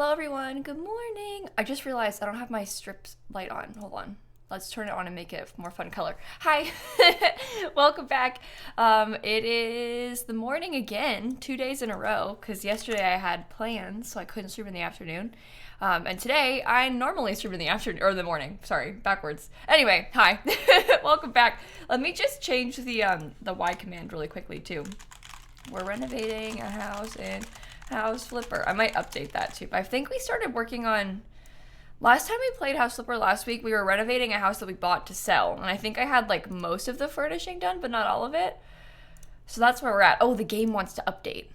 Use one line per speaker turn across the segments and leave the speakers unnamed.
Hello everyone, good morning. I just realized I don't have my strip light on. Hold on. Let's turn it on and make it a more fun color. Hi, welcome back. It is the morning again, 2 days in a row, because yesterday I had plans, so I couldn't stream in the afternoon. And today I normally stream in the afternoon, or the morning, sorry, backwards. Anyway, hi, welcome back. Let me just change the Y command really quickly too. We're renovating a house in House Flipper. I might update that too, but I think we started working on, last time we played House Flipper last week, we were renovating a house that we bought to sell, and I think I had like most of the furnishing done, but not all of it. So that's where we're at. Oh, the game wants to update.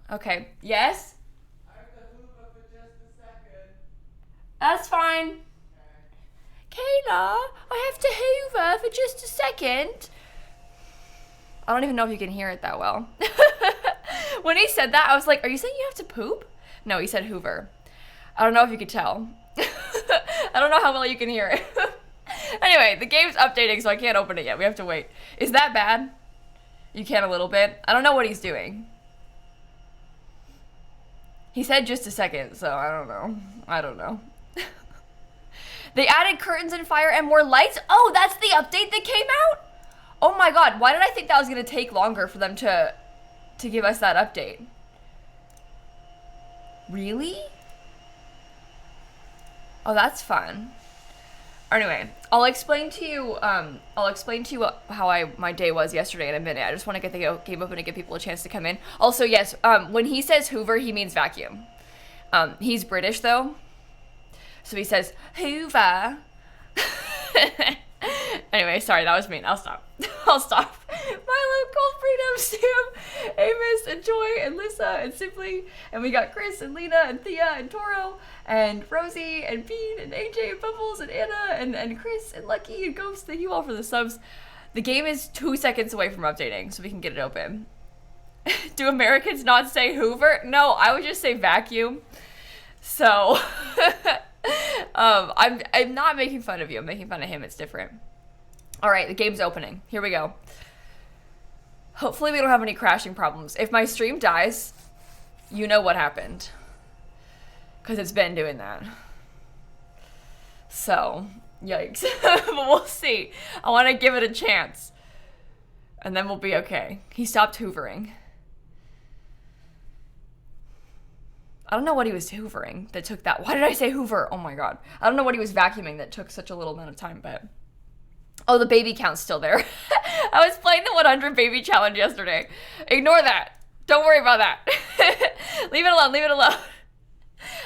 Okay, yes?
I have to Hoover for just a second.
That's fine. Kayla, I have to hoover for just a second. I don't even know if you can hear it that well. When he said that, I was like, are you saying you have to poop? No, he said hoover. I don't know if you could tell. I don't know how well you can hear it. Anyway, the game's updating, so I can't open it yet. We have to wait. Is that bad? You can a little bit. I don't know what he's doing. He said just a second, so I don't know. I don't know. They added curtains and fire and more lights. Oh, that's the update that came out? Oh my god, why did I think that was going to take longer for them to give us that update? Really? Oh, that's fun. Anyway, I'll explain to you how my day was yesterday in a minute. I just want to get the game open and give people a chance to come in. Also, yes, when he says hoover, he means vacuum. He's British though. So he says hoover. Anyway, sorry, that was mean. I'll stop. I'll stop. Milo, Cold Freedom, Sam, Amos, and Joy, and Lissa, and Simply, and we got Chris, and Lena, and Thea, and Toro, and Rosie, and Bean, and AJ, and Bubbles, and Anna, and Chris, and Lucky, and Ghost. Thank you all for the subs. The game is 2 seconds away from updating, so we can get it open. Do Americans not say hoover? No, I would just say vacuum. So, I'm not making fun of you. I'm making fun of him. It's different. All right, the game's opening. Here we go. Hopefully we don't have any crashing problems. If my stream dies, you know what happened. Because it's been doing that. So, yikes. But we'll see. I want to give it a chance. And then we'll be okay. He stopped hoovering. I don't know what he was hoovering that took that. Why did I say hoover? Oh my god. I don't know what he was vacuuming that took such a little amount of time, but... Oh, the baby count's still there. I was playing the 100 baby challenge yesterday. Ignore that. Don't worry about that. Leave it alone. Leave it alone.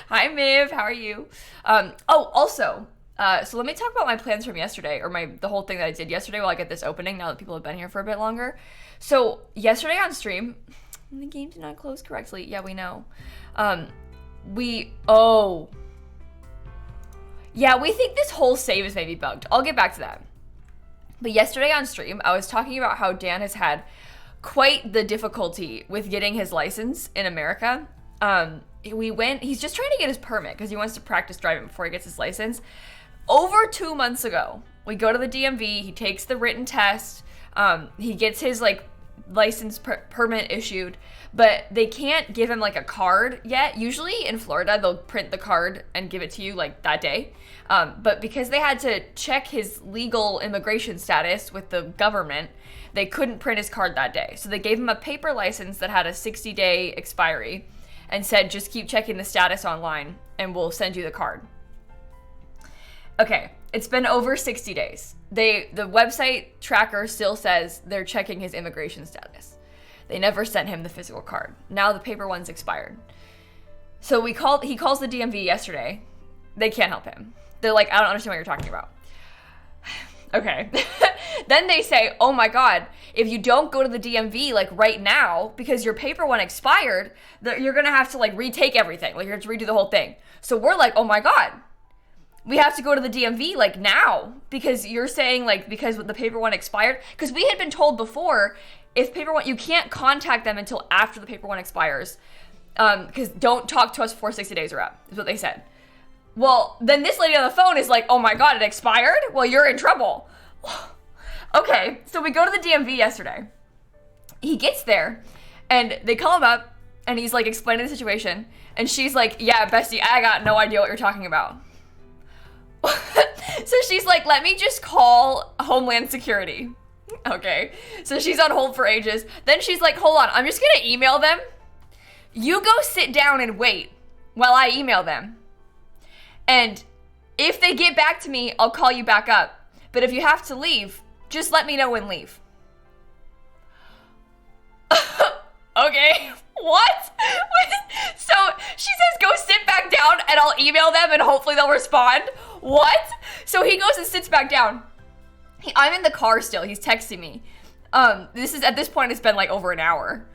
Hi, Miv. How are you? Also, so let me talk about my plans from yesterday, or the whole thing that I did yesterday while I get this opening, now that people have been here for a bit longer. So, yesterday on stream, the game did not close correctly. Yeah, we know. Yeah, we think this whole save is maybe bugged. I'll get back to that. But yesterday on stream, I was talking about how Dan has had quite the difficulty with getting his license in America. He's just trying to get his permit because he wants to practice driving before he gets his license. Over 2 months ago, we go to the DMV, he takes the written test, he gets his license permit issued, but they can't give him a card yet. Usually in Florida, they'll print the card and give it to you that day. But because they had to check his legal immigration status with the government, they couldn't print his card that day. So they gave him a paper license that had a 60-day expiry and said, just keep checking the status online and we'll send you the card. Okay, it's been over 60 days. The website tracker still says they're checking his immigration status. They never sent him the physical card. Now the paper one's expired. So he calls the DMV yesterday. They can't help him. They're like, I don't understand what you're talking about. Okay. Then they say, oh my god, if you don't go to the DMV right now, because your paper one expired, you're gonna have to retake everything. You have to redo the whole thing. So we're like, oh my god, we have to go to the DMV now, because you're saying because the paper one expired. Because we had been told before, if paper one, you can't contact them until after the paper one expires. Because don't talk to us before 60 days are up, is what they said. Well, then this lady on the phone is like, oh my god, it expired? Well, you're in trouble. Okay, so we go to the DMV yesterday. He gets there, and they call him up, and he's explaining the situation, And she's like, yeah, bestie, I got no idea what you're talking about. So she's like, let me just call Homeland Security. Okay. So she's on hold for ages. Then she's like, hold on, I'm just gonna email them. You go sit down and wait while I email them. And if they get back to me, I'll call you back up. But if you have to leave, just let me know when leave. Okay, what? So she says go sit back down and I'll email them and hopefully they'll respond. What? So he goes and sits back down. I'm in the car still. He's texting me. At this point, it's been like over an hour.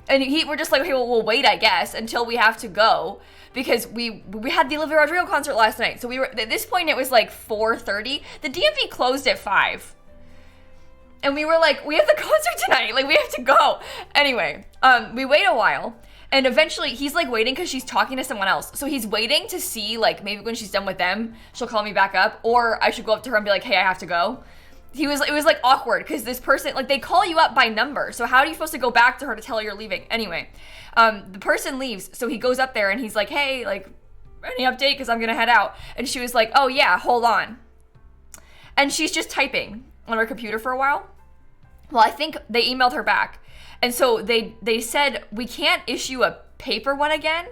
And we're just like, okay, well, we'll wait, I guess, until we have to go. Because we had the Olivia Rodrigo concert last night. So at this point, it was like 4:30. The DMV closed at 5. And we were like, we have the concert tonight. Like, we have to go. Anyway, we wait a while. And eventually, he's like waiting because she's talking to someone else. So he's waiting to see, like, maybe when she's done with them, she'll call me back up. Or I should go up to her and be like, hey, I have to go. It was like awkward because this person, like, they call you up by number. So how are you supposed to go back to her to tell her you're leaving? Anyway, the person leaves. So he goes up there and he's like, hey, like, any update? Because I'm going to head out. And she was like, oh, yeah, hold on. And she's just typing on her computer for a while. Well, I think they emailed her back. And so they said, we can't issue a paper one again,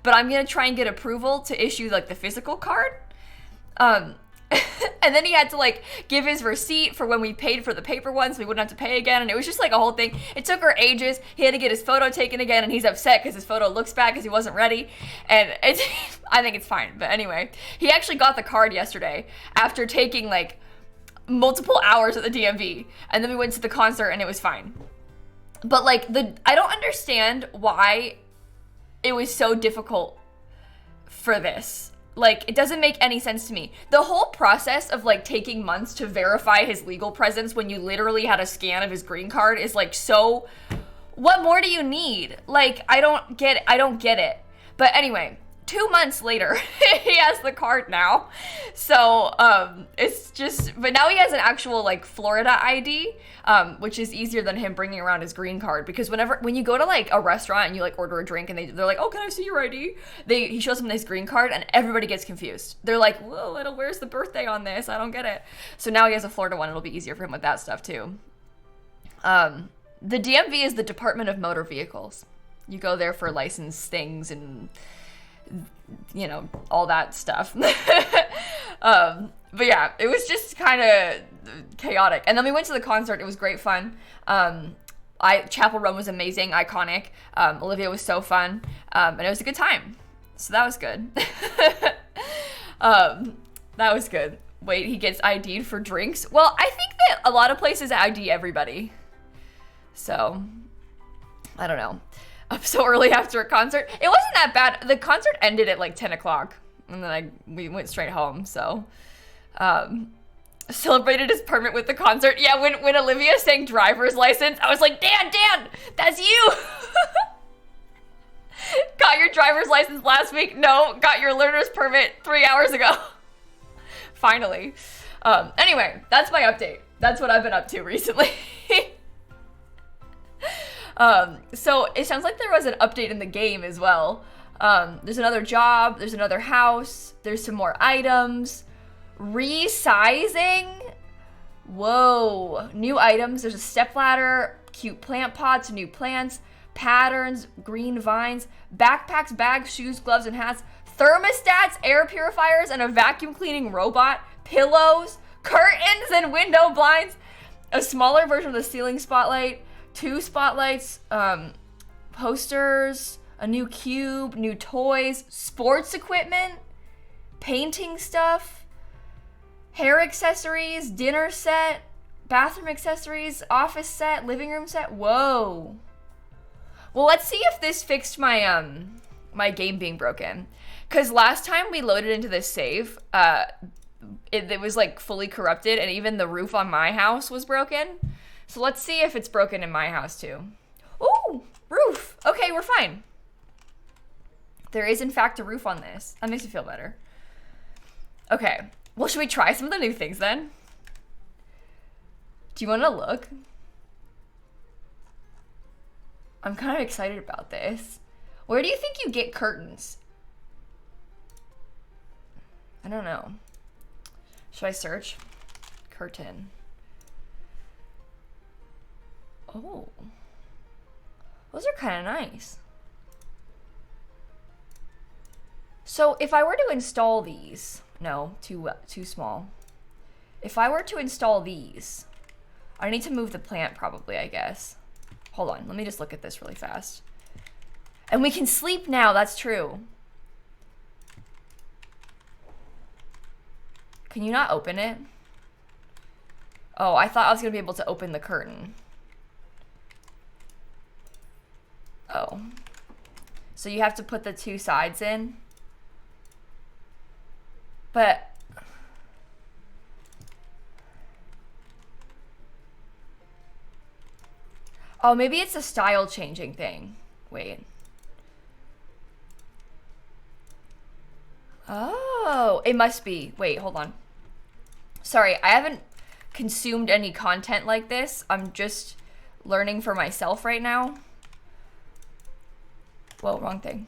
but I'm going to try and get approval to issue, like, the physical card. And then he had to, like, give his receipt for when we paid for the paper one so we wouldn't have to pay again. And it was just, like, a whole thing. It took her ages. He had to get his photo taken again, and he's upset because his photo looks bad because he wasn't ready. And I think it's fine. But anyway, he actually got the card yesterday after taking, like, multiple hours at the DMV. And then we went to the concert, and it was fine. But, like, I don't understand why it was so difficult for this. Like, it doesn't make any sense to me. The whole process of, like, taking months to verify his legal presence when you literally had a scan of his green card is, like, so... What more do you need? Like, I don't get it. But anyway, 2 months later, he has the card now. So, it's just... But now he has an actual, like, Florida ID, which is easier than him bringing around his green card. Because when you go to, like, a restaurant and you, like, order a drink and they're like, oh, can I see your ID? He shows them his green card and everybody gets confused. They're like, whoa, where's the birthday on this? I don't get it. So now he has a Florida one. It'll be easier for him with that stuff, too. The DMV is the Department of Motor Vehicles. You go there for license things and... you know, all that stuff. But yeah, it was just kind of chaotic. And then we went to the concert. It was great fun. Chapel Roan was amazing, iconic. Olivia was so fun. And it was a good time. So that was good. That was good. Wait, he gets ID'd for drinks? Well, I think that a lot of places ID everybody. So, I don't know. Up so early after a concert. It wasn't that bad. The concert ended at like 10 o'clock. And then we went straight home. So, celebrated his permit with the concert. Yeah, when Olivia sang driver's license, I was like, Dan, that's you. Got your driver's license last week? No, got your learner's permit 3 hours ago. Finally. Anyway, that's my update. That's what I've been up to recently. So it sounds like there was an update in the game as well. There's another job, there's another house, there's some more items. Resizing? Whoa. New items, there's a stepladder, cute plant pots, new plants, patterns, green vines, backpacks, bags, shoes, gloves, and hats, thermostats, air purifiers, and a vacuum cleaning robot, pillows, curtains, and window blinds, a smaller version of the ceiling spotlight, 2 spotlights, posters, a new cube, new toys, sports equipment, painting stuff, hair accessories, dinner set, bathroom accessories, office set, living room set. Whoa. Well, let's see if this fixed my my game being broken. Because last time we loaded into this save, it was like fully corrupted, and even the roof on my house was broken. So let's see if it's broken in my house too. Ooh, roof. Okay, we're fine. There is in fact a roof on this. That makes me feel better. Okay, well, should we try some of the new things then? Do you want to look? I'm kind of excited about this. Where do you think you get curtains? I don't know. Should I search? Curtain. Oh. Those are kind of nice. So if I were to install these, no, too small. If I were to install these, I need to move the plant probably, I guess. Hold on, let me just look at this really fast. And we can sleep now, that's true. Can you not open it? Oh, I thought I was gonna be able to open the curtain. Oh. So you have to put the two sides in? But oh, maybe it's a style changing thing. Wait. Oh, it must be. Wait, hold on. Sorry, I haven't consumed any content like this. I'm just learning for myself right now. Whoa, wrong thing.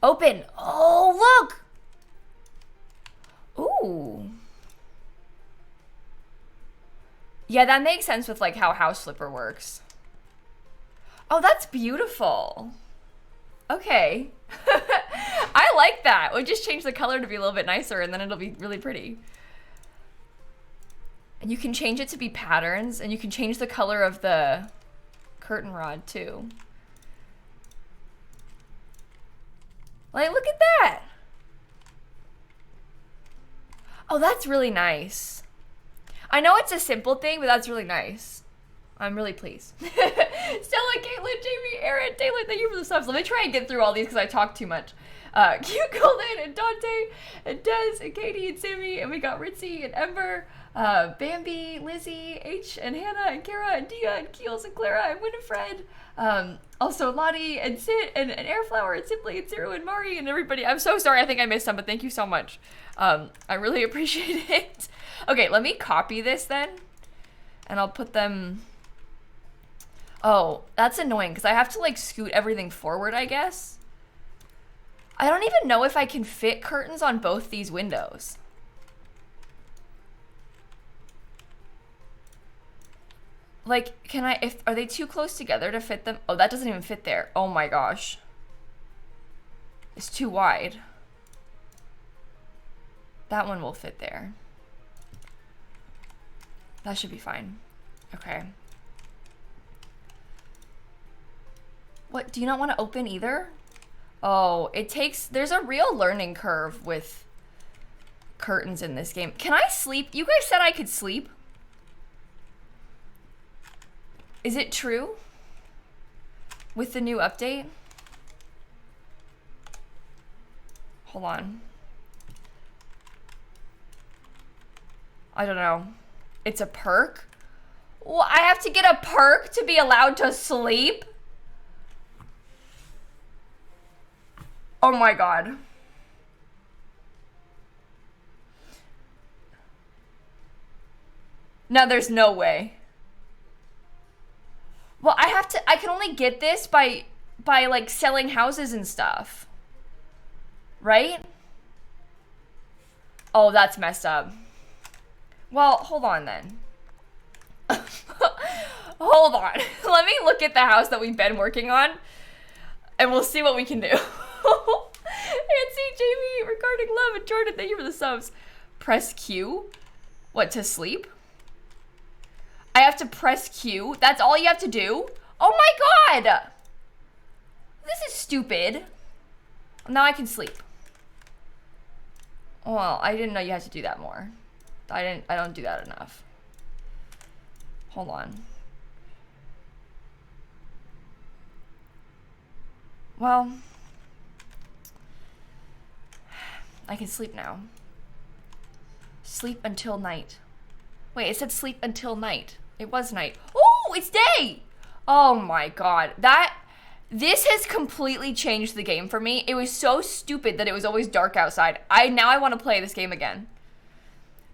Open. Oh, look. Ooh. Yeah, that makes sense with like how House Flipper works. Oh, that's beautiful. Okay. I like that. We'll just change the color to be a little bit nicer and then it'll be really pretty. And you can change it to be patterns and you can change the color of the curtain rod too. Like, look at that. Oh, that's really nice. I know it's a simple thing, but that's really nice. I'm really pleased. Stella, Caitlin, Jamie, Aaron, Taylor, thank you for the subs. Let me try and get through all these because I talk too much. Cute Golden and Dante and Des and Katie and Sammy, and we got Ritzy and Ember, Bambi, Lizzie, H and Hannah and Kara and Dia and Keels and Clara and Winifred. Also Lottie and Sid and Airflower and Simply and Zero and Mari and everybody. I'm so sorry, I think I missed some, but thank you so much. I really appreciate it. Okay, let me copy this then, and I'll put them. Oh, that's annoying because I have to like scoot everything forward, I guess. I don't even know if I can fit curtains on both these windows. Like, can I, are they too close together to fit them? Oh, that doesn't even fit there. Oh my gosh. It's too wide. That one will fit there. That should be fine. Okay. What, do you not want to open either? Oh, it takes, there's a real learning curve with curtains in this game. Can I sleep? You guys said I could sleep. Is it true? With the new update? Hold on. I don't know. It's a perk? Well, I have to get a perk to be allowed to sleep? Oh my god. No, there's no way. Well, I can only get this by like selling houses and stuff. Right? Oh, that's messed up. Well, hold on then. Hold on. Let me look at the house that we've been working on and we'll see what we can do. Nancy, Jamie, regarding love, and Jordan, thank you for the subs. Press Q. What, to sleep? I have to press Q. That's all you have to do? Oh my god! This is stupid. Now I can sleep. Well, I didn't know you had to do that more. I don't do that enough. Hold on. Well, I can sleep now. Sleep until night. Wait, it said sleep until night. It was night. Oh, it's day! Oh my god. This has completely changed the game for me. It was so stupid that it was always dark outside. Now I want to play this game again.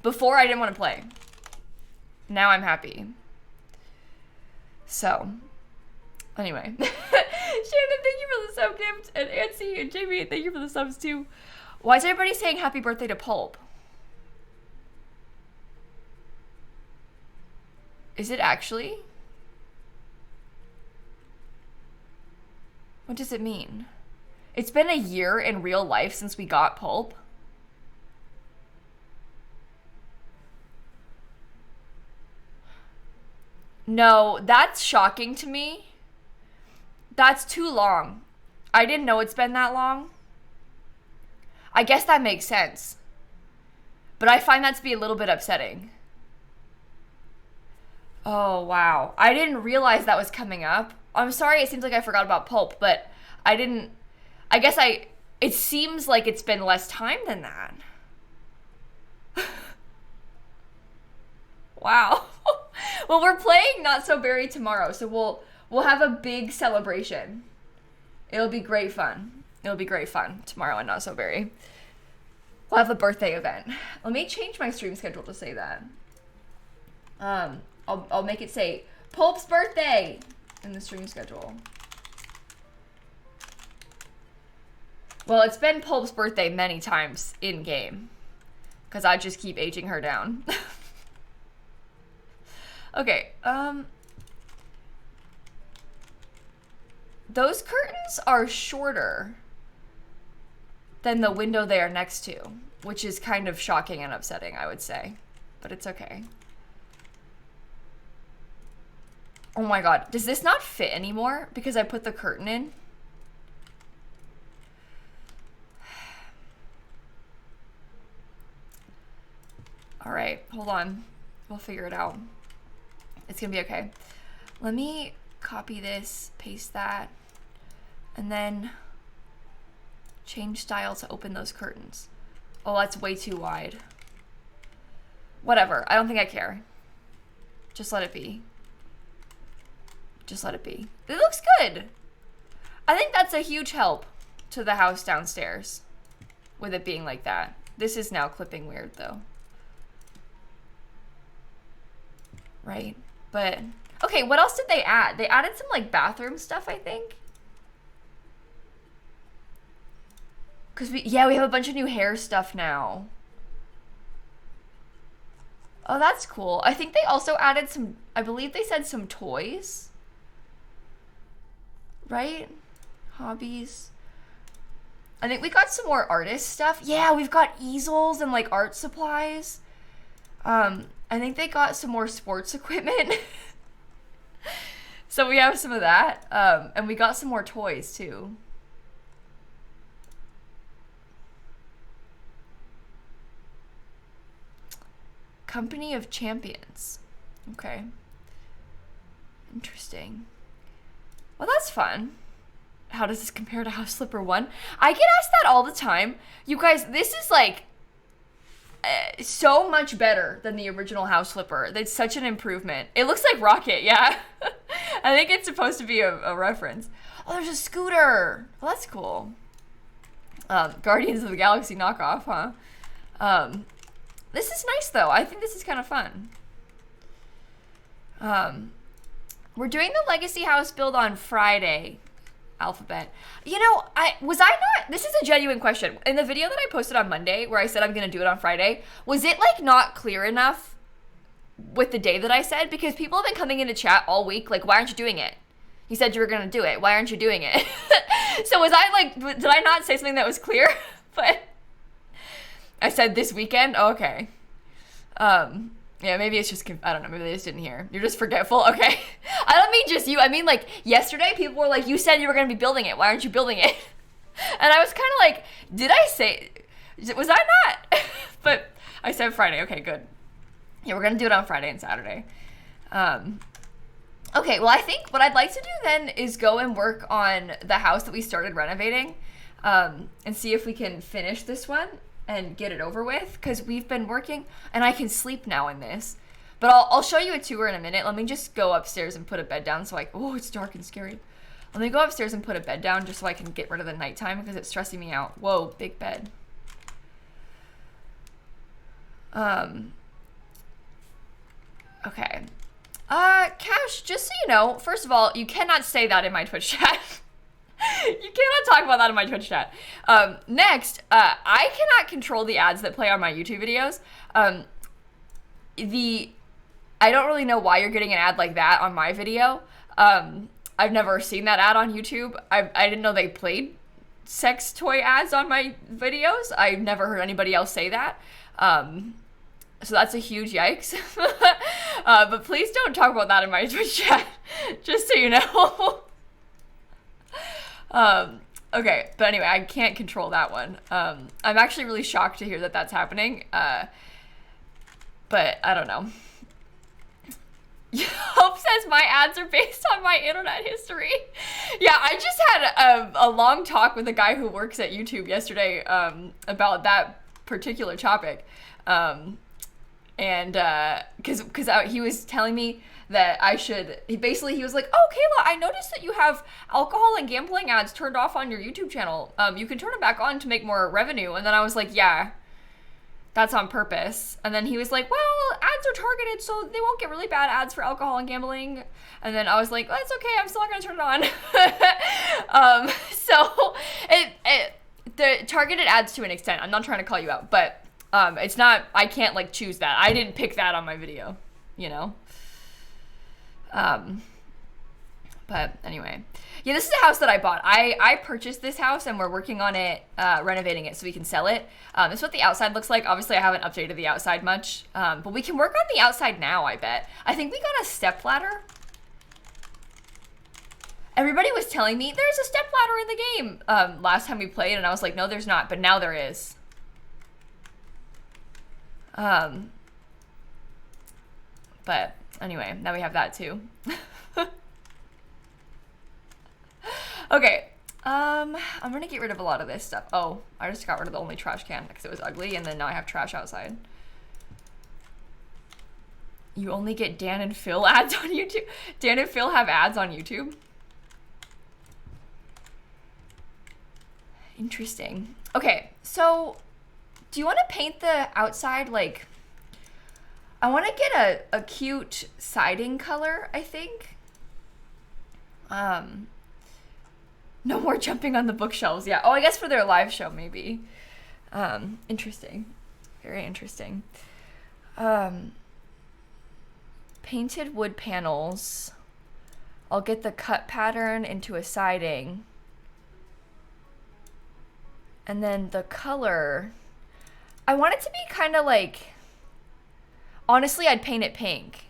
Before I didn't want to play. Now I'm happy. So, Anyway. Shannon, thank you for the sub gift. And Nancy and Jamie, thank you for the subs too. Why is everybody saying happy birthday to Pulp? Is it actually? What does it mean? It's been a year in real life since we got Pulp. No, that's shocking to me. That's too long. I didn't know it's been that long. I guess that makes sense. But I find that to be a little bit upsetting. Oh, wow. I didn't realize that was coming up. I'm sorry, it seems like I forgot about Pulp, but I didn't... I guess it seems like it's been less time than that. Wow. Well, we're playing Not So Berry tomorrow, so we'll have a big celebration. It'll be great fun. It'll be great fun tomorrow at Not So Berry. We'll have a birthday event. Let me change my stream schedule to say that. I'll make it say Pulp's birthday in the stream schedule. Well, it's been Pulp's birthday many times in game, because I just keep aging her down. Okay, those curtains are shorter than the window they are next to, which is kind of shocking and upsetting, I would say, but it's okay. Oh my god, does this not fit anymore because I put the curtain in? All right, hold on. We'll figure it out. It's gonna be okay. Let me copy this, paste that, and then change style to open those curtains. Oh, that's way too wide. Whatever, I don't think I care. Just let it be. Just let it be. It looks good. I think that's a huge help to the house downstairs with it being like that. This is now clipping weird though. Right? But, okay, what else did they add? They added some, like, bathroom stuff, I think. Because we have a bunch of new hair stuff now. Oh, that's cool. I think they also added some, I believe they said some toys. Right? Hobbies. I think we got some more artist stuff. Yeah, we've got easels and, like, art supplies. I think they got some more sports equipment. So we have some of that. And we got some more toys too. Company of Champions. Okay. Interesting. Well, that's fun. How does this compare to House Flipper 1? I get asked that all the time. You guys, this is like so much better than the original House Flipper. It's such an improvement. It looks like Rocket, yeah. I think it's supposed to be a reference. Oh, there's a scooter. Well, that's cool. Guardians of the Galaxy knockoff, huh? This is nice, though. I think this is kind of fun. We're doing the Legacy House build on Friday. Alphabet. You know, this is a genuine question. In the video that I posted on Monday, where I said I'm going to do it on Friday, was it, like, not clear enough with the day that I said? Because people have been coming into chat all week, like, why aren't you doing it? You said you were going to do it. Why aren't you doing it? So was I, like, did I not say something that was clear? But I said this weekend? Oh, okay. Yeah, maybe it's just, I don't know, maybe they just didn't hear. You're just forgetful? Okay. I don't mean just you. I mean, like, yesterday people were like, you said you were going to be building it. Why aren't you building it? And I was kind of like, did I say, was I not? But I said Friday. Okay, good. Yeah, we're going to do it on Friday and Saturday. Okay, well, I think what I'd like to do then is go and work on the house that we started renovating, and see if we can finish this one and get it over with, because we've been working, and I can sleep now in this. But I'll show you a tour in a minute. Let me just go upstairs and put a bed down oh, it's dark and scary. Let me go upstairs and put a bed down just so I can get rid of the nighttime, because it's stressing me out. Whoa, big bed. Okay. Cash, just so you know, first of all, you cannot say that in my Twitch chat. You cannot talk about that in my Twitch chat. Next, I cannot control the ads that play on my YouTube videos. I don't really know why you're getting an ad like that on my video. I've never seen that ad on YouTube. I didn't know they played sex toy ads on my videos. I've never heard anybody else say that. So that's a huge yikes. But please don't talk about that in my Twitch chat, just so you know. Okay, but anyway, I can't control that one. I'm actually really shocked to hear that that's happening. But I don't know. Hope says my ads are based on my internet history. Yeah, I just had a long talk with a guy who works at YouTube yesterday about that particular topic. And because he was telling me that I should, he was like, oh, Kayla, I noticed that you have alcohol and gambling ads turned off on your YouTube channel. You can turn them back on to make more revenue. And then I was like, yeah, that's on purpose. And then he was like, well, ads are targeted, so they won't get really bad ads for alcohol and gambling. And then I was like, well, it's okay, I'm still not gonna turn it on. So the targeted ads to an extent, I'm not trying to call you out, but it's not, I can't like choose that. I didn't pick that on my video, you know? But anyway, yeah, this is a house that I bought. I purchased this house and we're working on it, renovating it so we can sell it. This is what the outside looks like. Obviously I haven't updated the outside much, but we can work on the outside now, I bet. I think we got a step ladder. Everybody was telling me there's a step ladder in the game last time we played, and I was like, no, there's not, but now there is. But anyway, now we have that too. Okay, I'm gonna get rid of a lot of this stuff. Oh, I just got rid of the only trash can because it was ugly, and then now I have trash outside. You only get Dan and Phil ads on YouTube? Dan and Phil have ads on YouTube? Interesting. Okay, so do you want to paint the outside like, I want to get a cute siding color, I think. No more jumping on the bookshelves. Yeah. Oh, I guess for their live show, maybe. Interesting. Very interesting. Painted wood panels. I'll get the cut pattern into a siding. And then the color, I want it to be kind of like, honestly, I'd paint it pink.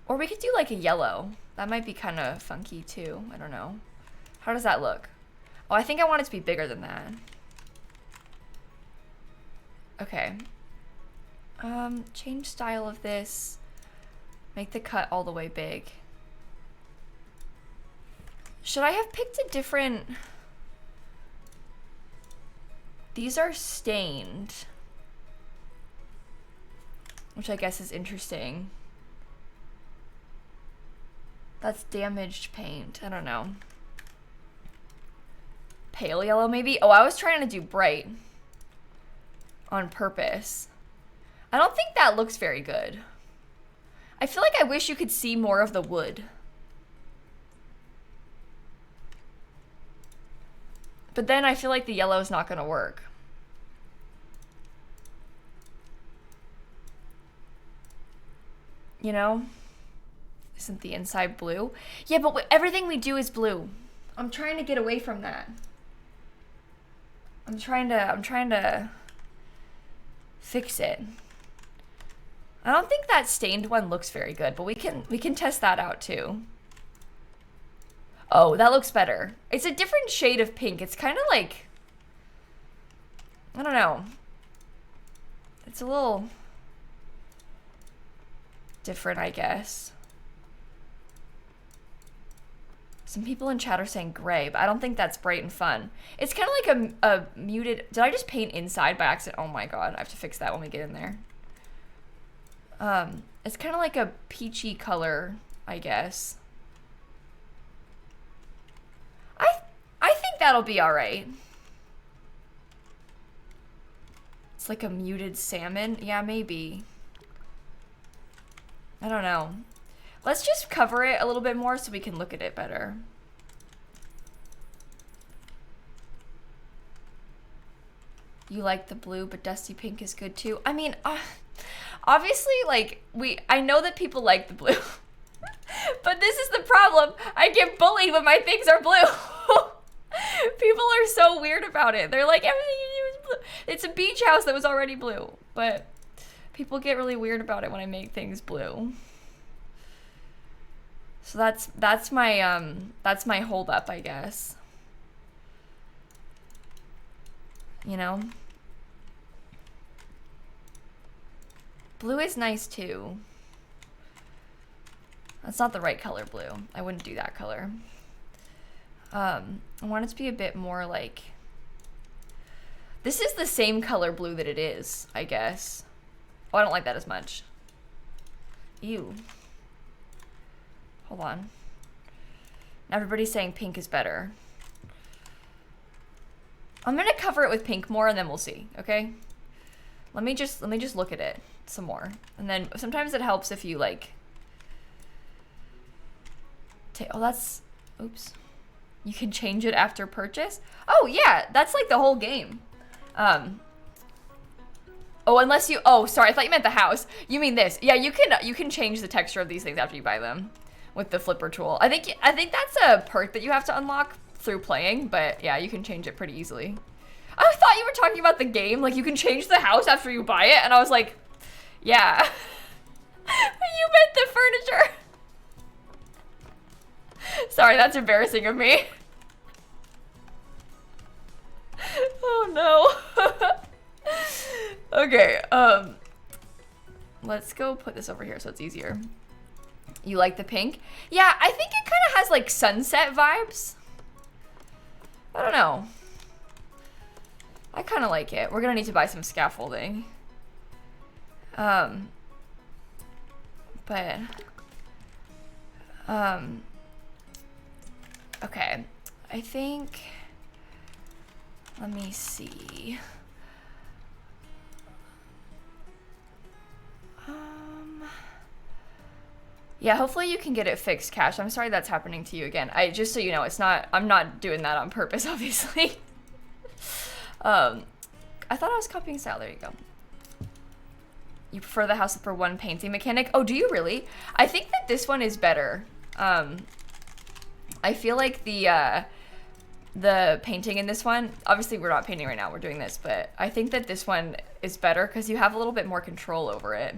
Or we could do like a yellow. That might be kind of funky too. I don't know. How does that look? Oh, I think I want it to be bigger than that. Okay. Change style of this. Make the cut all the way big. Should I have picked a different... These are stained. Which I guess is interesting. That's damaged paint. I don't know. Pale yellow maybe? Oh, I was trying to do bright. On purpose. I don't think that looks very good. I feel like I wish you could see more of the wood. But then I feel like the yellow is not going to work. You know? Isn't the inside blue? Yeah, but everything we do is blue. I'm trying to get away from that. I'm trying to fix it. I don't think that stained one looks very good, but we can test that out too. Oh, that looks better. It's a different shade of pink. It's kind of like, I don't know. It's a little different, I guess. Some people in chat are saying gray, but I don't think that's bright and fun. It's kind of like a muted... Did I just paint inside by accident? Oh my god, I have to fix that when we get in there. It's kind of like a peachy color, I guess. I think that'll be alright. It's like a muted salmon. Yeah, maybe. I don't know. Let's just cover it a little bit more so we can look at it better. You like the blue, but dusty pink is good too. I mean, obviously, like, I know that people like the blue. But this is the problem. I get bullied when my things are blue. People are so weird about it. They're like, everything you do is blue. It's a beach house that was already blue. But people get really weird about it when I make things blue. So that's my hold up, I guess. You know? Blue is nice too. That's not the right color blue. I wouldn't do that color. I want it to be a bit more like... This is the same color blue that it is, I guess. Oh, I don't like that as much. Ew. Hold on. Everybody's saying pink is better. I'm gonna cover it with pink more and then we'll see, okay? Let me just look at it some more. And then sometimes it helps if you like... Oh, that's... Oops. You can change it after purchase? Oh, yeah. That's like the whole game. Oh, unless you... Oh, sorry. I thought you meant the house. You mean this. Yeah, you can change the texture of these things after you buy them with the flipper tool. I think that's a perk that you have to unlock through playing, but yeah, you can change it pretty easily. I thought you were talking about the game. Like, you can change the house after you buy it, and I was like, yeah. You meant the furniture. Sorry, that's embarrassing of me. Oh no. Okay, let's go put this over here so it's easier. You like the pink? Yeah, I think it kind of has like sunset vibes. I don't know. I kind of like it. We're gonna need to buy some scaffolding. Okay, I think, let me see. Yeah, hopefully you can get it fixed, Cash. I'm sorry that's happening to you again. Just so you know, I'm not doing that on purpose, obviously. I thought I was copying style. There you go. You prefer the house for one painting mechanic? Oh, do you really? I think that this one is better. I feel like the painting in this one, obviously we're not painting right now, we're doing this, but I think that this one is better because you have a little bit more control over it.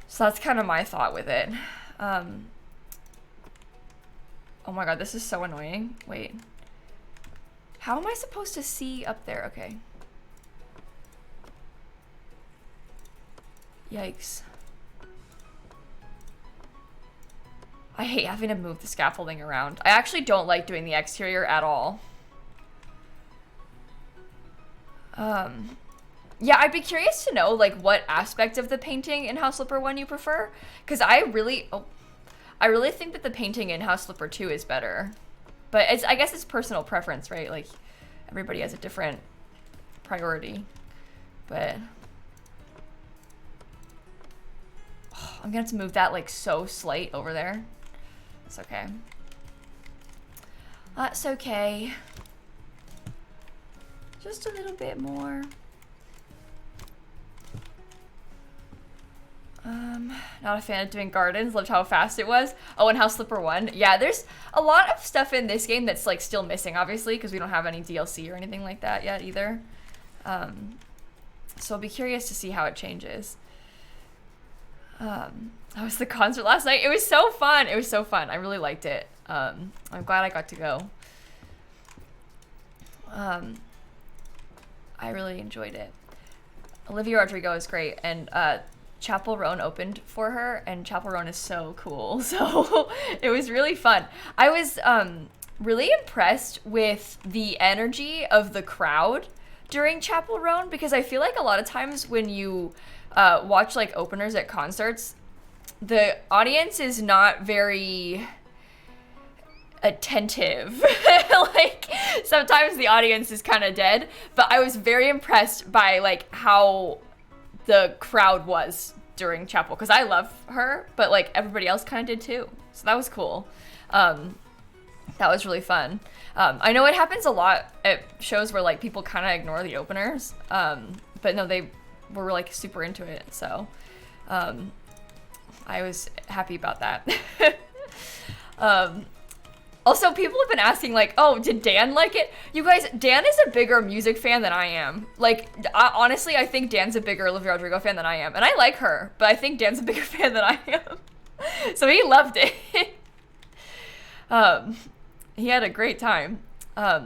So that's kind of my thought with it. Oh my god, this is so annoying. Wait. How am I supposed to see up there? Okay. Yikes. I hate having to move the scaffolding around. I actually don't like doing the exterior at all. Yeah, I'd be curious to know like what aspect of the painting in House Flipper 1 you prefer, because I really think that the painting in House Flipper 2 is better. But I guess it's personal preference, right? Like everybody has a different priority. But I'm gonna have to move that like so slight over there. It's okay. That's okay. Just a little bit more. Not a fan of doing gardens. Loved how fast it was. Oh, and House Flipper 1. Yeah, there's a lot of stuff in this game that's like still missing, obviously, because we don't have any DLC or anything like that yet either. So I'll be curious to see how it changes. That was the concert last night. It was so fun. It was so fun. I really liked it. I'm glad I got to go. I really enjoyed it. Olivia Rodrigo is great, and Chapel Roan opened for her, and Chapel Roan is so cool. So it was really fun. I was really impressed with the energy of the crowd during Chapel Roan, because I feel like a lot of times when you watch like openers at concerts, the audience is not very attentive. Like, sometimes the audience is kind of dead, but I was very impressed by like how the crowd was during chapel, because I love her, but like everybody else kind of did too, so that was cool. That was really fun. I know it happens a lot at shows where like people kind of ignore the openers, but no, they were like super into it, so I was happy about that. Also, people have been asking like, oh, did Dan like it? You guys, Dan is a bigger music fan than I am. Like, honestly, I think Dan's a bigger Olivia Rodrigo fan than I am. And I like her, but I think Dan's a bigger fan than I am. So he loved it. He had a great time. Lillian,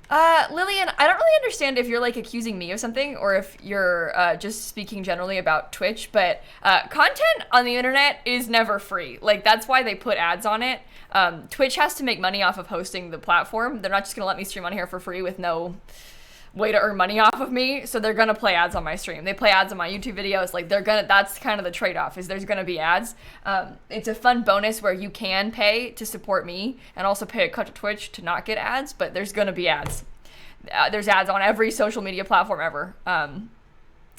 I don't really understand if you're like accusing me of something or if you're just speaking generally about Twitch, but content on the internet is never free. Like, that's why they put ads on it. Twitch has to make money off of hosting the platform. They're not just gonna let me stream on here for free with no way to earn money off of me, so they're gonna play ads on my stream. They play ads on my YouTube videos. Like, that's kind of the trade-off, is there's gonna be ads. It's a fun bonus where you can pay to support me and also pay a cut to Twitch to not get ads, but there's gonna be ads. There's ads on every social media platform ever.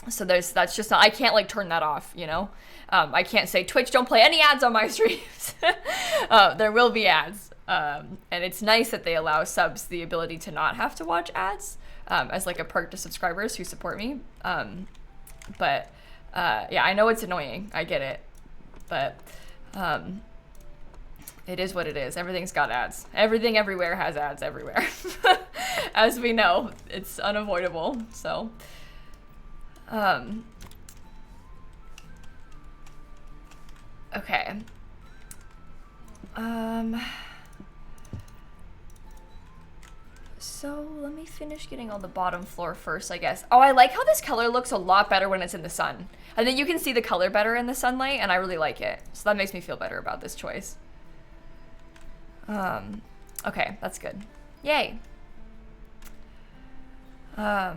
So that's just not, I can't like turn that off, you know? I can't say, Twitch, don't play any ads on my streams. There will be ads. And it's nice that they allow subs the ability to not have to watch ads, as like a perk to subscribers who support me. But yeah, I know it's annoying. I get it. But it is what it is. Everything's got ads. Everything everywhere has ads everywhere. As we know, it's unavoidable. So, okay. So let me finish getting on the bottom floor first, I guess. Oh, I like how this color looks a lot better when it's in the sun. I think you can see the color better in the sunlight, and I really like it. So that makes me feel better about this choice. Okay, that's good. Yay. All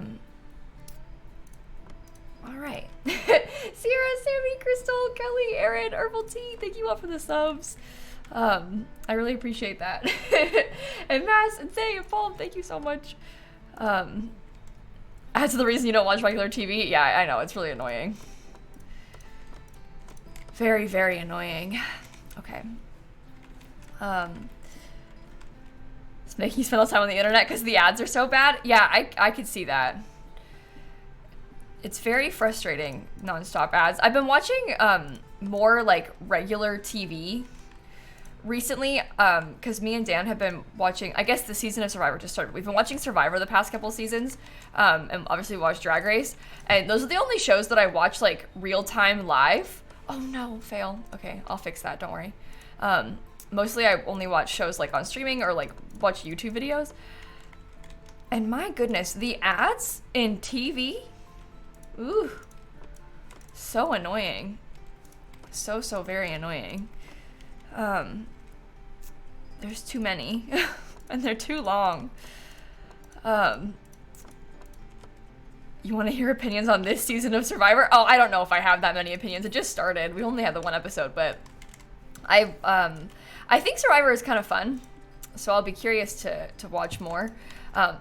right. Sierra, Sammy, Crystal, Kelly, Aaron, Herbal Tea, thank you all for the subs. I really appreciate that. And Mass and Say and Paul, thank you so much. As to the reason you don't watch regular TV, yeah, I know, it's really annoying. Very, very annoying. Okay. It's making you spend all the time on the internet because the ads are so bad. Yeah, I could see that. It's very frustrating, nonstop ads. I've been watching more like regular TV recently, because me and Dan have been watching, I guess the season of Survivor just started. We've been watching Survivor the past couple seasons, and obviously watched Drag Race, and those are the only shows that I watch like real time live. Oh no, fail. Okay, I'll fix that, don't worry. Mostly I only watch shows like on streaming or like watch YouTube videos. And my goodness, the ads in TV, ooh, so annoying. So very annoying. There's too many and they're too long. You want to hear opinions on this season of Survivor? Oh, I don't know if I have that many opinions. It just started. We only had the one episode, but I think Survivor is kind of fun, so I'll be curious to watch more.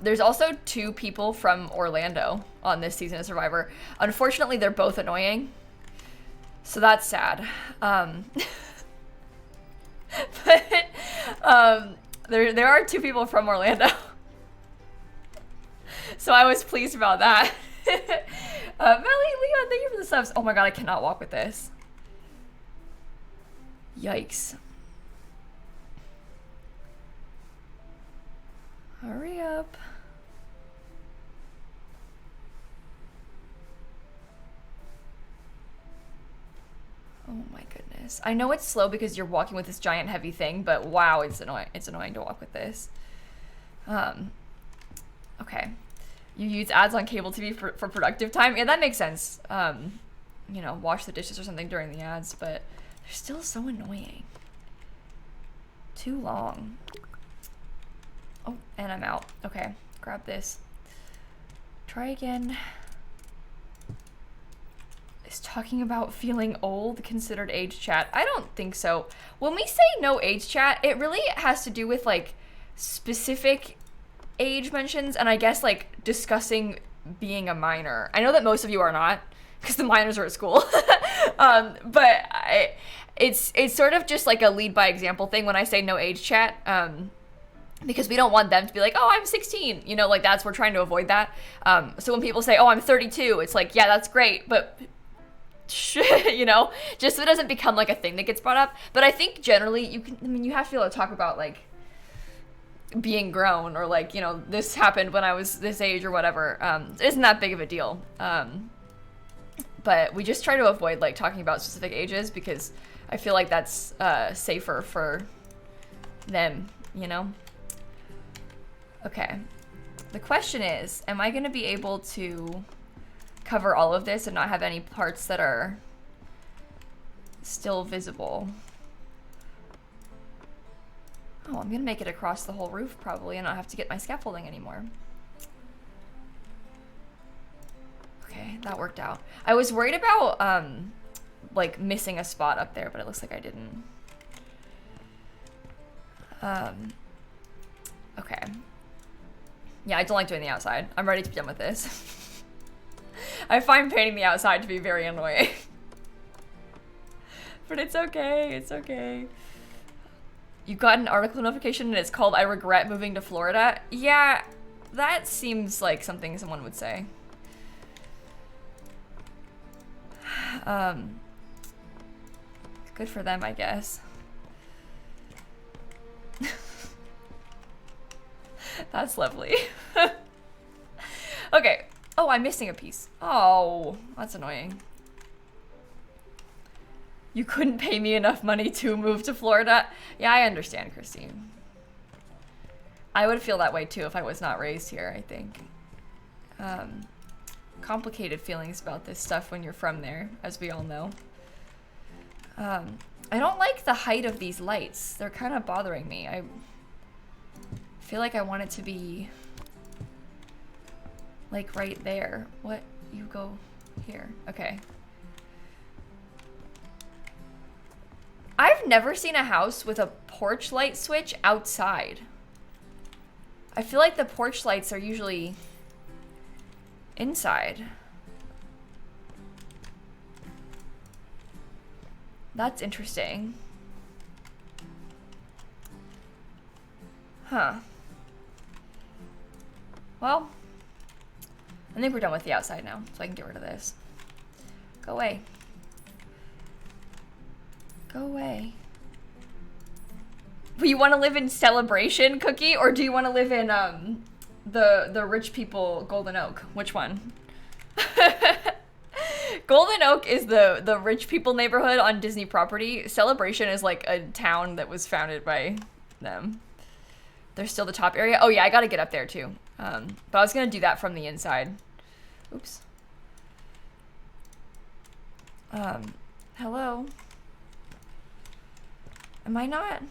There's also 2 people from Orlando on this season of Survivor. Unfortunately, they're both annoying, so that's sad. But there are 2 people from Orlando, so I was pleased about that. Melly, Leon, thank you for the subs. Oh my god, I cannot walk with this. Yikes. Hurry up. Oh my goodness. I know it's slow because you're walking with this giant heavy thing, but wow, it's annoying. It's annoying to walk with this. Okay. You use ads on cable TV for productive time? Yeah, that makes sense. You know, wash the dishes or something during the ads, but they're still so annoying. Too long. Oh, and I'm out. Okay, grab this. Try again. Is talking about feeling old considered age chat? I don't think so. When we say no age chat, it really has to do with like specific age mentions, and I guess like discussing being a minor. I know that most of you are not, because the minors are at school. It's sort of just like a lead by example thing when I say no age chat, because we don't want them to be like, oh, I'm 16, you know, like we're trying to avoid that. So when people say, oh, I'm 32, it's like, yeah, that's great, but you know, just so it doesn't become like a thing that gets brought up. But I think generally you have to be able to talk about like being grown, or like, you know, this happened when I was this age or whatever. It isn't that big of a deal. But we just try to avoid like talking about specific ages, because I feel like that's safer for them, you know? Okay. The question is, am I going to be able to cover all of this and not have any parts that are still visible? Oh, I'm going to make it across the whole roof probably and not have to get my scaffolding anymore. Okay, that worked out. I was worried about like missing a spot up there, but it looks like I didn't. Okay. Yeah, I don't like doing the outside. I'm ready to be done with this. I find painting the outside to be very annoying. But it's okay, it's okay. You got an article notification and it's called "I regret moving to Florida." Yeah, that seems like something someone would say. Good for them, I guess. That's lovely. Okay. Oh, I'm missing a piece. Oh, that's annoying. You couldn't pay me enough money to move to Florida. Yeah, I understand, Christine. I would feel that way too if I was not raised here, I think. Complicated feelings about this stuff when you're from there, as we all know. I don't like the height of these lights. They're kind of bothering me. I feel like I want it to be like right there. What? You go here. Okay. I've never seen a house with a porch light switch outside. I feel like the porch lights are usually inside. That's interesting. Huh. Well, I think we're done with the outside now, so I can get rid of this. Go away. Go away. Well, you want to live in Celebration, Cookie, or do you want to live in the rich people Golden Oak? Which one? Golden Oak is the rich people neighborhood on Disney property. Celebration is like a town that was founded by them. They're still the top area. Oh yeah, I gotta get up there too. But I was gonna do that from the inside. Oops. Hello? Am I not?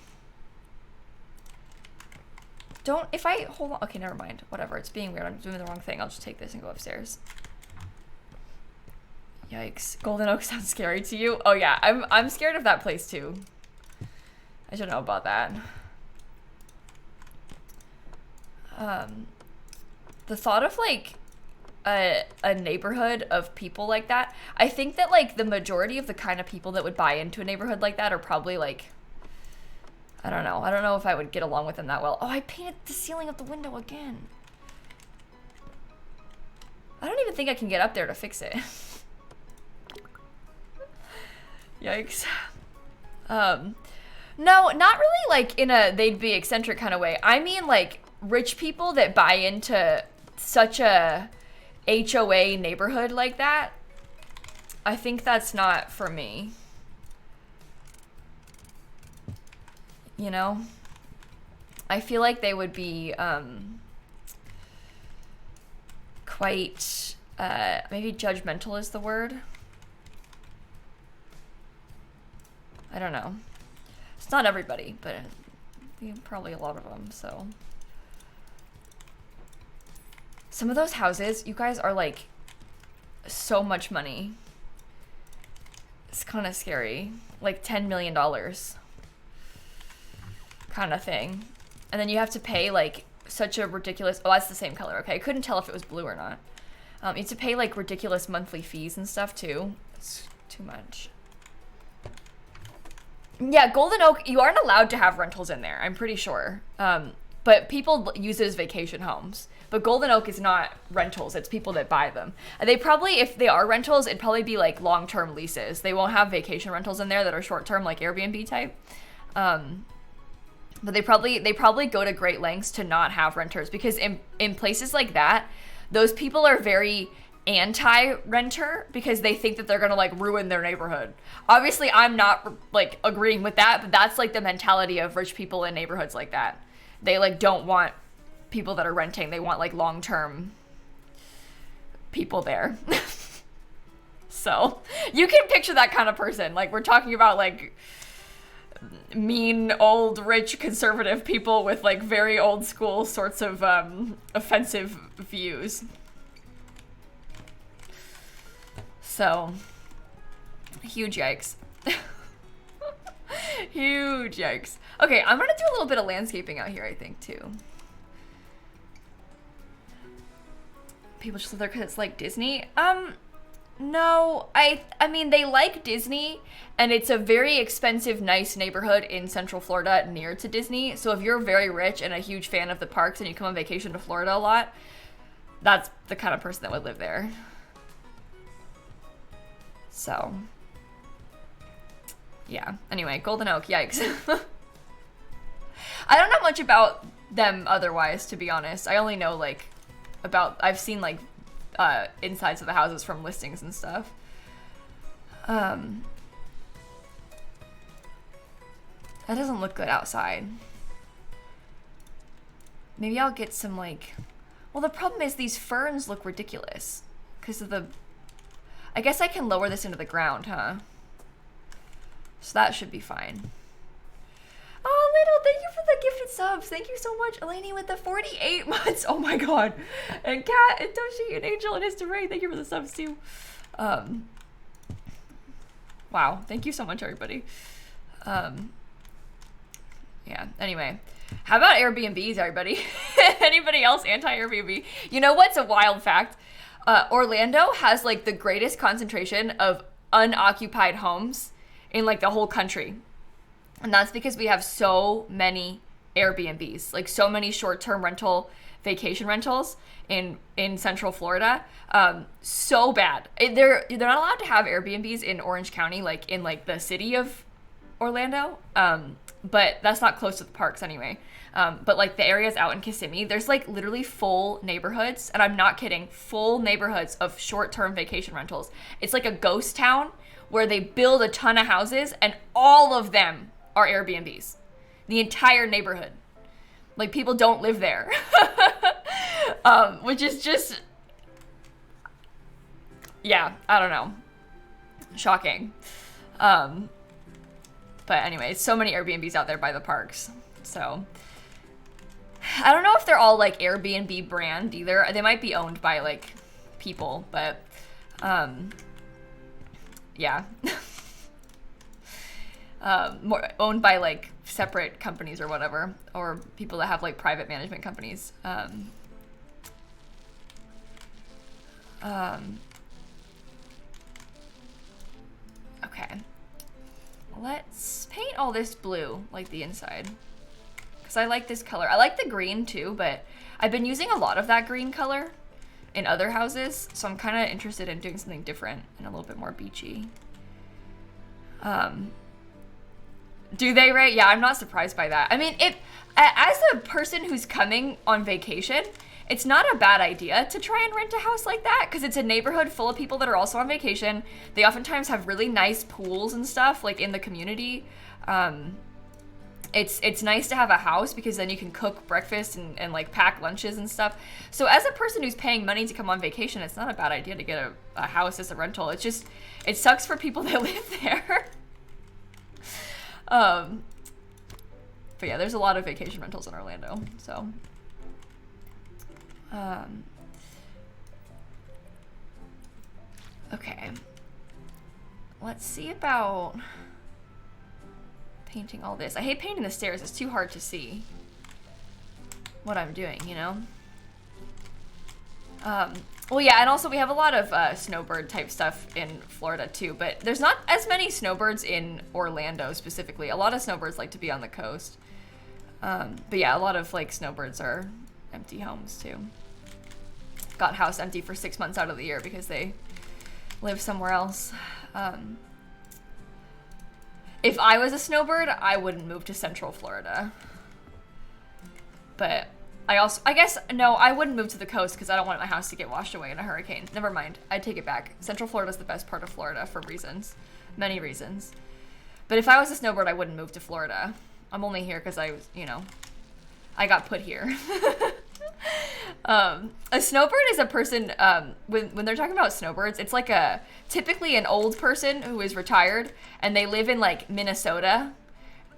If I, hold on. Okay, never mind. Whatever, it's being weird. I'm doing the wrong thing. I'll just take this and go upstairs. Yikes. Golden Oak sounds scary to you? Oh yeah, I'm scared of that place too. I don't know about that. The thought of like a neighborhood of people like that, I think that like the majority of the kind of people that would buy into a neighborhood like that are probably like, I don't know. I don't know if I would get along with them that well. Oh, I painted the ceiling of the window again. I don't even think I can get up there to fix it. Yikes. No, not really like in a they'd be eccentric kind of way. I mean like rich people that buy into such a HOA neighborhood like that. I think that's not for me. You know? I feel like they would be quite maybe judgmental is the word. I don't know. It's not everybody, but probably a lot of them, so. Some of those houses, you guys, are like so much money. It's kind of scary. Like $10 million kind of thing. And then you have to pay like such a ridiculous, oh, that's the same color. Okay, I couldn't tell if it was blue or not. You have to pay like ridiculous monthly fees and stuff too. It's too much. Yeah, Golden Oak, you aren't allowed to have rentals in there, I'm pretty sure. But people use it as vacation homes. But Golden Oak is not rentals, it's people that buy them. They probably, if they are rentals, it'd probably be like long-term leases. They won't have vacation rentals in there that are short-term, like Airbnb type. But they probably go to great lengths to not have renters, because in places like that, those people are very anti-renter because they think that they're gonna like ruin their neighborhood. Obviously, I'm not like agreeing with that, but that's like the mentality of rich people in neighborhoods like that. They like don't want people that are renting. They want like long-term people there. So you can picture that kind of person. Like we're talking about like mean, old, rich, conservative people with like very old school sorts of offensive views. So, huge yikes. Huge yikes. Okay, I'm gonna do a little bit of landscaping out here, I think, too. People just live there because it's like Disney. No, I mean, they like Disney, and it's a very expensive, nice neighborhood in Central Florida near to Disney. So if you're very rich and a huge fan of the parks and you come on vacation to Florida a lot, that's the kind of person that would live there. So, yeah. Anyway, Golden Oak, yikes. I don't know much about them otherwise, to be honest. I only know, like, I've seen, like, insides of the houses from listings and stuff. That doesn't look good outside. Maybe I'll get some, like... Well, the problem is these ferns look ridiculous because of the... I guess I can lower this into the ground, huh? So that should be fine. Oh, Little, thank you for the gifted subs. Thank you so much. Eleni with the 48 months. Oh my god. And Kat and Toshi and Angel and History, thank you for the subs too. Wow. Thank you so much, everybody. Yeah, anyway. How about Airbnbs, everybody? Anybody else anti-Airbnb? You know what's a wild fact? Orlando has like the greatest concentration of unoccupied homes in like the whole country. And that's because we have so many Airbnbs, like so many short-term rental, vacation rentals in Central Florida. So bad. They're not allowed to have Airbnbs in Orange County, like in like the city of Orlando. But that's not close to the parks anyway. But like the areas out in Kissimmee, there's like literally full neighborhoods, and I'm not kidding, full neighborhoods of short-term vacation rentals. It's like a ghost town where they build a ton of houses and all of them are Airbnbs. The entire neighborhood. Like people don't live there. Which is just, yeah, I don't know. Shocking. But anyway, so many Airbnbs out there by the parks. So I don't know if they're all like Airbnb brand either. They might be owned by like people, but yeah. More owned by like separate companies or whatever, or people that have like private management companies. Okay. Let's paint all this blue, like the inside. Because I like this color. I like the green too, but I've been using a lot of that green color in other houses, so I'm kind of interested in doing something different and a little bit more beachy. Do they, right? Yeah, I'm not surprised by that. I mean, as a person who's coming on vacation, it's not a bad idea to try and rent a house like that, because it's a neighborhood full of people that are also on vacation. They oftentimes have really nice pools and stuff, like in the community. It's nice to have a house because then you can cook breakfast and like pack lunches and stuff. So as a person who's paying money to come on vacation, it's not a bad idea to get a house as a rental. It's just, it sucks for people that live there. But yeah, there's a lot of vacation rentals in Orlando, so. Okay. Let's see about painting all this. I hate painting the stairs. It's too hard to see. what I'm doing, you know? Well, yeah, and also we have a lot of snowbird type stuff in Florida too, but there's not as many snowbirds in Orlando specifically. A lot of snowbirds like to be on the coast. But yeah, a lot of like snowbirds are empty homes too. Got house empty for 6 months out of the year because they live somewhere else. If I was a snowbird, I wouldn't move to Central Florida. But I guess, no, I wouldn't move to the coast because I don't want my house to get washed away in a hurricane. Never mind. I take it back. Central Florida is the best part of Florida for reasons. Many reasons. But if I was a snowbird, I wouldn't move to Florida. I'm only here because I was, you know, I got put here. A snowbird is a person, when they're talking about snowbirds, it's like typically an old person who is retired and they live in like Minnesota.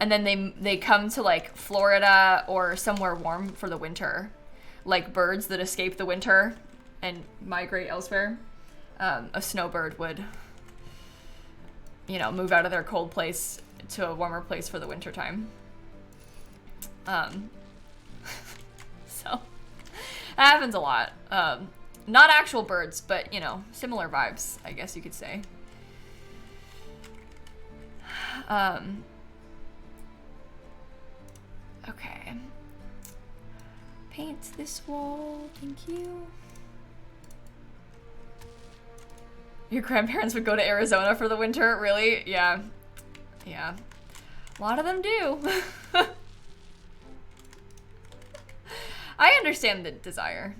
And then they come to like Florida or somewhere warm for the winter, like birds that escape the winter and migrate elsewhere. A snowbird would, you know, move out of their cold place to a warmer place for the winter time. So that happens a lot. Not actual birds, but you know, similar vibes, I guess you could say. Okay. Paint this wall, thank you. Your grandparents would go to Arizona for the winter, really? Yeah. Yeah. A lot of them do. I understand the desire.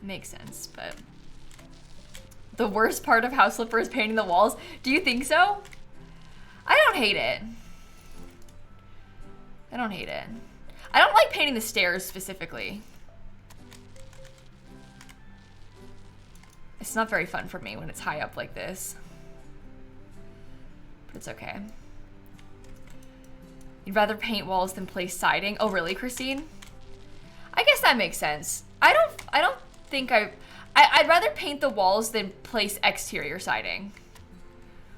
Makes sense, but the worst part of House Flipper is painting the walls. Do you think so? I don't hate it. I don't hate it. I don't like painting the stairs specifically. It's not very fun for me when it's high up like this. But it's okay. You'd rather paint walls than place siding? Oh, really, Christine? I guess that makes sense. I don't think I'd rather paint the walls than place exterior siding.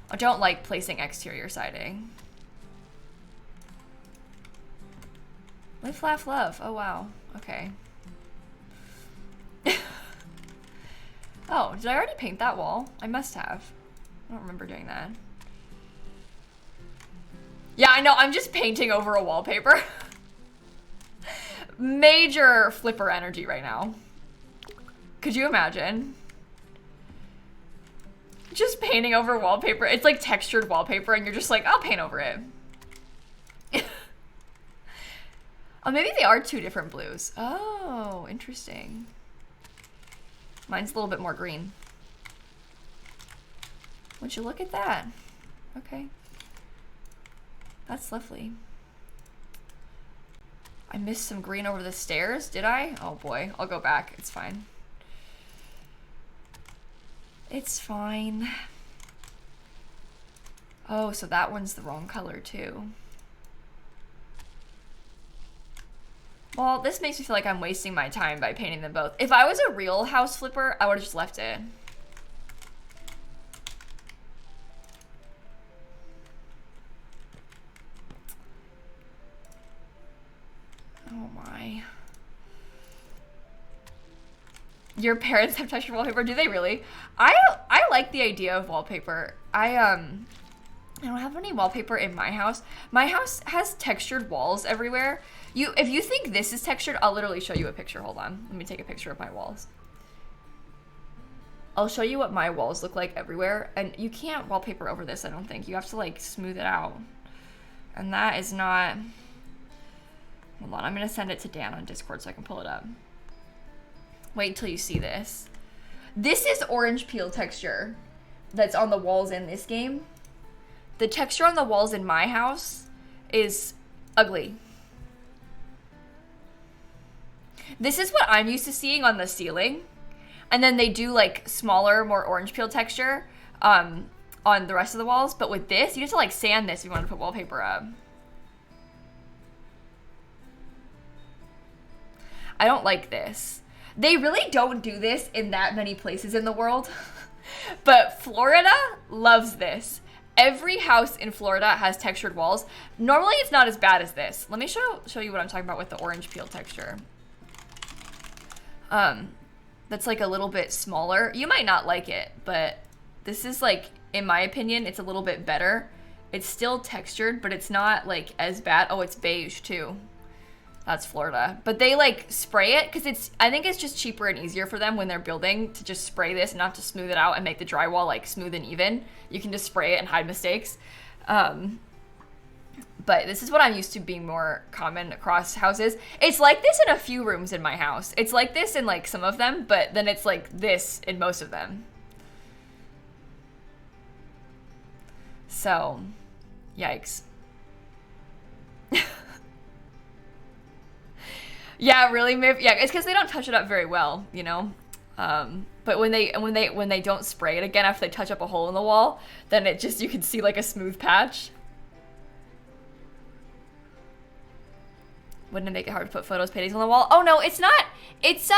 I don't like placing exterior siding. Live, laugh, love. Oh, wow. Okay. Oh, did I already paint that wall? I must have. I don't remember doing that. Yeah, I know. I'm just painting over a wallpaper. Major Flipper energy right now. Could you imagine? Just painting over wallpaper. It's like textured wallpaper and you're just like, I'll paint over it. Oh, maybe they are two different blues. Oh, interesting. Mine's a little bit more green. Would you look at that? Okay. That's lovely. I missed some green over the stairs, did I? Oh boy, I'll go back. It's fine. It's fine. Oh, so that one's the wrong color too. Well, this makes me feel like I'm wasting my time by painting them both. If I was a real house flipper, I would have just left it. Oh my. Your parents have textured wallpaper? Do they really? I like the idea of wallpaper. I don't have any wallpaper in my house. My house has textured walls everywhere. If you think this is textured, I'll literally show you a picture. Hold on. Let me take a picture of my walls. I'll show you what my walls look like everywhere. And you can't wallpaper over this, I don't think. You have to like smooth it out. And that is not... Hold on, I'm gonna send it to Dan on Discord so I can pull it up. Wait till you see this. This is orange peel texture that's on the walls in this game. The texture on the walls in my house is ugly. This is what I'm used to seeing on the ceiling. And then they do like smaller, more orange peel texture on the rest of the walls. But with this, you have to like sand this if you want to put wallpaper up. I don't like this. They really don't do this in that many places in the world. But Florida loves this. Every house in Florida has textured walls. Normally it's not as bad as this. Let me show you what I'm talking about with the orange peel texture. That's like a little bit smaller. You might not like it, but this is like, in my opinion, it's a little bit better. It's still textured, but it's not like as bad. Oh, it's beige too. That's Florida. But they like spray it because I think it's just cheaper and easier for them when they're building to just spray this and not to smooth it out and make the drywall like smooth and even. You can just spray it and hide mistakes. But this is what I'm used to being more common across houses. It's like this in a few rooms in my house. It's like this in like some of them, but then it's like this in most of them. So, yikes. Yeah, really, maybe. Yeah, it's because they don't touch it up very well, you know. But when they don't spray it again after they touch up a hole in the wall, then it just, you can see like a smooth patch. Wouldn't it make it hard to put photos, paintings on the wall? Oh no, it's not. It's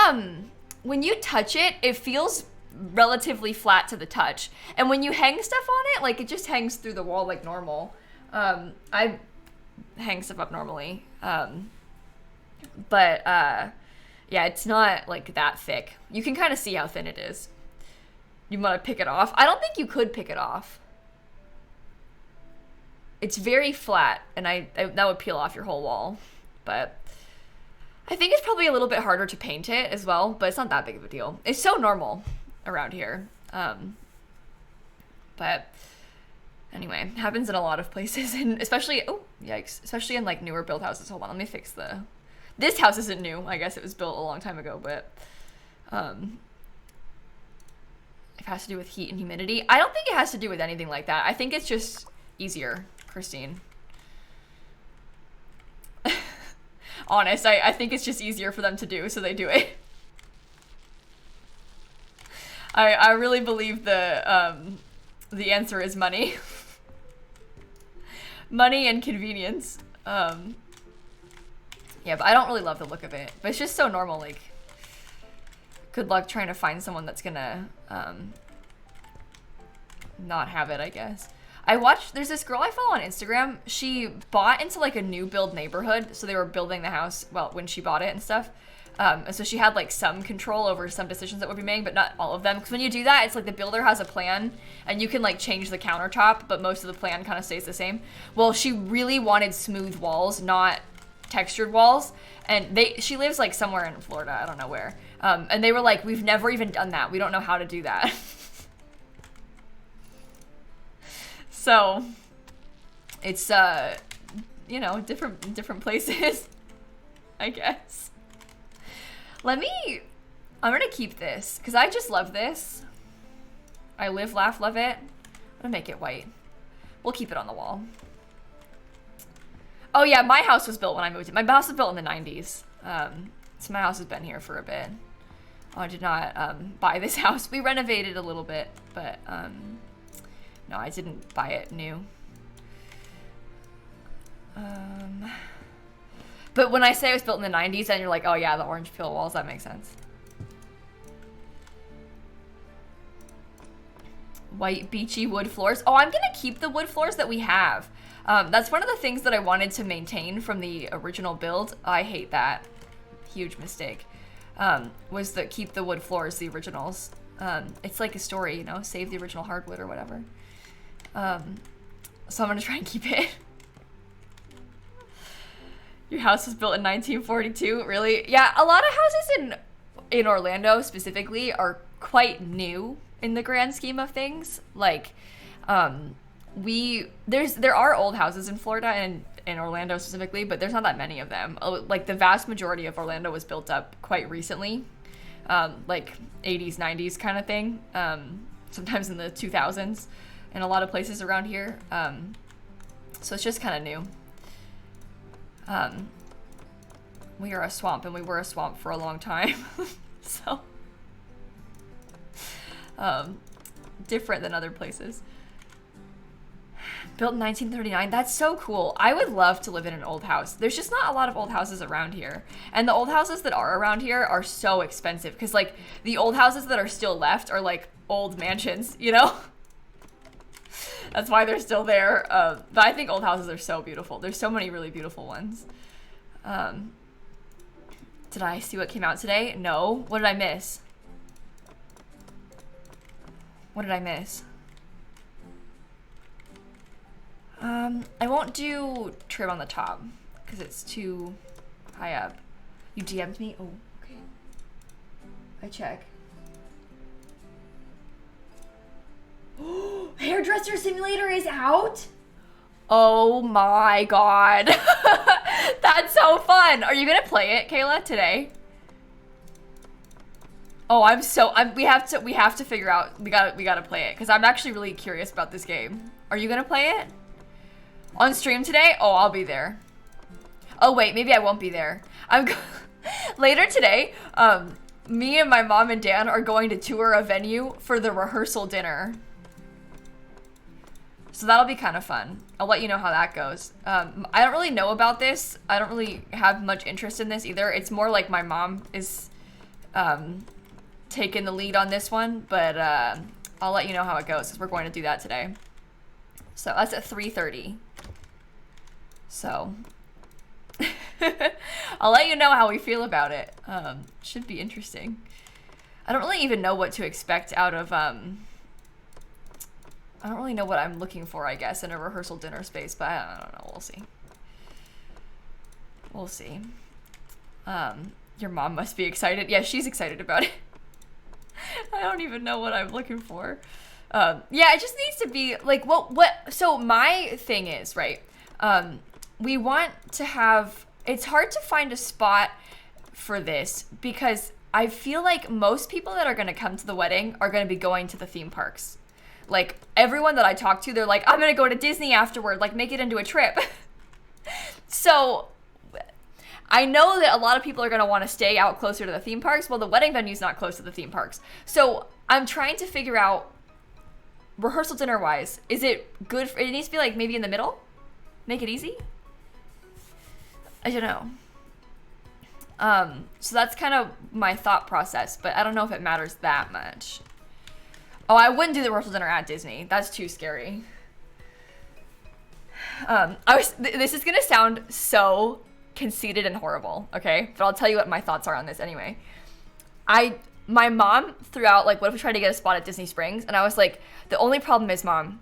when you touch it, it feels relatively flat to the touch, and when you hang stuff on it, like it just hangs through the wall like normal. I hang stuff up normally, but yeah, it's not like that thick. You can kind of see how thin it is. You want to pick it off? I don't think you could pick it off. It's very flat, and that would peel off your whole wall. But I think it's probably a little bit harder to paint it as well, but it's not that big of a deal. It's so normal around here. But anyway, it happens in a lot of places, and especially, oh, yikes, especially in like newer build houses. Hold on, let me fix this house isn't new. I guess it was built a long time ago, but it has to do with heat and humidity. I don't think it has to do with anything like that. I think it's just easier, Christine. Honest, I think it's just easier for them to do, so they do it. I really believe the answer is money. Money and convenience. Yeah, but I don't really love the look of it. But it's just so normal, like, good luck trying to find someone that's gonna not have it, I guess. There's this girl I follow on Instagram. She bought into like a new build neighborhood. So they were building the house, well, when she bought it and stuff. And so she had like some control over some decisions that would be made, but not all of them. Because when you do that, it's like the builder has a plan and you can like change the countertop, but most of the plan kind of stays the same. Well, she really wanted smooth walls, not textured walls. And she lives like somewhere in Florida, I don't know where. And they were like, we've never even done that. We don't know how to do that. So it's, you know, different places, I guess. I'm gonna keep this because I just love this. I live, laugh, love it. I'm gonna make it white. We'll keep it on the wall. Oh yeah, my house was built when I moved in. My house was built in the 90s. So my house has been here for a bit. Oh, I did not buy this house. We renovated a little bit, but no, I didn't buy it new. But when I say it was built in the 90s and you're like, oh yeah, the orange peel walls, that makes sense. White beachy wood floors. Oh, I'm gonna keep the wood floors that we have. That's one of the things that I wanted to maintain from the original build. I hate that. Huge mistake. Was that keep the wood floors, the originals. It's like a story, you know, save the original hardwood or whatever. So I'm gonna try and keep it. Your house was built in 1942, really? Yeah, a lot of houses in Orlando specifically are quite new in the grand scheme of things. Like, there are old houses in Florida and in Orlando specifically, but there's not that many of them. Like the vast majority of Orlando was built up quite recently, like 80s, 90s kind of thing. Sometimes in the 2000s. In a lot of places around here. So it's just kind of new. We are a swamp, and we were a swamp for a long time. So, different than other places. Built in 1939. That's so cool. I would love to live in an old house. There's just not a lot of old houses around here. And the old houses that are around here are so expensive. Because, like, the old houses that are still left are, like, old mansions, you know? That's why they're still there. But I think old houses are so beautiful. There's so many really beautiful ones. Did I see what came out today? No. What did I miss? What did I miss? I won't do trim on the top because it's too high up. You DM'd me? Oh, okay. I check. Hairdresser Simulator is out? Oh my god. That's so fun. Are you gonna play it, Kayla, today? Oh, we have to figure out, we gotta play it because I'm actually really curious about this game. Are you gonna play it? On stream today? Oh, I'll be there. Oh wait, maybe I won't be there. Later today, me and my mom and Dan are going to tour a venue for the rehearsal dinner. So that'll be kind of fun. I'll let you know how that goes. I don't really know about this. I don't really have much interest in this either. It's more like my mom is taking the lead on this one, but I'll let you know how it goes because we're going to do that today. So that's at 3:30. So I'll let you know how we feel about it. Should be interesting. I don't really even know what to expect out of I don't really know what I'm looking for, I guess, in a rehearsal dinner space, but I don't know. We'll see. We'll see. Your mom must be excited. Yeah, she's excited about it. I don't even know what I'm looking for. Yeah, it just needs to be like, so my thing is, right, we want to have, it's hard to find a spot for this because I feel like most people that are going to come to the wedding are going to be going to the theme parks. Like, everyone that I talk to, they're like, I'm going to go to Disney afterward, like, make it into a trip. So, I know that a lot of people are going to want to stay out closer to the theme parks. Well, the wedding venue's not close to the theme parks. So, I'm trying to figure out, rehearsal dinner-wise, is it good for, it needs to be, like, maybe in the middle? Make it easy? I don't know. So that's kind of my thought process, but I don't know if it matters that much. Oh, I wouldn't do the rehearsal dinner at Disney. That's too scary. This is gonna sound so conceited and horrible, okay? But I'll tell you what my thoughts are on this anyway. My mom threw out, like, what if we tried to get a spot at Disney Springs? And I was like, the only problem is, Mom,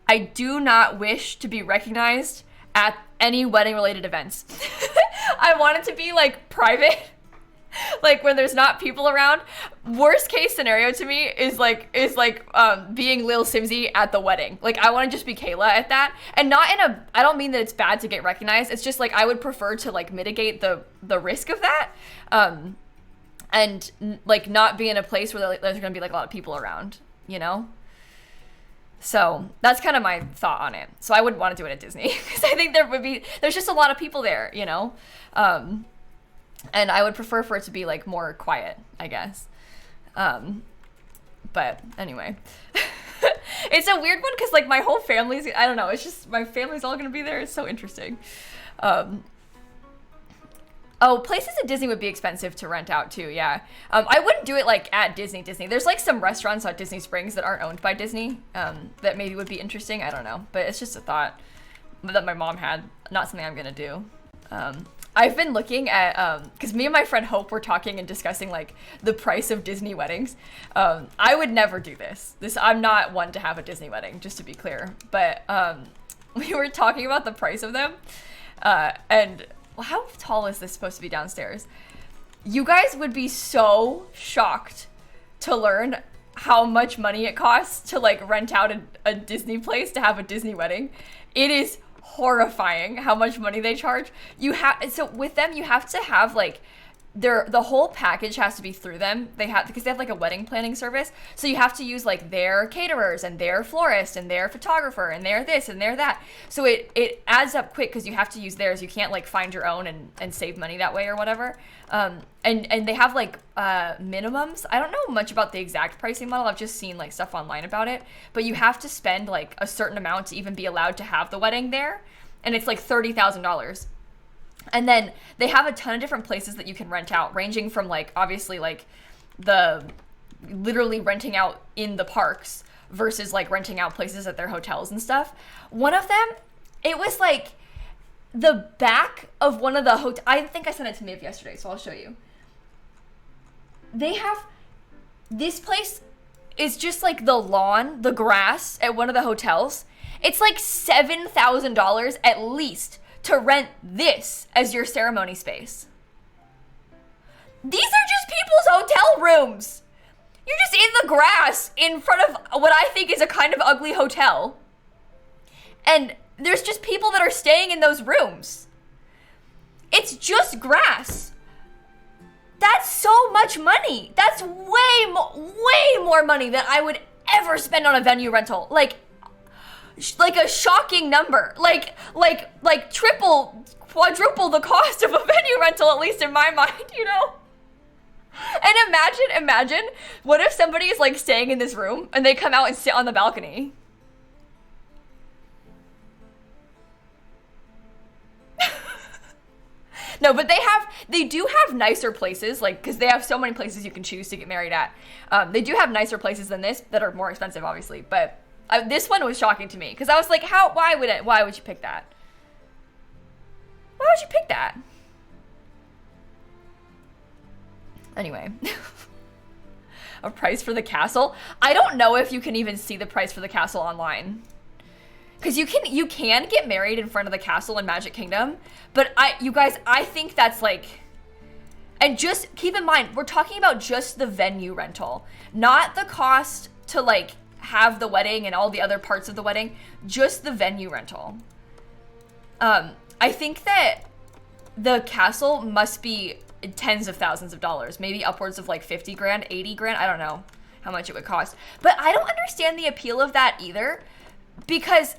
I do not wish to be recognized at any wedding-related events. I want it to be, like, private. Like, when there's not people around. Worst case scenario to me is being lilsimsie at the wedding. Like, I want to just be Kayla at that, and not in a, I don't mean that it's bad to get recognized. It's just like I would prefer to, like, mitigate the risk of that, and like not be in a place where there's gonna be like a lot of people around, you know. So that's kind of my thought on it. So I wouldn't want to do it at Disney because I think there's just a lot of people there, you know. And I would prefer for it to be, like, more quiet, I guess. But anyway. It's a weird one because, like, my whole family's, I don't know, it's just, my family's all going to be there. It's so interesting. Places at Disney would be expensive to rent out, too, yeah. I wouldn't do it, like, at Disney. There's, like, some restaurants at Disney Springs that aren't owned by Disney that maybe would be interesting. I don't know. But it's just a thought that my mom had, not something I'm going to do. I've been looking at, because me and my friend Hope were talking and discussing, like, the price of Disney weddings. I would never do this. I'm not one to have a Disney wedding, just to be clear. But we were talking about the price of them. And how tall is this supposed to be downstairs? You guys would be so shocked to learn how much money it costs to, like, rent out a Disney place to have a Disney wedding. It is horrifying how much money they charge. So with them, you have to have, like, the whole package has to be through them. Because they have, like, a wedding planning service. So you have to use, like, their caterers and their florist and their photographer and their this and their that. So it adds up quick because you have to use theirs. You can't, like, find your own and save money that way or whatever. And they have, like, minimums. I don't know much about the exact pricing model. I've just seen, like, stuff online about it. But you have to spend, like, a certain amount to even be allowed to have the wedding there. And it's, like, $30,000. And then they have a ton of different places that you can rent out, ranging from, like, obviously, like, the literally renting out in the parks versus like renting out places at their hotels and stuff. One of them, it was like the back of one of the hotels. I think I sent it to Miv yesterday, so I'll show you. They have, this place is just like the lawn, the grass at one of the hotels. It's like $7,000 at least to rent this as your ceremony space. These are just people's hotel rooms. You're just in the grass in front of what I think is a kind of ugly hotel. And there's just people that are staying in those rooms. It's just grass. That's so much money. That's way more money than I would ever spend on a venue rental. Like a shocking number. Like triple, quadruple the cost of a venue rental, at least in my mind, you know? And imagine, what if somebody is like staying in this room and they come out and sit on the balcony? No, but they do have nicer places, like, because they have so many places you can choose to get married at. They do have nicer places than this that are more expensive, obviously. But this one was shocking to me because I was like, why would you pick that? Why would you pick that? Anyway, a price for the castle. I don't know if you can even see the price for the castle online. Because you can get married in front of the castle in Magic Kingdom, but you guys, I think that's like, and just keep in mind, we're talking about just the venue rental, not the cost to like have the wedding and all the other parts of the wedding, just the venue rental. I think that the castle must be tens of thousands of dollars, maybe upwards of like 50 grand, 80 grand. I don't know how much it would cost, but I don't understand the appeal of that either, because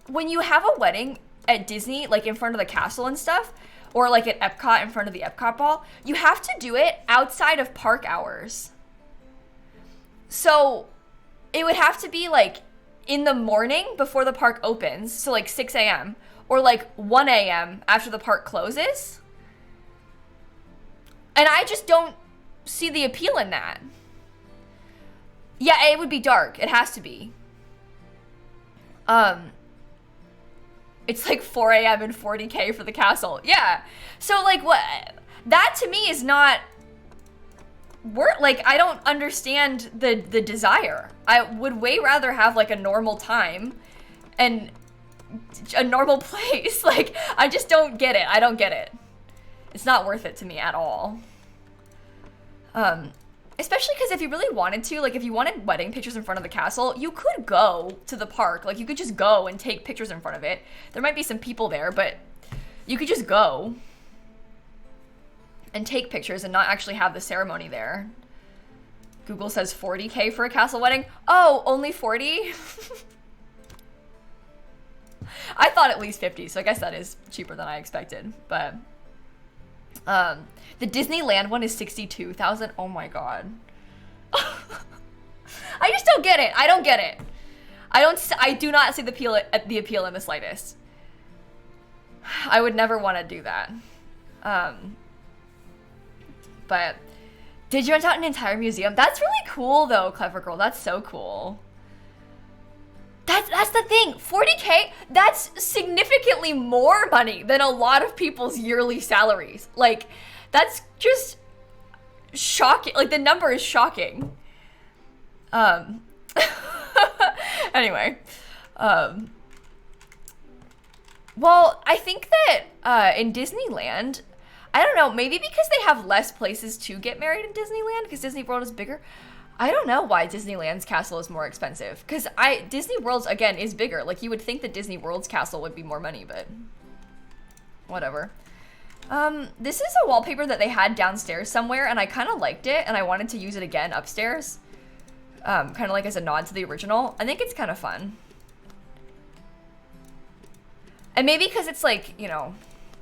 when you have a wedding at Disney, like in front of the castle and stuff, or like at Epcot in front of the Epcot ball, you have to do it outside of park hours. So it would have to be like in the morning before the park opens, so like 6 a.m., or like 1 a.m. after the park closes. And I just don't see the appeal in that. Yeah, it would be dark. It has to be. It's like 4 a.m. and 40K for the castle. Yeah. So like what? That to me is not like, I don't understand the desire. I would way rather have like a normal time and a normal place. Like, I just don't get it. I don't get it. It's not worth it to me at all. Especially because if you really wanted to, like if you wanted wedding pictures in front of the castle, you could go to the park. Like you could just go and take pictures in front of it. There might be some people there, but you could just go and take pictures and not actually have the ceremony there. Google says 40K for a castle wedding. Oh, only 40? I thought at least 50, so I guess that is cheaper than I expected, but the Disneyland one is 62,000. Oh my god. I just don't get it. I don't get it. I do not see the appeal in the slightest. I would never want to do that. But did you rent out an entire museum? That's really cool though, Clever Girl. That's so cool. That's the thing. 40K, that's significantly more money than a lot of people's yearly salaries. Like, that's just shocking. Like, the number is shocking. Anyway. Well, I think that in Disneyland, I don't know, maybe because they have less places to get married in Disneyland, because Disney World is bigger. I don't know why Disneyland's castle is more expensive, because Disney World's, again, is bigger. Like, you would think that Disney World's castle would be more money, but whatever. This is a wallpaper that they had downstairs somewhere, and I kind of liked it, and I wanted to use it again upstairs, kind of like as a nod to the original. I think it's kind of fun. And maybe because it's like, you know,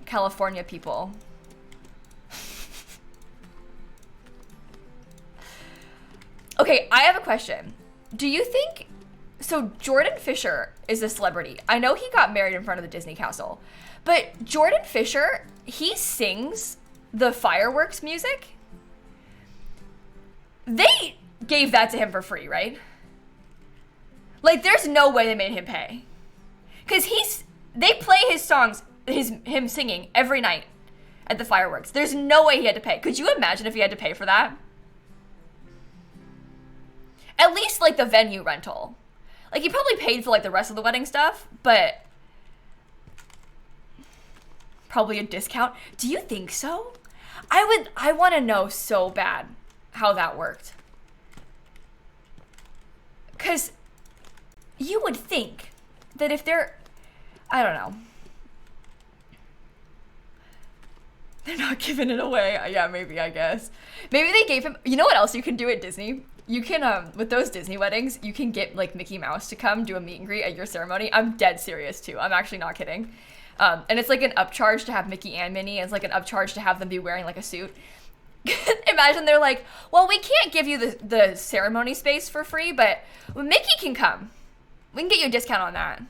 California people. Okay, I have a question. Do you think, so Jordan Fisher is a celebrity. I know he got married in front of the Disney castle, but Jordan Fisher, he sings the fireworks music. They gave that to him for free, right? Like, there's no way they made him pay. Because they play his songs, him singing every night at the fireworks. There's no way he had to pay. Could you imagine if he had to pay for that? At least, like, the venue rental. Like, he probably paid for, like, the rest of the wedding stuff, but probably a discount. Do you think so? I want to know so bad how that worked. Because you would think that if I don't know. They're not giving it away. Yeah, maybe, I guess. Maybe they gave him, you know what else you can do at Disney? You can, with those Disney weddings, you can get, like, Mickey Mouse to come do a meet and greet at your ceremony. I'm dead serious, too. I'm actually not kidding. And it's, like, an upcharge to have Mickey and Minnie. It's, like, an upcharge to have them be wearing, like, a suit. Imagine they're like, well, we can't give you the ceremony space for free, but Mickey can come. We can get you a discount on that.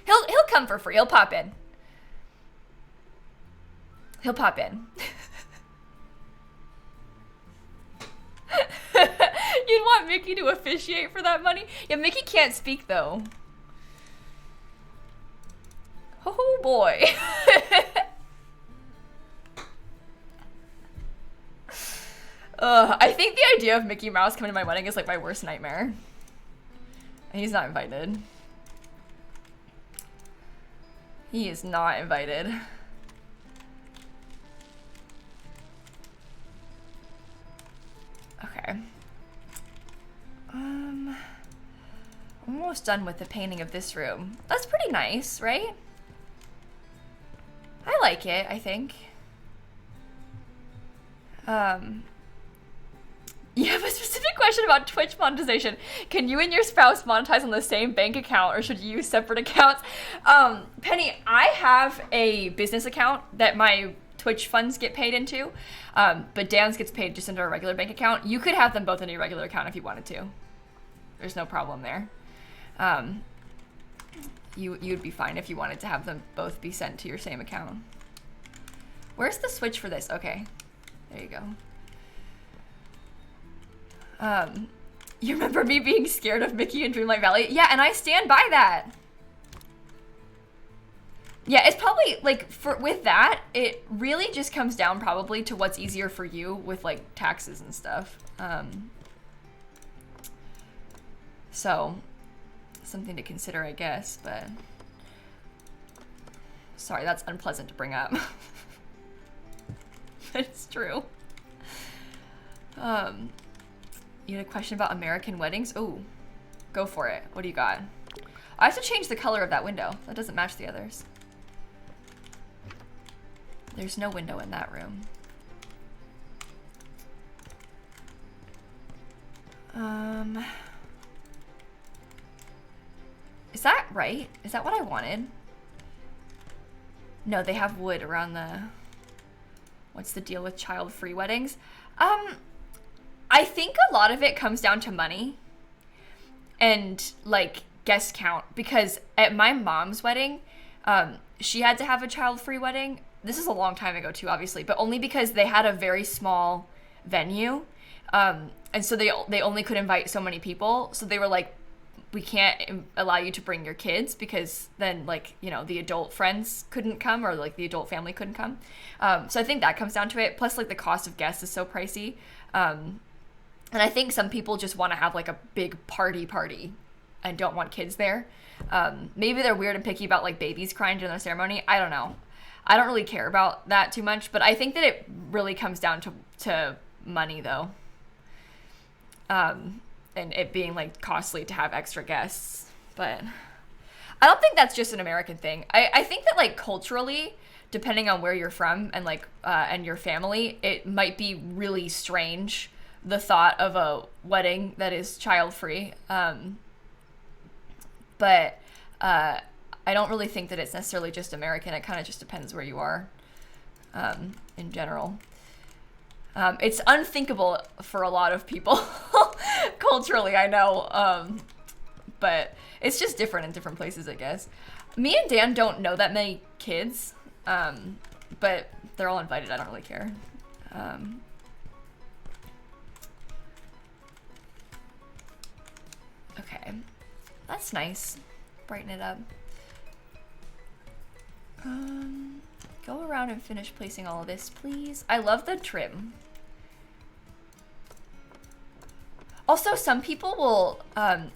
He'll come for free. He'll pop in. He'll pop in. You'd want Mickey to officiate for that money? Yeah, Mickey can't speak, though. Oh, boy. I think the idea of Mickey Mouse coming to my wedding is, like, my worst nightmare. And he's not invited. He is not invited. Okay. Almost done with the painting of this room. That's pretty nice, right? I like it, I think. You have a specific question about Twitch monetization. Can you and your spouse monetize on the same bank account, or should you use separate accounts? Penny, I have a business account that my Twitch funds get paid into, but Dan's gets paid just into a regular bank account. You could have them both in your regular account if you wanted to. There's no problem there. You'd be fine if you wanted to have them both be sent to your same account. Where's the switch for this? Okay, there you go. You remember me being scared of Mickey in Dreamlight Valley? Yeah, and I stand by that. Yeah, it's probably, like, with that, it really just comes down probably to what's easier for you with, like, taxes and stuff. So, something to consider, I guess, but... Sorry, that's unpleasant to bring up. But it's true. You had a question about American weddings? Oh, go for it. What do you got? I have to change the color of that window. That doesn't match the others. There's no window in that room. Is that right? Is that what I wanted? No, they have wood around the... What's the deal with child-free weddings? I think a lot of it comes down to money and, like, guest count, because at my mom's wedding, she had to have a child-free wedding. This is a long time ago too, obviously, but only because they had a very small venue, and so they only could invite so many people. So they were like, we can't allow you to bring your kids, because then, like, you know, the adult friends couldn't come, or like the adult family couldn't come. So I think that comes down to it. Plus, like, the cost of guests is so pricey. And I think some people just want to have, like, a big party and don't want kids there. Maybe they're weird and picky about, like, babies crying during the ceremony. I don't know. I don't really care about that too much, but I think that it really comes down to money, though. And it being, like, costly to have extra guests. But I don't think that's just an American thing. I think that, like, culturally, depending on where you're from and, like, and your family, it might be really strange, the thought of a wedding that is child-free. But I don't really think that it's necessarily just American. It kind of just depends where you are, in general. It's unthinkable for a lot of people culturally, I know. But it's just different in different places, I guess. Me and Dan don't know that many kids, but they're all invited. I don't really care. Okay. That's nice. Brighten it up. Go around and finish placing all of this, please. I love the trim. Also, some people will,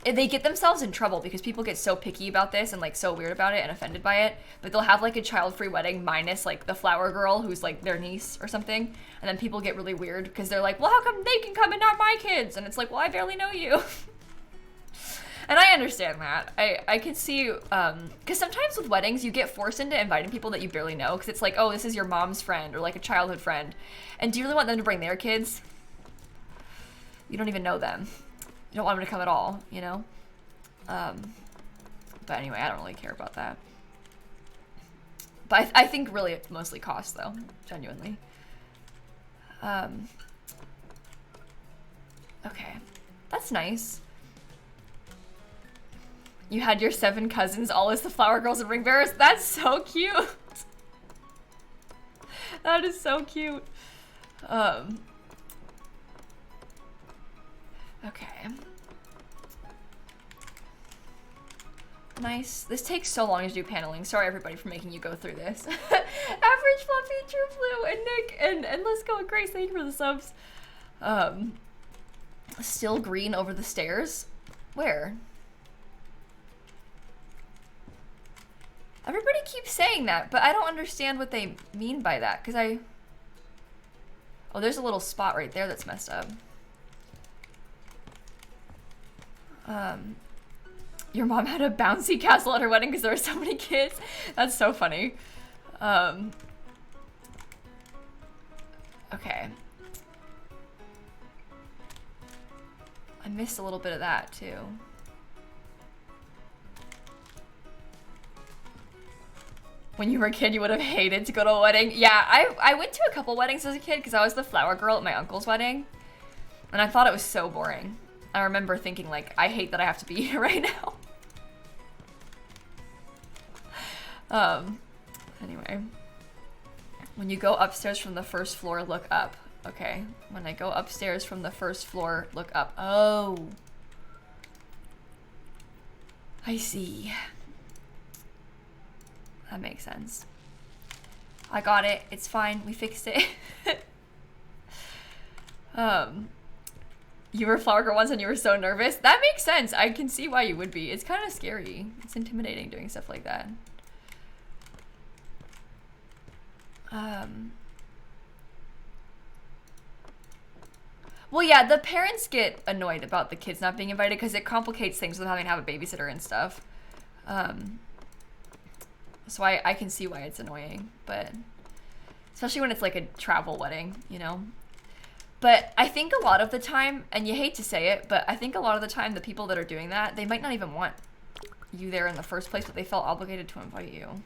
they get themselves in trouble because people get so picky about this and like so weird about it and offended by it, but they'll have like a child-free wedding minus like the flower girl who's like their niece or something, and then people get really weird because they're like, well, how come they can come and not my kids? And it's like, well, I barely know you. And I understand that. I can see, because sometimes with weddings, you get forced into inviting people that you barely know, because it's like, oh, this is your mom's friend or like a childhood friend. And do you really want them to bring their kids? You don't even know them. You don't want them to come at all, you know? But anyway, I don't really care about that. But I think really it's mostly cost, though, genuinely. Okay, that's nice. You had your 7 cousins all as the flower girls and ring bearers. That's so cute. That is so cute. Okay. Nice. This takes so long to do paneling. Sorry everybody for making you go through this. Average, Fluffy, True Blue, and Nick, and Let's Go and Grace, thank you for the subs. Still green over the stairs? Where? Everybody keeps saying that, but I don't understand what they mean by that, because oh, there's a little spot right there that's messed up. Your mom had a bouncy castle at her wedding because there were so many kids. That's so funny. Okay. I missed a little bit of that too. When you were a kid, you would have hated to go to a wedding. Yeah, I went to a couple weddings as a kid because I was the flower girl at my uncle's wedding. And I thought it was so boring. I remember thinking, like, I hate that I have to be here right now. Anyway. When you go upstairs from the first floor, look up. Okay. When I go upstairs from the first floor, look up. Oh. I see. That makes sense. I got it. It's fine. We fixed it. You were a flower girl once and you were so nervous. That makes sense. I can see why you would be. It's kind of scary. It's intimidating doing stuff like that. Well, yeah, the parents get annoyed about the kids not being invited because it complicates things with having to have a babysitter and stuff. So I can see why it's annoying, but especially when it's like a travel wedding, you know? But I think a lot of the time, and you hate to say it, but I think a lot of the time the people that are doing that, they might not even want you there in the first place, but they felt obligated to invite you.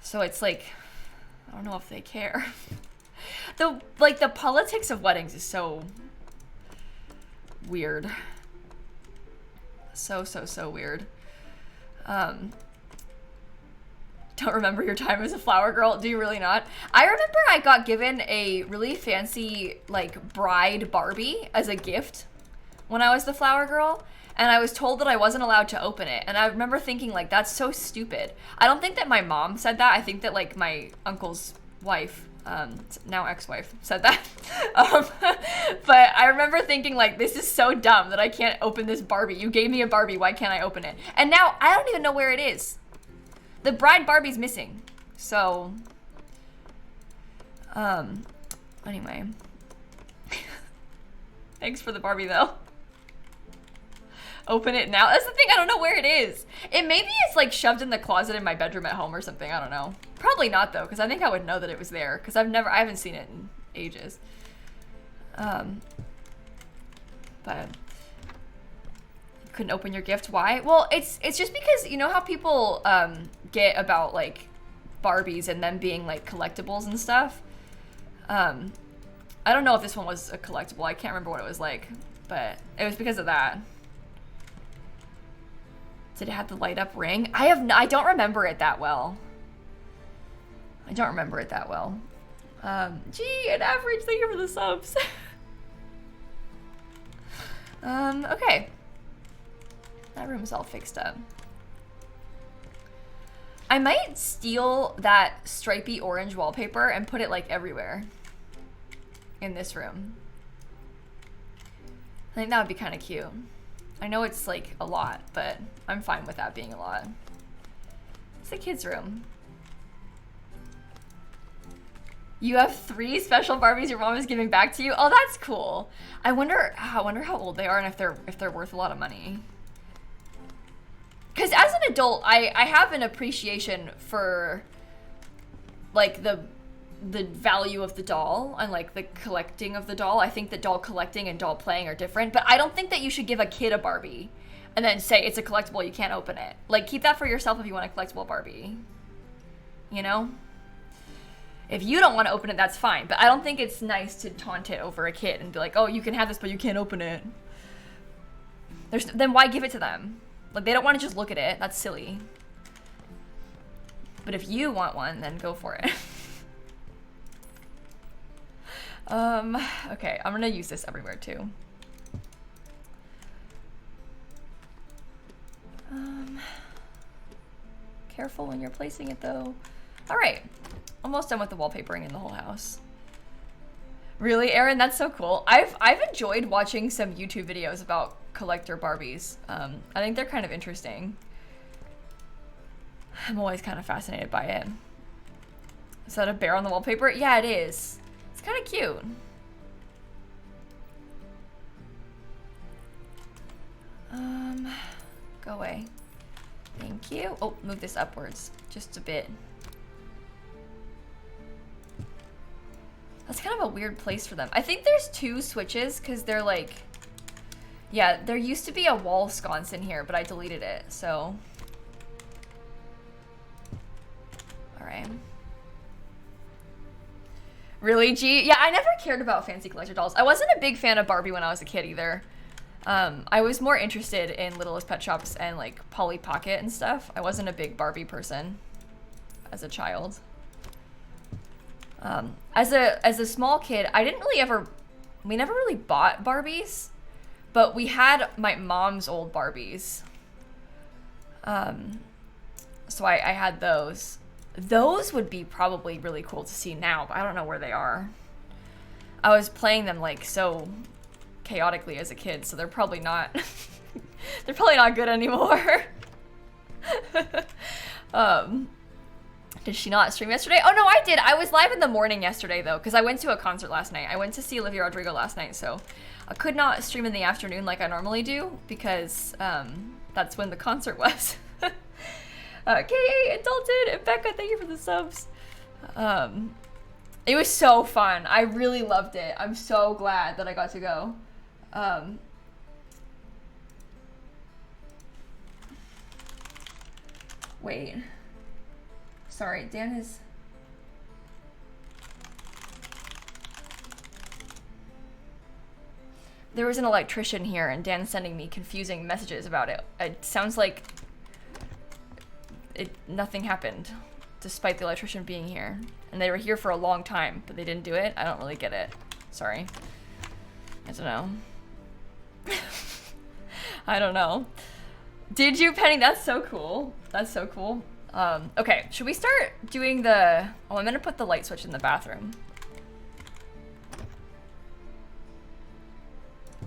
So it's like, I don't know if they care. The politics of weddings is so weird. So weird. Don't remember your time as a flower girl. Do you really not? I remember I got given a really fancy, like, bride Barbie as a gift when I was the flower girl, and I was told that I wasn't allowed to open it. And I remember thinking, like, that's so stupid. I don't think that my mom said that. I think that, like, my uncle's wife, now ex-wife, said that. But I remember thinking, like, this is so dumb that I can't open this Barbie. You gave me a Barbie. Why can't I open it? And now I don't even know where it is. The bride Barbie's missing. So, anyway. Thanks for the Barbie, though. Open it now. That's the thing, I don't know where it is. Maybe it's like shoved in the closet in my bedroom at home or something, I don't know. Probably not though, because I think I would know that it was there, because I haven't seen it in ages. But couldn't open your gift. Why? Well, it's just because, you know how people get about like Barbies and them being like collectibles and stuff. I don't know if this one was a collectible. I can't remember what it was like, but it was because of that. Did it have the light up ring? I don't remember it that well. Gee, an average, thank you for the subs. Okay. That room's all fixed up. I might steal that stripy orange wallpaper and put it like everywhere in this room. I think that would be kind of cute. I know it's like a lot, but I'm fine with that being a lot. It's a kid's room. You have 3 special Barbies your mom is giving back to you? Oh, that's cool. I wonder how old they are and if they're worth a lot of money. Because as an adult, I have an appreciation for like the value of the doll and like the collecting of the doll. I think that doll collecting and doll playing are different, but I don't think that you should give a kid a Barbie and then say it's a collectible, you can't open it. Like, keep that for yourself if you want a collectible Barbie. You know? If you don't want to open it, that's fine, but I don't think it's nice to taunt it over a kid and be like, oh, you can have this, but you can't open it. Then why give it to them? Like, they don't want to just look at it. That's silly. But if you want one, then go for it. Okay, I'm gonna use this everywhere too. Careful when you're placing it though. All right, almost done with the wallpapering in the whole house. Really, Erin? That's so cool. I've enjoyed watching some YouTube videos about collector Barbies. I think they're kind of interesting. I'm always kind of fascinated by it. Is that a bear on the wallpaper? Yeah, it is. It's kind of cute. Go away. Thank you. Oh, move this upwards just a bit. That's kind of a weird place for them. I think there's 2 switches because they're like, yeah, there used to be a wall sconce in here, but I deleted it, so. All right. Really, G? Yeah, I never cared about fancy collector dolls. I wasn't a big fan of Barbie when I was a kid either. I was more interested in Littlest Pet Shops and like Polly Pocket and stuff. I wasn't a big Barbie person as a child. As a small kid, I didn't really we never really bought Barbies, but we had my mom's old Barbies. So I had those. Those would be probably really cool to see now, but I don't know where they are. I was playing them like so chaotically as a kid, so they're probably not they're probably not good anymore. Did she not stream yesterday? Oh no, I did. I was live in the morning yesterday though, because I went to a concert last night. I went to see Olivia Rodrigo last night, so I could not stream in the afternoon like I normally do because that's when the concert was. K.A. and Dalton and Becca, thank you for the subs. It was so fun. I really loved it. I'm so glad that I got to go. Wait. Sorry, Dan is... There was an electrician here and Dan's sending me confusing messages about it. It sounds like nothing happened despite the electrician being here. And they were here for a long time, but they didn't do it. I don't really get it. Sorry. I don't know. I don't know. Did you, Penny? That's so cool. That's so cool. Okay, should we start doing the... Oh, I'm gonna put the light switch in the bathroom.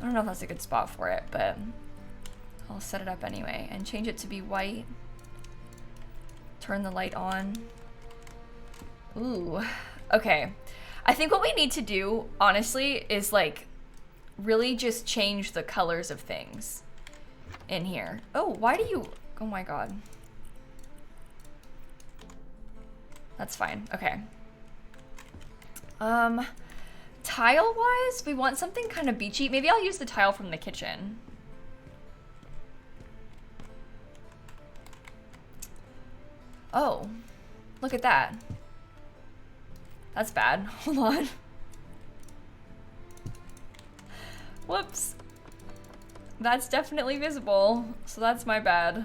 I don't know if that's a good spot for it, but I'll set it up anyway and change it to be white. Turn the light on. Ooh, okay. I think what we need to do, honestly, is like really just change the colors of things in here. Oh, why do you... Oh my god. That's fine. Okay. Tile-wise, we want something kind of beachy. Maybe I'll use the tile from the kitchen. Oh, look at that. That's bad. Hold on. Whoops. That's definitely visible, so that's my bad.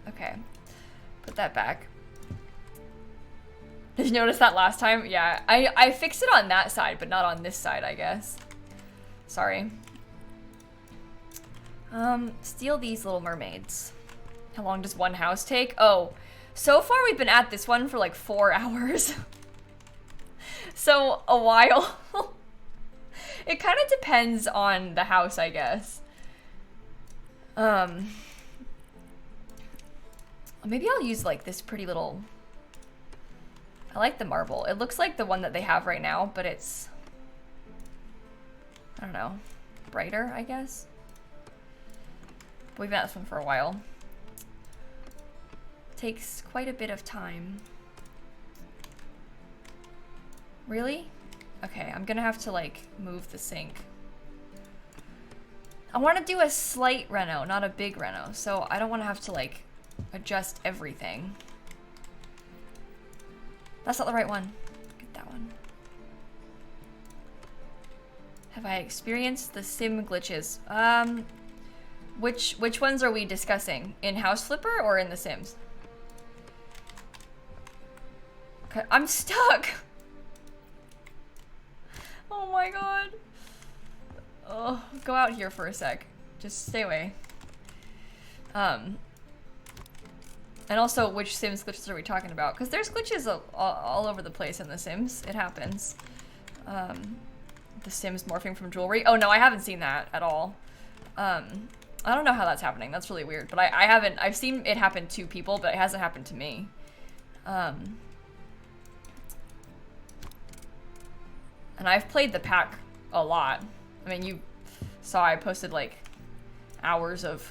Okay. Put that back. Did you notice that last time? Yeah, I fixed it on that side, but not on this side, I guess. Sorry. Steal these little mermaids. How long does one house take? Oh, so far we've been at this one for like 4 hours. So a while. It kind of depends on the house, I guess. Maybe I'll use like this pretty little, I like the marble. It looks like the one that they have right now, but it's, I don't know, brighter, I guess. But we've been at this one for a while. Takes quite a bit of time. Really? Okay, I'm gonna have to like move the sink. I want to do a slight reno, not a big reno, so I don't want to have to like adjust everything. That's not the right one. Get that one. Have I experienced the sim glitches? Which ones are we discussing? In House Flipper or in The Sims? Okay, I'm stuck. Oh my god. Oh, go out here for a sec. Just stay away. And also, which Sims glitches are we talking about? Because there's glitches all over the place in The Sims. It happens. The Sims morphing from jewelry. Oh no, I haven't seen that at all. I don't know how that's happening. That's really weird. But I've seen it happen to people, but it hasn't happened to me. And I've played the pack a lot. I mean, you saw I posted like hours of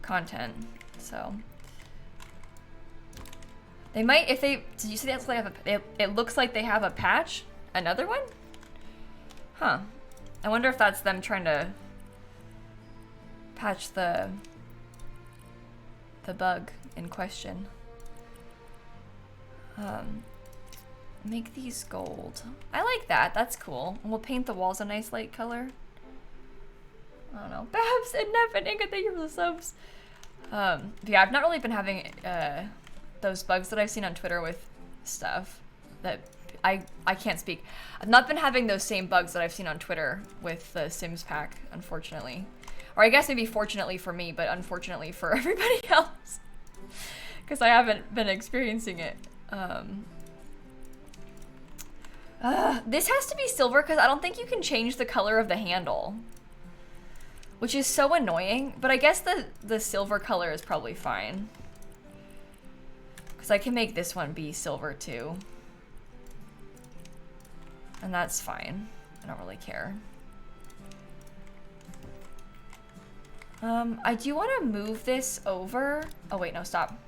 content, so. They might, if they, did you see that's like it looks like they have a patch? Another one? Huh. I wonder if that's them trying to patch the bug in question. Make these gold. I like that. That's cool. And we'll paint the walls a nice light color. I don't know. Babs and Neff and Inga, thank you for the subs. Yeah, I've not really been having those bugs that I've seen on Twitter with stuff that I can't speak. I've not been having those same bugs that I've seen on Twitter with the Sims pack, unfortunately. Or I guess maybe fortunately for me, but unfortunately for everybody else. Because I haven't been experiencing it. This has to be silver because I don't think you can change the color of the handle. Which is so annoying, but I guess the silver color is probably fine. Because I can make this one be silver too. And that's fine. I don't really care. I do want to move this over. Oh wait, no, stop.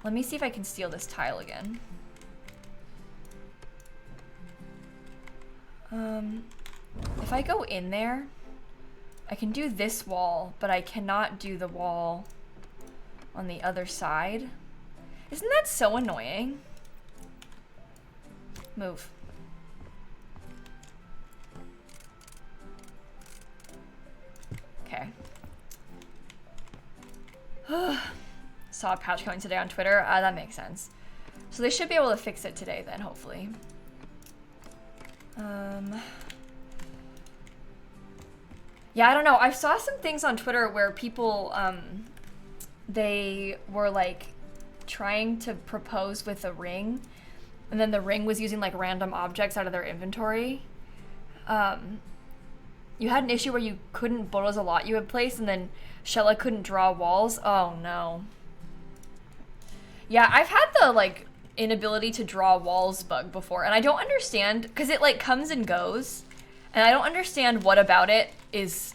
Let me see if I can steal this tile again. If I go in there, I can do this wall, but I cannot do the wall on the other side. Isn't that so annoying? Move. Okay. Saw a patch coming today on Twitter. That makes sense. So they should be able to fix it today then, hopefully. Yeah, I don't know. I saw some things on Twitter where people, they were like trying to propose with a ring, and then the ring was using like random objects out of their inventory. You had an issue where you couldn't bulldoze a lot you had placed, and then Shella couldn't draw walls. Oh no. Yeah, I've had the like inability to draw walls bug before, and I don't understand because it like comes and goes, and I don't understand what about it is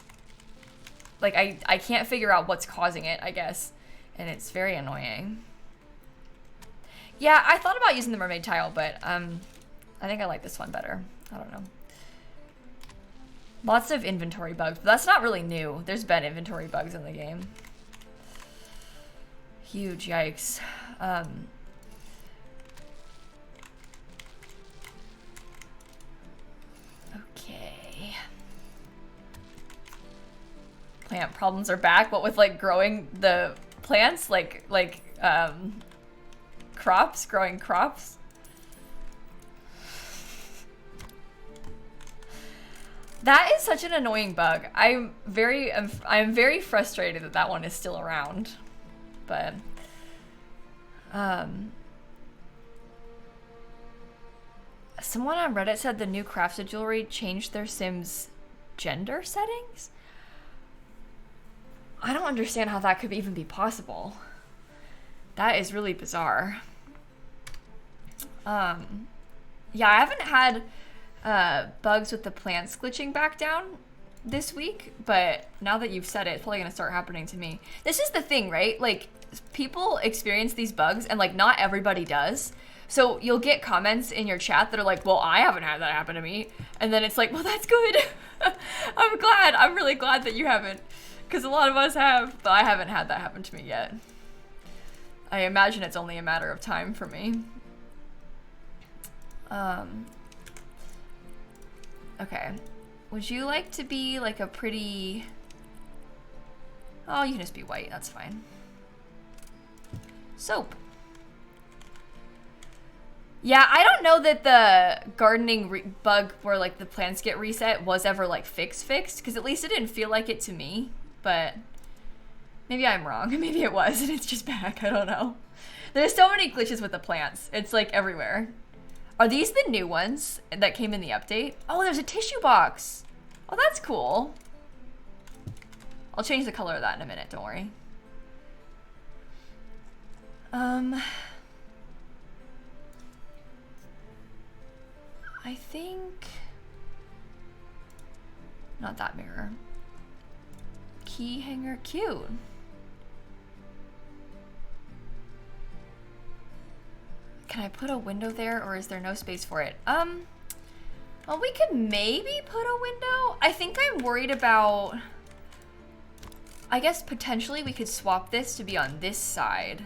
like I can't figure out what's causing it, I guess, and it's very annoying. Yeah, I thought about using the mermaid tile, but I think I like this one better. I don't know. Lots of inventory bugs, but that's not really new. There's been inventory bugs in the game. Huge yikes. Okay. Plant problems are back. What with like growing the plants, like crops, growing crops. That is such an annoying bug. I'm very frustrated that that one is still around. But someone on Reddit said the new crafted jewelry changed their Sims gender settings. I don't understand how that could even be possible. That is really bizarre. Yeah, I haven't had bugs with the plants glitching back down this week, but now that you've said it, it's probably gonna start happening to me. This is the thing, right? Like, people experience these bugs, and like not everybody does. So you'll get comments in your chat that are like, well, I haven't had that happen to me. And then it's like, well, that's good. I'm really glad that you haven't, because a lot of us have, but I haven't had that happen to me yet. I imagine it's only a matter of time for me. Okay. Would you like to be like a pretty... Oh, you can just be white, that's fine. Soap. Yeah, I don't know that the gardening bug where like the plants get reset was ever like fixed, because at least it didn't feel like it to me, but maybe I'm wrong. Maybe it was and it's just back, I don't know. There's so many glitches with the plants. It's like everywhere. Are these the new ones that came in the update? Oh, there's a tissue box. Oh, that's cool. I'll change the color of that in a minute, don't worry. I think... Not that mirror. Key hanger, cute. Can I put a window there, or is there no space for it? Well, we could maybe put a window. I think I'm worried about... I guess potentially we could swap this to be on this side.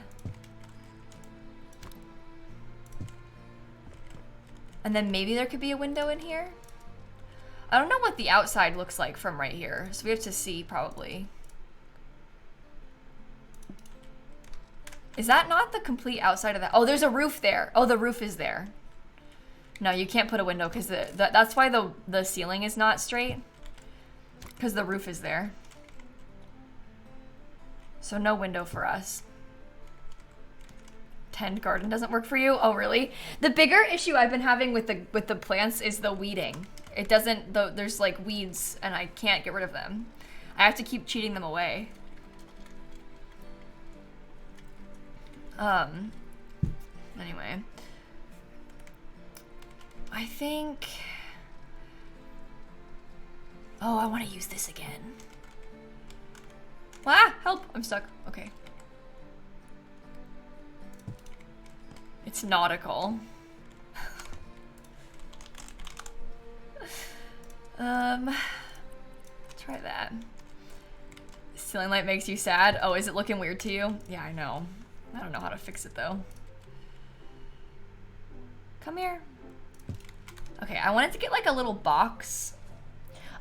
And then maybe there could be a window in here. I don't know what the outside looks like from right here, so we have to see probably. Is that not the complete outside of that? Oh, there's a roof there. Oh, the roof is there. No, you can't put a window because that's why the ceiling is not straight. Because the roof is there. So no window for us. Tend garden doesn't work for you? Oh, really? The bigger issue I've been having with the plants is the weeding. It doesn't, there's like weeds and I can't get rid of them. I have to keep cheating them away. Anyway. I think... Oh, I want to use this again. Ah, help! I'm stuck. Okay. It's nautical. Try that. Ceiling light makes you sad. Oh, is it looking weird to you? Yeah, I know. I don't know how to fix it though. Come here. Okay, I wanted to get like a little box.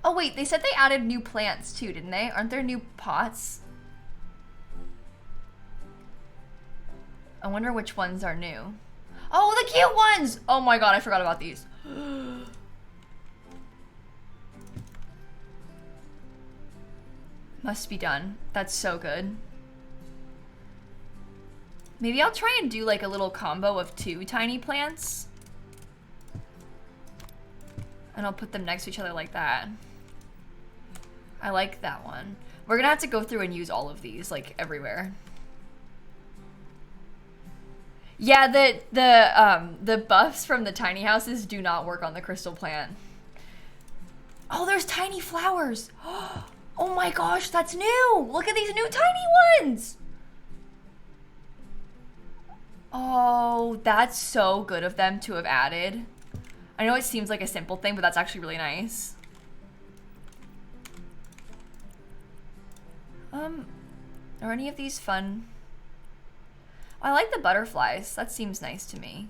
Oh wait, they said they added new plants too, didn't they? Aren't there new pots? I wonder which ones are new. Oh, the cute ones! Oh my god, I forgot about these. Must be done. That's so good. Maybe I'll try and do like a little combo of 2 tiny plants. And I'll put them next to each other like that. I like that one. We're gonna have to go through and use all of these, like everywhere. Yeah, the buffs from the tiny houses do not work on the crystal plant. Oh, there's tiny flowers. Oh my gosh, that's new. Look at these new tiny ones. Oh, that's so good of them to have added. I know it seems like a simple thing, but that's actually really nice. Are any of these fun? I like the butterflies. That seems nice to me.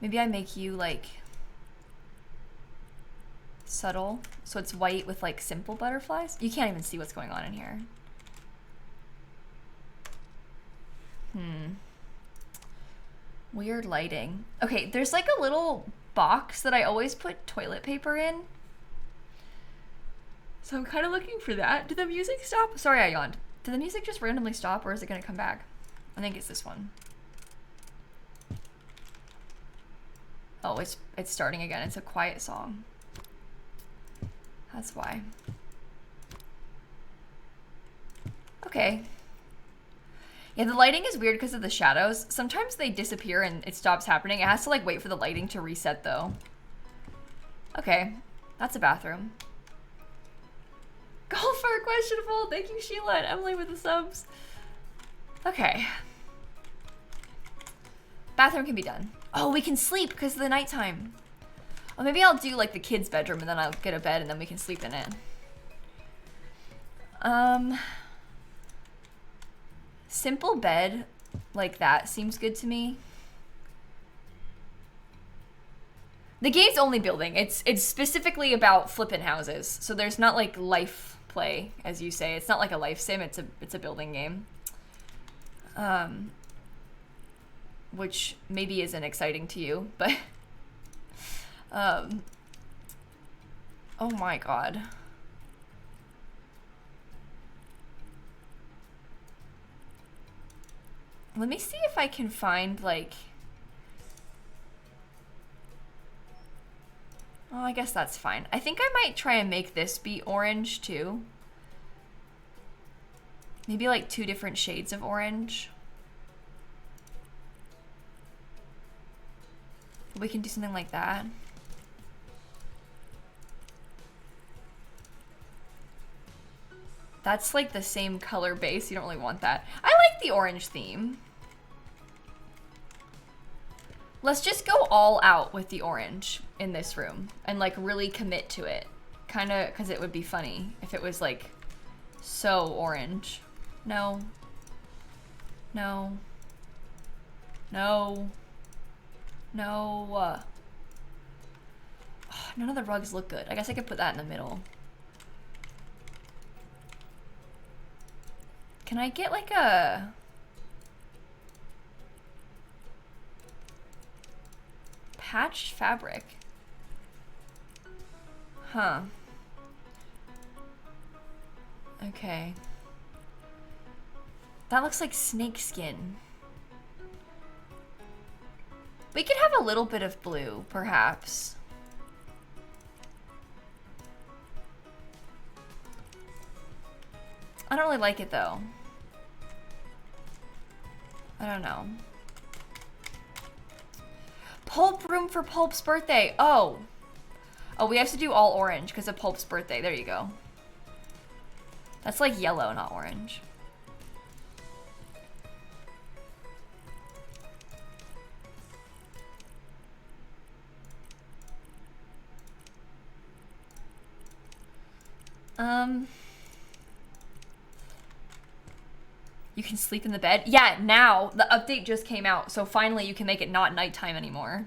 Maybe I make you like subtle, so it's white with like simple butterflies. You can't even see what's going on in here. Weird lighting. Okay, there's like a little box that I always put toilet paper in. So I'm kind of looking for that. Did the music stop? Sorry, I yawned. Did the music just randomly stop, or is it gonna come back? I think it's this one. Oh, it's starting again. It's a quiet song. That's why. Okay. Yeah, the lighting is weird because of the shadows. Sometimes they disappear and it stops happening. It has to like wait for the lighting to reset though. Okay, that's a bathroom. Golfer, questionable. Thank you, Sheila and Emily with the subs. Okay. Bathroom can be done. Oh, we can sleep because of the nighttime. Or maybe I'll do like the kids' bedroom and then I'll get a bed and then we can sleep in it. Simple bed like that seems good to me. The game's only building. It's specifically about flipping houses. So there's not like life play, as you say. It's not like a life sim. It's a building game. Which maybe isn't exciting to you, but oh my god. Let me see if I can find like, oh, I guess that's fine. I think I might try and make this be orange too. Maybe like 2 different shades of orange. We can do something like that. That's like the same color base. You don't really want that. I like the orange theme. Let's just go all out with the orange in this room and like really commit to it. Kind of, because it would be funny if it was like so orange. No. No. No. No. Oh, none of the rugs look good. I guess I could put that in the middle. Can I get like a patched fabric? Huh. Okay. That looks like snake skin. We could have a little bit of blue, perhaps. I don't really like it though. I don't know. Pulp room for Pulp's birthday. Oh. Oh, we have to do all orange because of Pulp's birthday. There you go. That's like yellow, not orange. You can sleep in the bed? Yeah, now. The update just came out, so finally you can make it not nighttime anymore.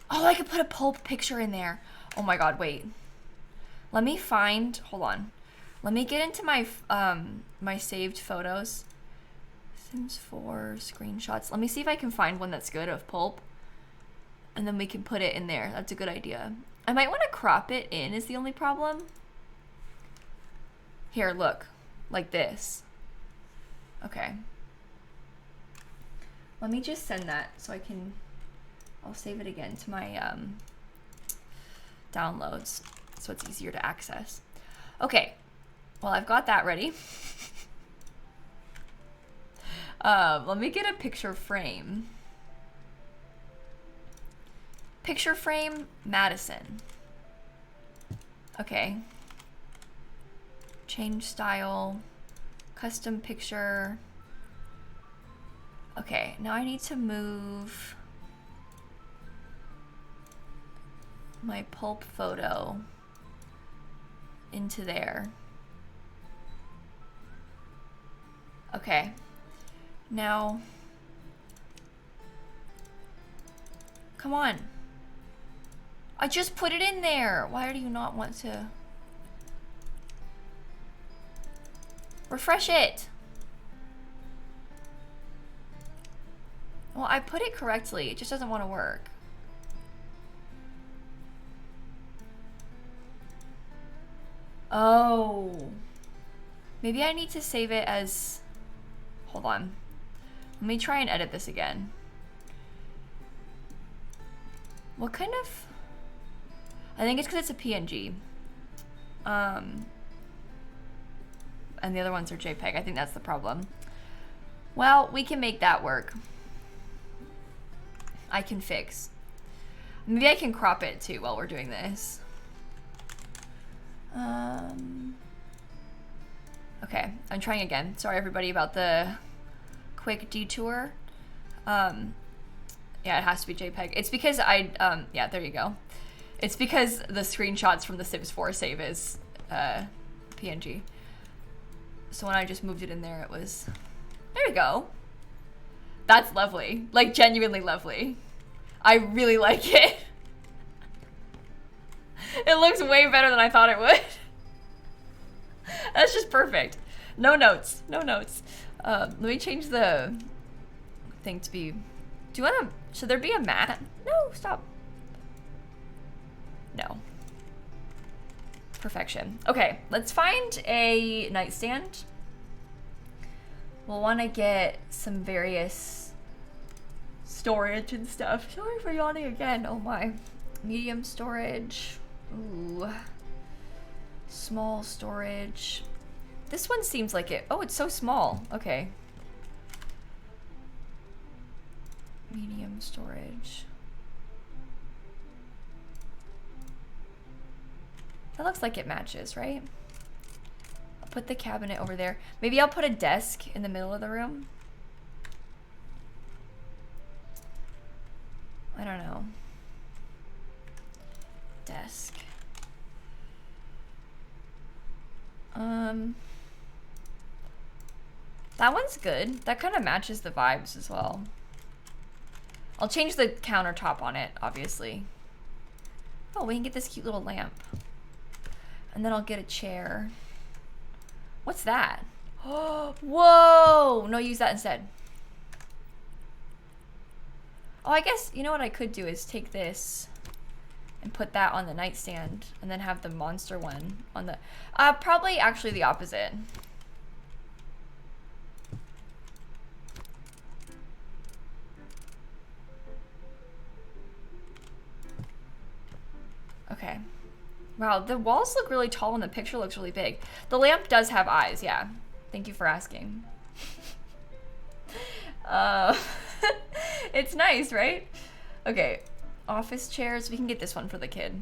Oh, I could put a Pulp picture in there. Oh my god, wait. Let me find, hold on. Let me get into my my saved photos. Sims 4 screenshots. Let me see if I can find one that's good of Pulp. And then we can put it in there. That's a good idea. I might want to crop it in is the only problem. Here, look. Like this. Okay. Let me just send that so I can, I'll save it again to my downloads so it's easier to access. Okay, well I've got that ready. Let me get a picture frame. Picture frame, Madison. Okay. Change style. Custom picture. Okay, now I need to move my Pulp photo into there. Okay, now, come on. I just put it in there. Why do you not want to? Refresh it. Well, I put it correctly. It just doesn't want to work. Oh. Maybe I need to save it as... Hold on. Let me try and edit this again. What kind of... I think it's because it's a PNG. And the other ones are JPEG. I think that's the problem. Well, we can make that work. I can fix. Maybe I can crop it too while we're doing this. Okay, I'm trying again. Sorry everybody about the quick detour. Yeah, it has to be JPEG. It's because yeah, there you go. It's because the screenshots from the Sims 4 save is PNG. So when I just moved it in there, it was, there we go. That's lovely, like genuinely lovely. I really like it. It looks way better than I thought it would. That's just perfect. No notes, no notes. Let me change the thing to be, do you wanna, should there be a mat? No, stop. No. Perfection. Okay, let's find a nightstand. We'll wanna get some various storage and stuff. Sorry for yawning again, oh my. Medium storage. Ooh. Small storage. This one seems like it. Oh, it's so small. Okay. Medium storage. That looks like it matches, right? I'll put the cabinet over there. Maybe I'll put a desk in the middle of the room. I don't know. Desk. That one's good. That kind of matches the vibes as well. I'll change the countertop on it, obviously. Oh, we can get this cute little lamp. And then I'll get a chair. What's that? Oh, whoa! No, use that instead. Oh, I guess, you know what I could do is take this and put that on the nightstand and then have the monster one on the, probably actually the opposite. Okay. Wow, the walls look really tall and the picture looks really big. The lamp does have eyes, yeah. Thank you for asking. It's nice, right? Okay, office chairs. We can get this one for the kid.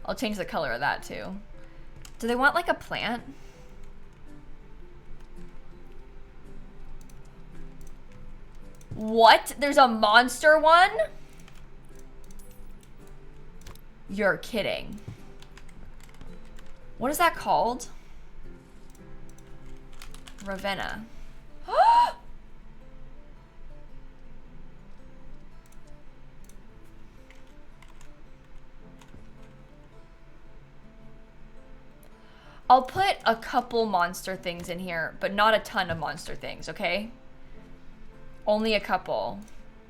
I'll change the color of that too. Do they want like a plant? What? There's a monster one? You're kidding. What is that called? Ravenna. I'll put a couple monster things in here, but not a ton of monster things, okay? Only a couple.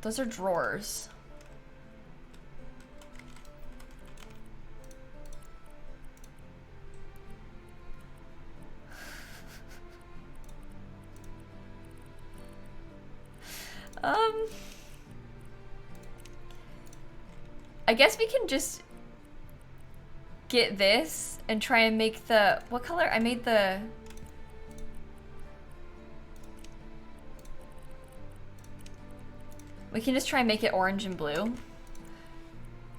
Those are drawers. I guess we can just get this and try and make the, what color? I made the, we can just try and make it orange and blue.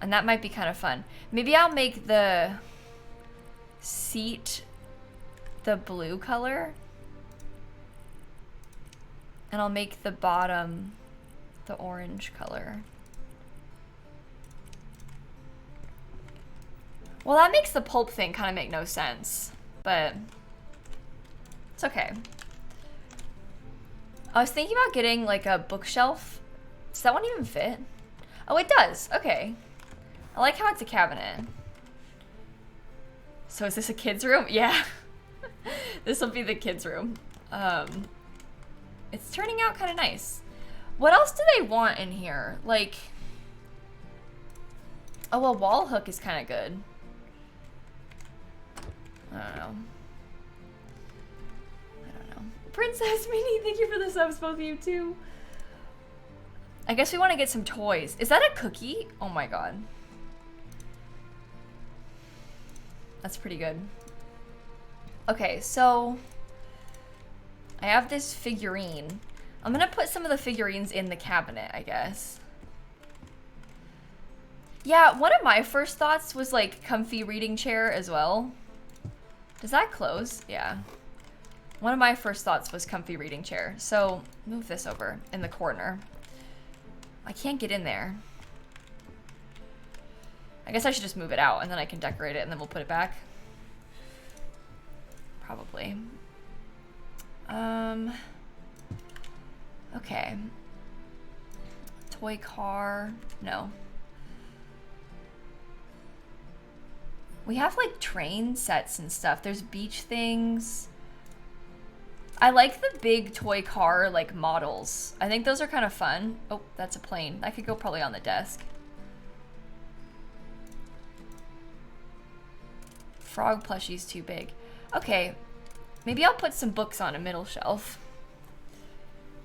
And that might be kind of fun. Maybe I'll make the seat the blue color. And I'll make the bottom the orange color. Well, that makes the pulp thing kind of make no sense, but it's okay. I was thinking about getting like a bookshelf. Does that one even fit? Oh, it does. Okay. I like how it's a cabinet. So is this a kid's room? Yeah. This will be the kid's room. It's turning out kind of nice. What else do they want in here? Like, oh, a wall hook is kind of good. I don't know. Princess Minnie, thank you for the subs, both of you too. I guess we want to get some toys. Is that a cookie? Oh my god. That's pretty good. Okay, so I have this figurine. I'm gonna put some of the figurines in the cabinet, I guess. Yeah, one of my first thoughts was like comfy reading chair as well. Does that close? Yeah. One of my first thoughts was comfy reading chair. So move this over in the corner. I can't get in there. I guess I should just move it out and then I can decorate it and then we'll put it back. Probably. Okay. Toy car. No. We have like train sets and stuff. There's beach things. I like the big toy car like models. I think those are kind of fun. Oh, that's a plane. That could go probably on the desk. Frog plushie's too big. Okay, maybe I'll put some books on a middle shelf.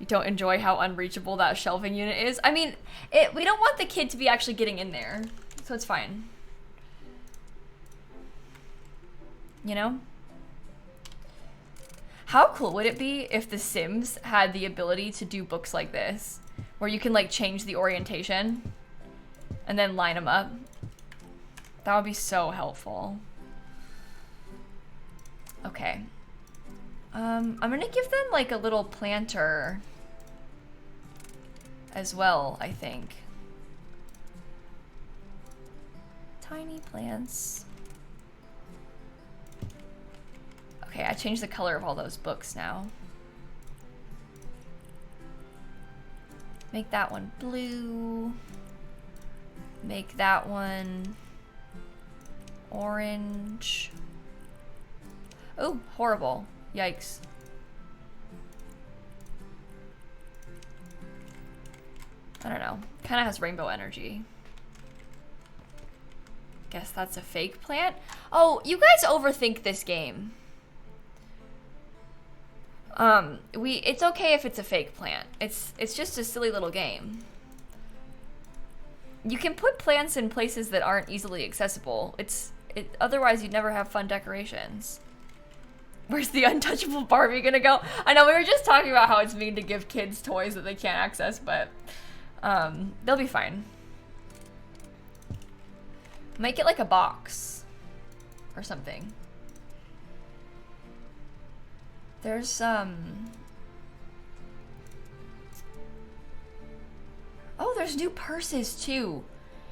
You don't enjoy how unreachable that shelving unit is? I mean, we don't want the kid to be actually getting in there, so it's fine. You know? How cool would it be if The Sims had the ability to do books like this, where you can like change the orientation and then line them up? That would be so helpful. Okay. I'm gonna give them like a little planter as well, I think. Tiny plants. Okay, I changed the color of all those books now. Make that one blue. Make that one orange. Oh, horrible. Yikes. I don't know. Kind of has rainbow energy. Guess that's a fake plant. Oh, you guys overthink this game. It's okay if it's a fake plant. It's just a silly little game. You can put plants in places that aren't easily accessible. Otherwise you'd never have fun decorations. Where's the untouchable Barbie gonna go? I know we were just talking about how it's mean to give kids toys that they can't access, but they'll be fine. Make it like a box or something. There's oh, there's new purses too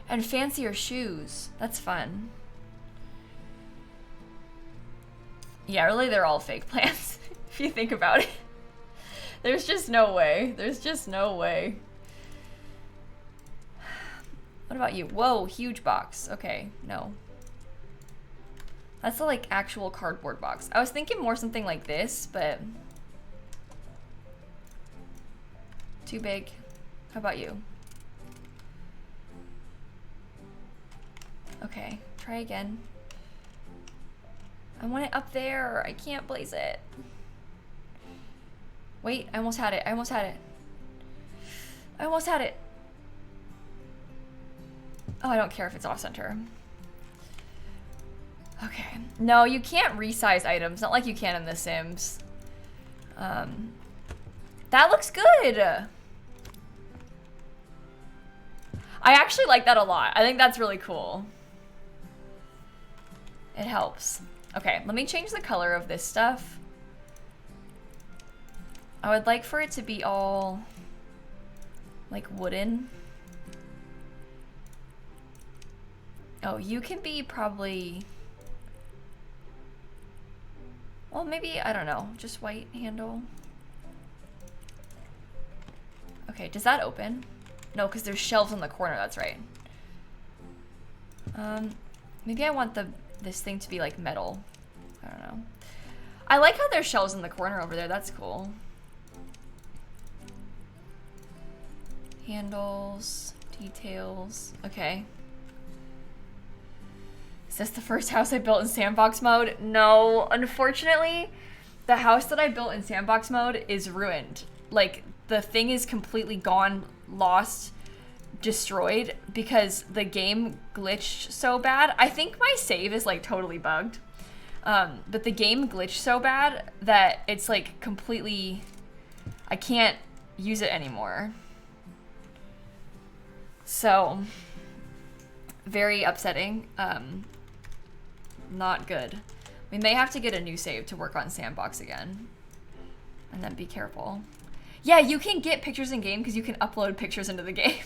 and fancier shoes. That's fun. Yeah, really they're all fake plants if you think about it. There's just no way. There's just no way. What about you? Whoa, huge box. Okay, no. That's the like actual cardboard box. I was thinking more something like this, but too big. How about you? Okay, try again. I want it up there. I can't place it. Wait, I almost had it. I almost had it. I almost had it. Oh, I don't care if it's off center. Okay. No, you can't resize items. Not like you can in The Sims. That looks good. I actually like that a lot. I think that's really cool. It helps. Okay, let me change the color of this stuff. I would like for it to be all like wooden. Oh, you can be probably, well, maybe, I don't know, just white handle. Okay, does that open? No, because there's shelves in the corner, that's right. Maybe I want this thing to be like metal. I don't know. I like how there's shelves in the corner over there, that's cool. Handles, details. Okay. Is this the first house I built in sandbox mode? No, unfortunately, the house that I built in sandbox mode is ruined. Like, the thing is completely gone, lost, destroyed because the game glitched so bad. I think my save is like totally bugged. But the game glitched so bad that it's like completely, I can't use it anymore. So, very upsetting. Not good. We may have to get a new save to work on sandbox again. And then be careful. Yeah, you can get pictures in game because you can upload pictures into the game.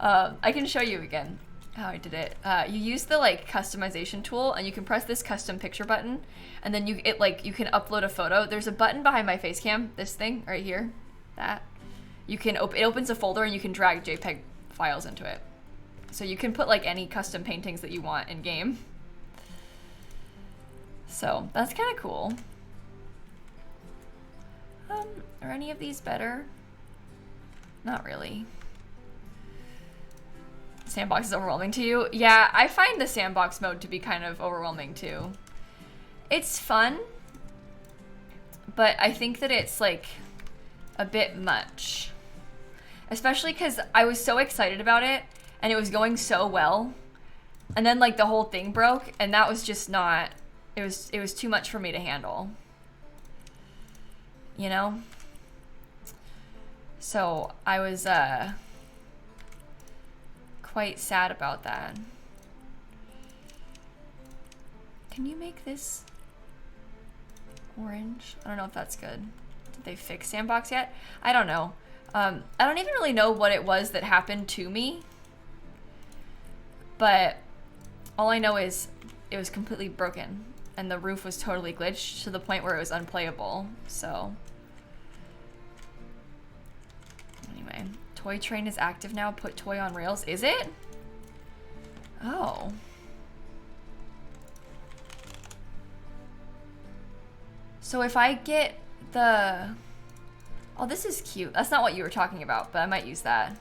I can show you again how I did it. You use the like customization tool and you can press this custom picture button and then you can upload a photo. There's a button behind my face cam, this thing right here, that. You can it opens a folder and you can drag JPEG files into it. So you can put like any custom paintings that you want in game. So that's kind of cool. Are any of these better? Not really. Sandbox is overwhelming to you? Yeah, I find the sandbox mode to be kind of overwhelming too. It's fun, but I think that it's like a bit much. Especially because I was so excited about it and it was going so well. And then like the whole thing broke and that was just not, it was too much for me to handle. You know? So I was quite sad about that. Can you make this orange? I don't know if that's good. Did they fix sandbox yet? I don't know. I don't even really know what it was that happened to me. But all I know is it was completely broken and the roof was totally glitched to the point where it was unplayable. So anyway, toy train is active now. Put toy on rails. Is it? Oh. So if I get the... Oh, this is cute. That's not what you were talking about, but I might use that.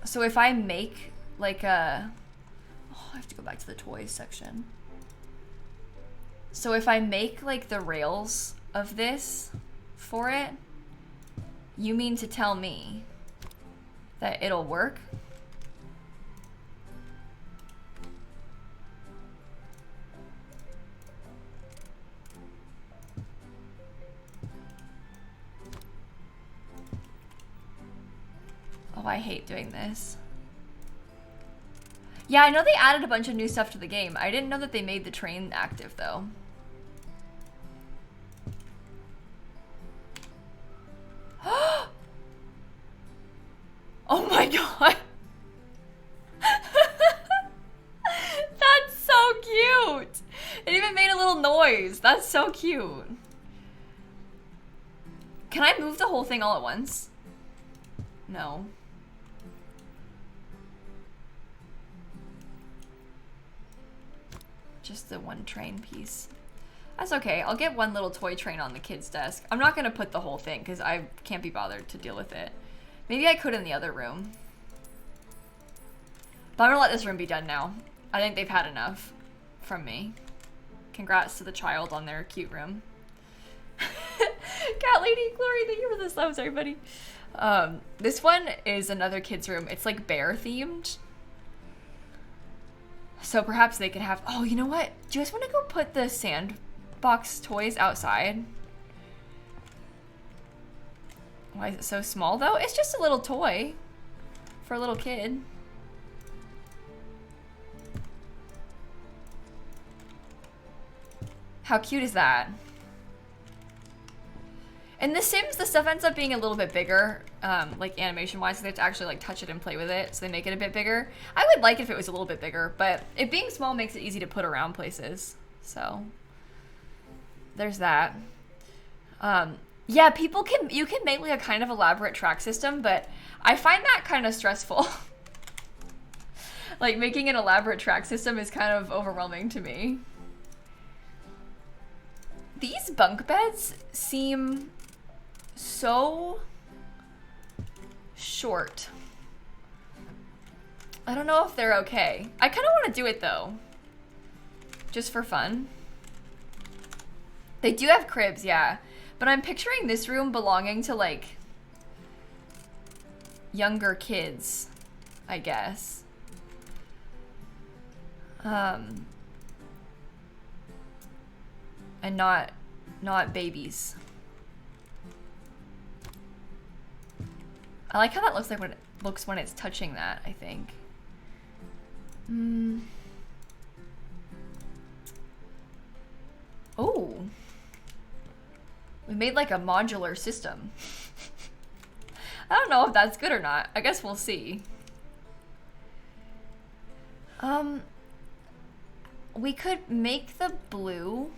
So if I make like a... Oh, I have to go back to the toys section. So if I make like the rails of this for it, you mean to tell me that it'll work? Oh, I hate doing this. Yeah, I know they added a bunch of new stuff to the game. I didn't know that they made the train active, though. Oh my god! That's so cute! It even made a little noise. That's so cute. Can I move the whole thing all at once? No. Just the one train piece. That's okay. I'll get one little toy train on the kid's desk. I'm not gonna put the whole thing because I can't be bothered to deal with it. Maybe I could in the other room. But I'm gonna let this room be done now. I think they've had enough from me. Congrats to the child on their cute room. Cat Lady Glory, thank you for the subs, everybody. This one is another kid's room. It's like bear themed. So perhaps they could have, oh, you know what? Do you guys want to go put the sandbox toys outside? Why is it so small though? It's just a little toy for a little kid. How cute is that? In The Sims, the stuff ends up being a little bit bigger, like animation-wise, so they have to actually like touch it and play with it, so they make it a bit bigger. I would like it if it was a little bit bigger, but it being small makes it easy to put around places. So there's that. Yeah, you can make like a kind of elaborate track system, but I find that kind of stressful. Like making an elaborate track system is kind of overwhelming to me. These bunk beds seem so short. I don't know if they're okay. I kind of want to do it though. Just for fun. They do have cribs, yeah. But I'm picturing this room belonging to like younger kids, I guess. And not babies. I like how that looks like when it looks when it's touching that, I think. Oh. We made like a modular system. I don't know if that's good or not. I guess we'll see. We could make the blue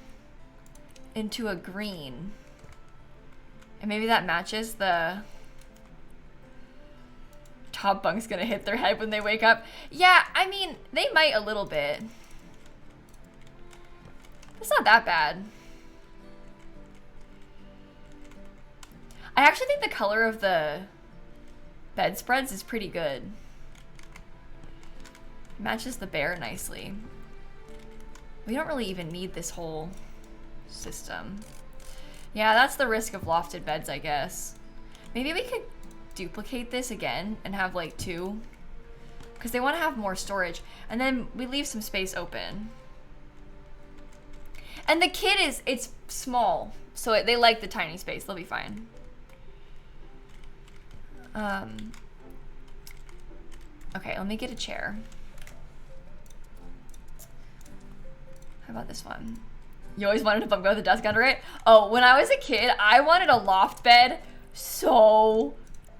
into a green. And maybe that matches the top bunk's gonna hit their head when they wake up. Yeah, I mean, they might a little bit. It's not that bad. I actually think the color of the bedspreads is pretty good. Matches the bear nicely. We don't really even need this whole system. Yeah, that's the risk of lofted beds, I guess. Maybe we could duplicate this again and have like 2. Because they want to have more storage. And then we leave some space open. And the kid it's small. So they like the tiny space. They'll be fine. Okay, let me get a chair. How about this one? You always wanted a bunk bed with a desk under it? Oh, when I was a kid, I wanted a loft bed so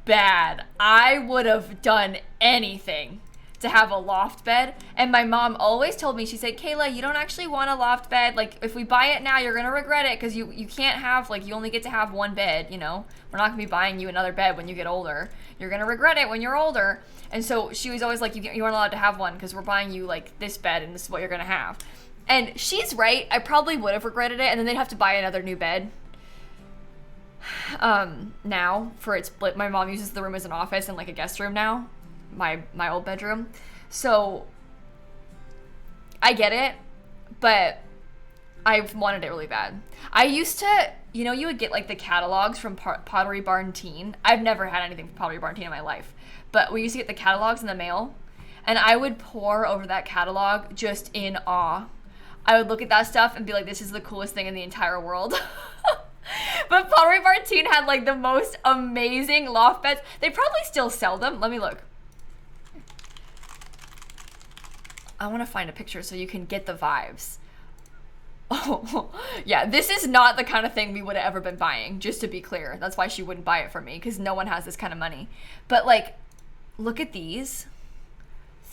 bad. I would have done anything to have a loft bed. And my mom always told me, she said, Kayla, you don't actually want a loft bed. Like, if we buy it now, you're going to regret it because you can't have, like, you only get to have one bed, you know? We're not going to be buying you another bed when you get older. You're going to regret it when you're older. And so she was always like, you aren't allowed to have one because we're buying you, like, this bed and this is what you're going to have. And she's right. I probably would have regretted it, and then they'd have to buy another new bed. Now, for its split, my mom uses the room as an office and like a guest room now. My old bedroom. So, I get it, but I've wanted it really bad. I used to, you know, you would get like the catalogs from Pottery Barn Teen. I've never had anything from Pottery Barn Teen in my life, but we used to get the catalogs in the mail, and I would pore over that catalog just in awe. I would look at that stuff and be like, this is the coolest thing in the entire world. But Pottery Barn Teen had like the most amazing loft beds. They probably still sell them. Let me look. I want to find a picture so you can get the vibes. Oh, yeah, this is not the kind of thing we would have ever been buying, just to be clear. That's why she wouldn't buy it for me, because no one has this kind of money. But like, look at these.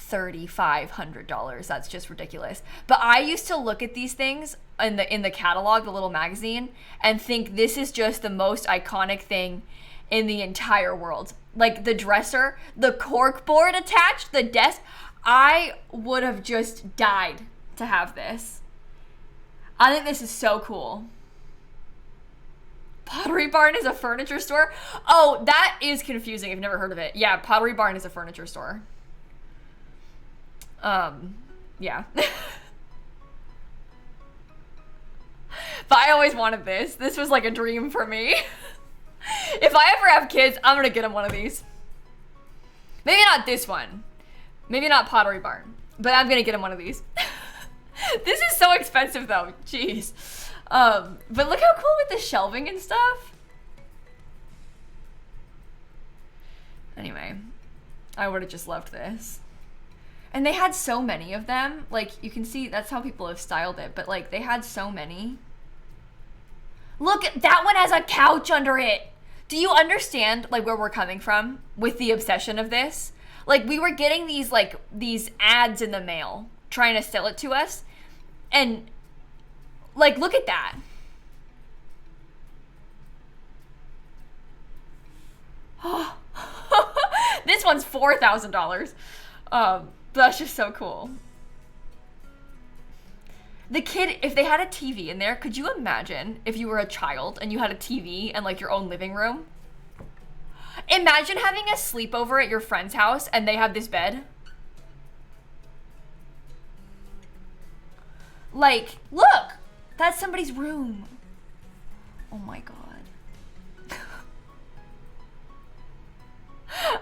$3,500. That's just ridiculous. But I used to look at these things in the catalog, the little magazine, and think this is just the most iconic thing in the entire world. Like the dresser, the cork board attached, the desk. I would have just died to have this. I think this is so cool. Pottery Barn is a furniture store? Oh, that is confusing. I've never heard of it. Yeah, Pottery Barn is a furniture store. Yeah. But I always wanted this. This was like a dream for me. If I ever have kids, I'm gonna get them one of these. Maybe not this one. Maybe not Pottery Barn. But I'm gonna get them one of these. This is so expensive though. Jeez. But look how cool with the shelving and stuff. Anyway, I would have just loved this. And they had so many of them. Like, you can see that's how people have styled it. But, like, they had so many. Look, that one has a couch under it. Do you understand, like, where we're coming from with the obsession of this? Like, we were getting these, like, these ads in the mail trying to sell it to us. And, like, look at that. This one's $4,000. That's just so cool. The kid, if they had a TV in there, could you imagine if you were a child and you had a TV and like your own living room? Imagine having a sleepover at your friend's house and they have this bed. Like, look, that's somebody's room. Oh my God.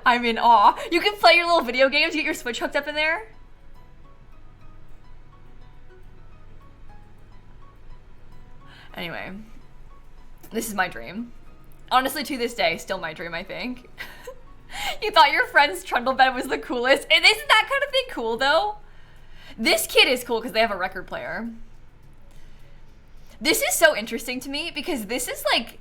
I'm in awe. You can play your little video games, get your Switch hooked up in there. Anyway, this is my dream. Honestly, to this day, still my dream, I think. You thought your friend's trundle bed was the coolest? And isn't that kind of thing cool, though? This kid is cool because they have a record player. This is so interesting to me because this is, like,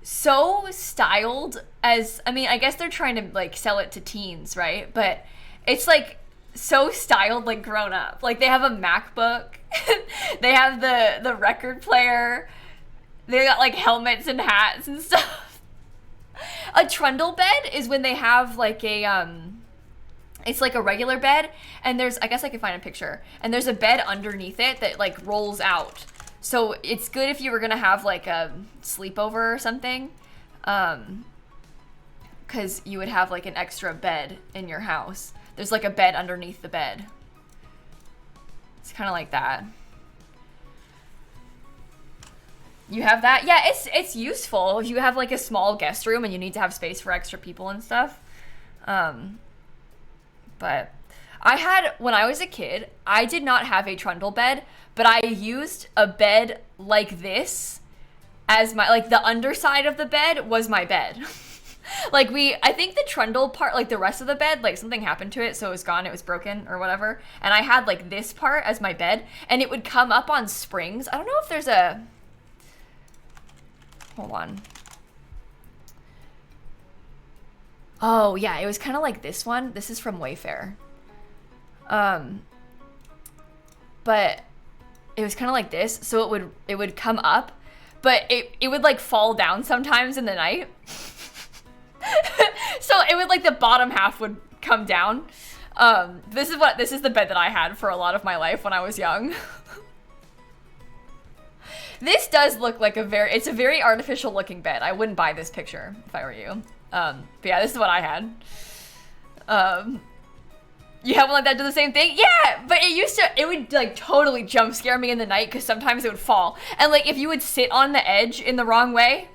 so styled as, I mean, I guess they're trying to, like, sell it to teens, right? But it's, like, so styled, like, grown up. Like, they have a MacBook. They have the record player. They got, like, helmets and hats and stuff. A trundle bed is when they have, like, a, it's like a regular bed, and there's, I guess I can find a picture, and there's a bed underneath it that, like, rolls out. So it's good if you were gonna have, like, a sleepover or something, because you would have, like, an extra bed in your house. There's, like, a bed underneath the bed. It's kind of like that. You have that? Yeah, it's useful if you have, like, a small guest room and you need to have space for extra people and stuff. But I had, when I was a kid, I did not have a trundle bed, but I used a bed like this as my, like, the underside of the bed was my bed. Like, I think the trundle part, like, the rest of the bed, like, something happened to it, so it was gone, it was broken or whatever. And I had, like, this part as my bed, and it would come up on springs. I don't know if there's a, hold on. Oh, yeah, it was kind of like this one. This is from Wayfair. But it was kind of like this, so it would come up, but it would, like, fall down sometimes in the night. So it would, like, the bottom half would come down. This is the bed that I had for a lot of my life when I was young. This does look like it's a very artificial looking bed. I wouldn't buy this picture if I were you. But yeah, this is what I had. You have one like that, do the same thing? Yeah, but it would, like, totally jump scare me in the night because sometimes it would fall. And, like, if you would sit on the edge in the wrong way,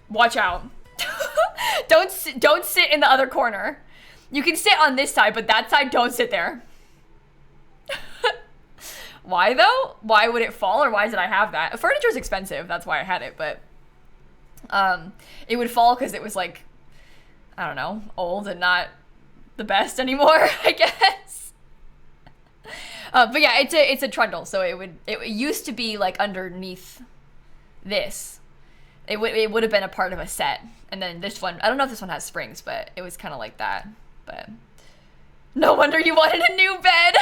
watch out. Don't sit in the other corner. You can sit on this side, but that side, don't sit there. Why, though? Why would it fall, or why did I have that? Furniture's expensive, that's why I had it, but it would fall because it was, like, I don't know, old and not the best anymore, I guess. But yeah, it's a trundle, so it used to be, like, underneath this. It would have been a part of a set, and then this one, I don't know if this one has springs, but it was kind of like that. But no wonder you wanted a new bed.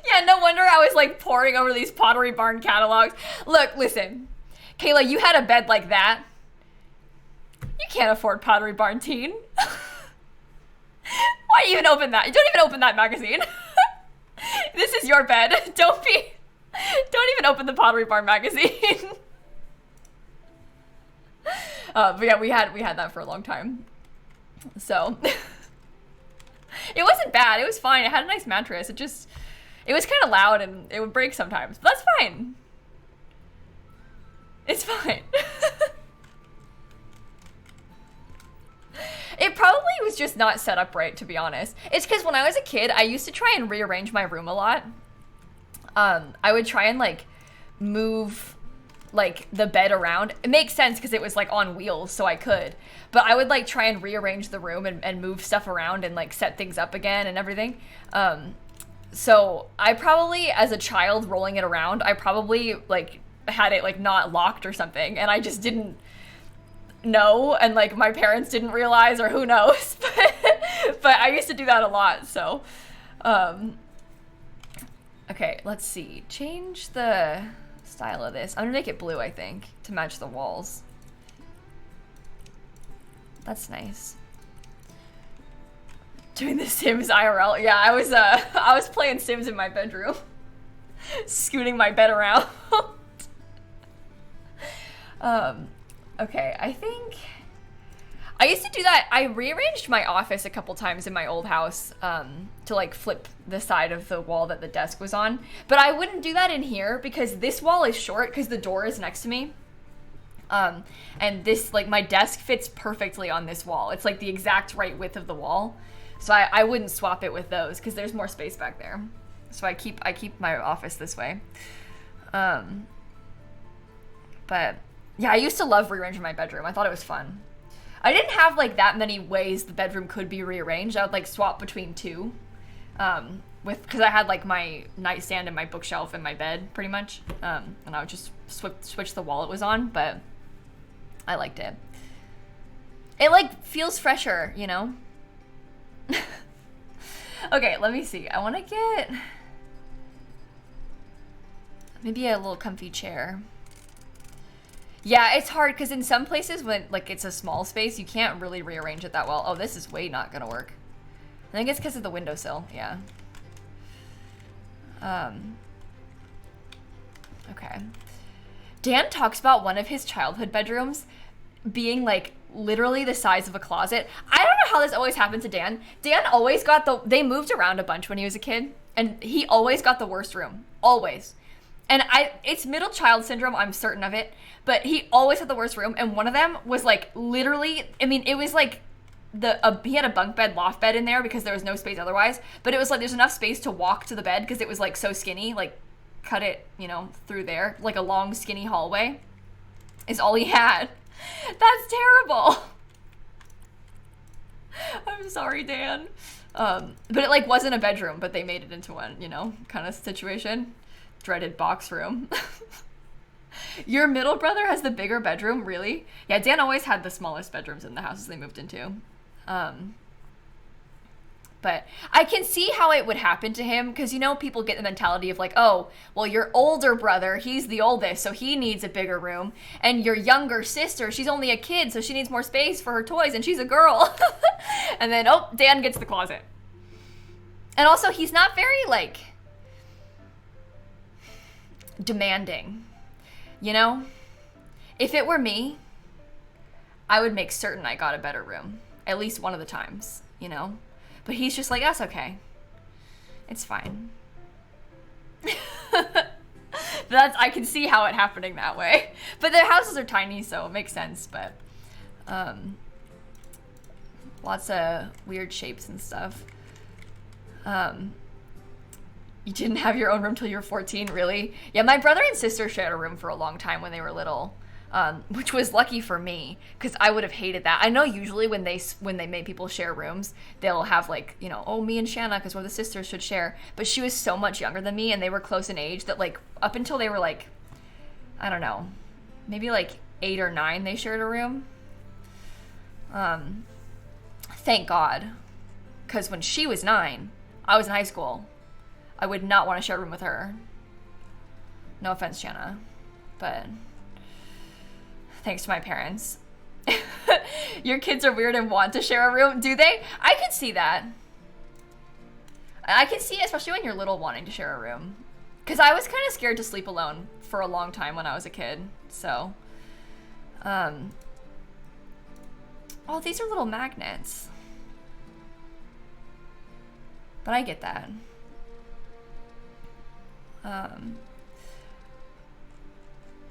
Yeah, no wonder I was, like, poring over these Pottery Barn catalogs. Look, listen, Kayla, you had a bed like that. You can't afford Pottery Barn teen. Why even open that? Don't even open that magazine. This is your bed. Don't even open the Pottery Barn magazine. But yeah, we had that for a long time. So it wasn't bad. It was fine. It had a nice mattress. It was kind of loud and it would break sometimes, but that's fine. It's fine. It probably was just not set up right, to be honest. It's because when I was a kid, I used to try and rearrange my room a lot. I would try and, like, move, like, the bed around. It makes sense because it was, like, on wheels, so I could. But I would, like, try and rearrange the room and move stuff around and, like, set things up again and everything. So I probably, as a child rolling it around, I probably, like, had it, like, not locked or something, and I just didn't know, and, like, my parents didn't realize, or who knows. But I used to do that a lot, so. Okay, let's see. Change the style of this. I'm gonna make it blue, I think, to match the walls. That's nice. Doing the Sims IRL. Yeah, I was playing Sims in my bedroom. Scooting my bed around. Okay, I think I used to do that. I rearranged my office a couple times in my old house to like flip the side of the wall that the desk was on. But I wouldn't do that in here because this wall is short because the door is next to me. And this, like, my desk fits perfectly on this wall. It's like the exact right width of the wall. So I wouldn't swap it with those because there's more space back there. So I keep my office this way. But yeah, I used to love rearranging my bedroom. I thought it was fun. I didn't have like that many ways the bedroom could be rearranged. I would like swap between two, because I had like my nightstand and my bookshelf and my bed pretty much, and I would just switch the wall it was on. But I liked it. It like feels fresher, you know. Okay, let me see. I want to get maybe a little comfy chair. Yeah, it's hard because in some places when like it's a small space, you can't really rearrange it that well. Oh, this is way not gonna work. I think it's because of the windowsill. Yeah. Okay. Dan talks about one of his childhood bedrooms being like literally the size of a closet. I don't know how this always happened to Dan. Dan always got they moved around a bunch when he was a kid, and he always got the worst room. Always. And it's middle child syndrome, I'm certain of it, but he always had the worst room, and one of them was like literally, I mean, it was like he had a bunk bed, loft bed in there because there was no space otherwise, but it was like there's enough space to walk to the bed because it was like so skinny, like cut it, you know, through there, like a long skinny hallway is all he had. That's terrible. I'm sorry, Dan. But it like wasn't a bedroom, but they made it into one, you know, kind of situation. Dreaded box room. Your middle brother has the bigger bedroom, really? Yeah, Dan always had the smallest bedrooms in the houses they moved into. But I can see how it would happen to him because, you know, people get the mentality of like, oh, well, your older brother, he's the oldest, so he needs a bigger room. And your younger sister, she's only a kid, so she needs more space for her toys, and she's a girl. And then, oh, Dan gets the closet. And also, he's not very, like, demanding, you know? If it were me, I would make certain I got a better room at least one of the times, you know? But he's just like, that's okay, it's fine. I can see how it happening that way, but their houses are tiny, so it makes sense. But lots of weird shapes and stuff. You didn't have your own room till you were 14, really? Yeah, my brother and sister shared a room for a long time when they were little, which was lucky for me, because I would have hated that. I know usually when they make people share rooms, they'll have like, you know, oh, me and Shanna, because we're the sisters, should share. But she was so much younger than me, and they were close in age that like up until they were like, I don't know, maybe like 8 or 9, they shared a room. Thank God, because when she was 9, I was in high school. I would not want to share a room with her. No offense, Shanna, but thanks to my parents. Your kids are weird and want to share a room, do they? I can see that. I can see, especially when you're little, wanting to share a room. Because I was kind of scared to sleep alone for a long time when I was a kid, so. Oh, these are little magnets. But I get that.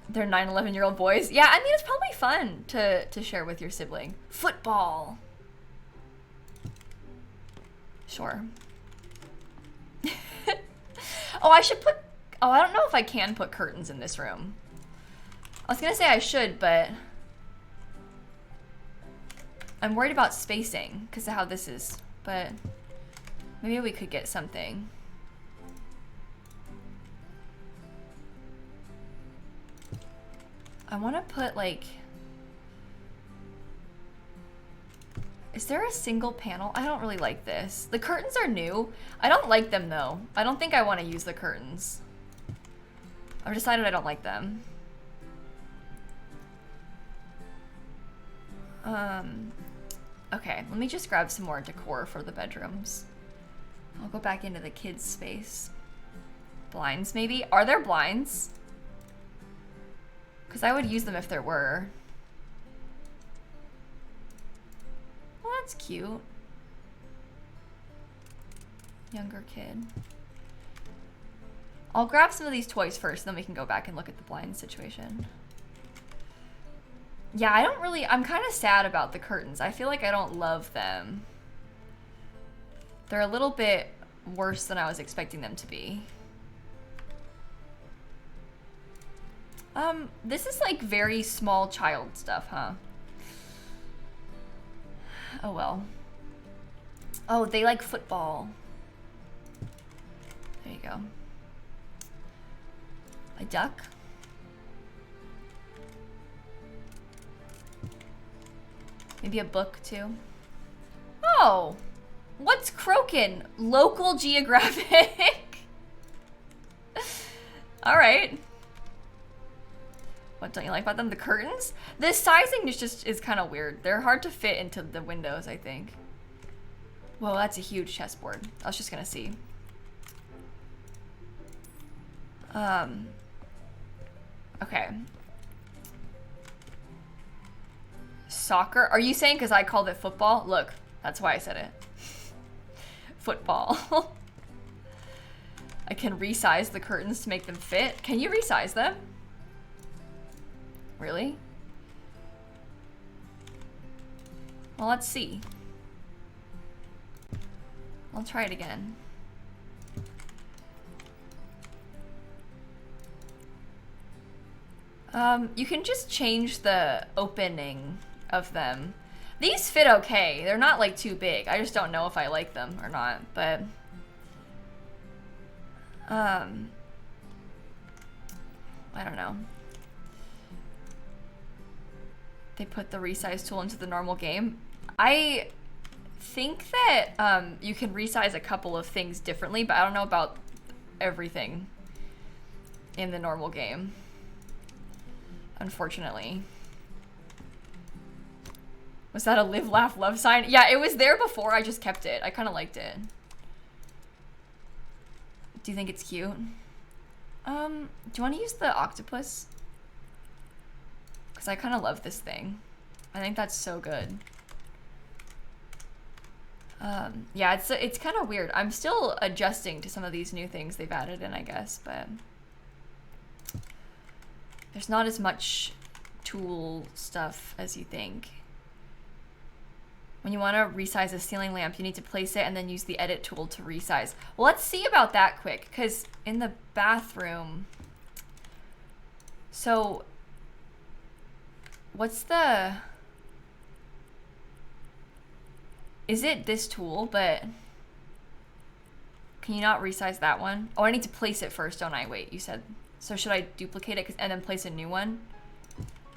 They're 9, 11-year-old boys. Yeah, I mean, it's probably fun to share with your sibling. Football. Sure. Oh, I don't know if I can put curtains in this room. I was gonna say I should, but I'm worried about spacing because of how this is, but maybe we could get something. I want to put like, is there a single panel? I don't really like this. The curtains are new. I don't like them though. I don't think I want to use the curtains. I've decided I don't like them. Okay, let me just grab some more decor for the bedrooms. I'll go back into the kids' space. Blinds maybe? Are there blinds? Because I would use them if there were. That's cute. Younger kid. I'll grab some of these toys first, then we can go back and look at the blind situation. Yeah, I'm kind of sad about the curtains. I feel like I don't love them. They're a little bit worse than I was expecting them to be. This is like very small child stuff, huh? Oh well. Oh, they like football. There you go. A duck. Maybe a book too. Oh, what's croaking? Local geographic. All right. What don't you like about them? The curtains? The sizing is kind of weird. They're hard to fit into the windows, I think. Whoa, that's a huge chessboard. I was just gonna see. Okay. Soccer? Are you saying because I called it football? Look, that's why I said it. Football. I can resize the curtains to make them fit. Can you resize them? Really? Well, let's see. I'll try it again. You can just change the opening of them. These fit okay. They're not like too big. I just don't know if I like them or not, but I don't know. They put the resize tool into the normal game. I think that you can resize a couple of things differently, but I don't know about everything in the normal game, unfortunately. Was that a live, laugh, love sign? Yeah, it was there before. I just kept it. I kind of liked it. Do you think it's cute? Do you want to use the octopus? Because I kind of love this thing. I think that's so good. Yeah, it's kind of weird. I'm still adjusting to some of these new things they've added in, I guess, but there's not as much tool stuff as you think. When you want to resize a ceiling lamp, you need to place it and then use the edit tool to resize. Well, let's see about that quick, because in the bathroom, so what's the, is it this tool, but can you not resize that one? Oh, I need to place it first, don't I? Wait, you said, so should I duplicate it and then place a new one?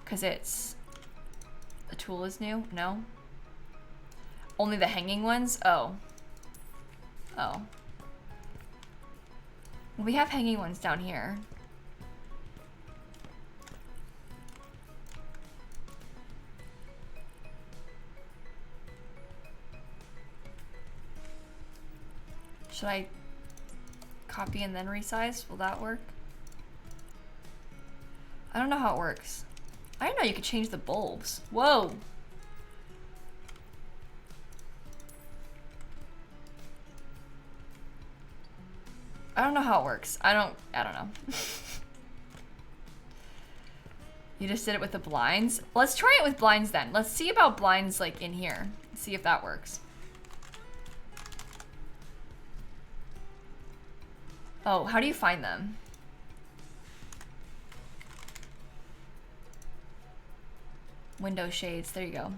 Because it's, the tool is new? No? Only the hanging ones? Oh. Oh. Well, we have hanging ones down here. Should I copy and then resize? Will that work? I don't know how it works. I didn't know you could change the bulbs. Whoa. I don't know how it works. I don't know. You just did it with the blinds? Let's try it with blinds then. Let's see about blinds like in here. See if that works. Oh, how do you find them? Window shades, there you go.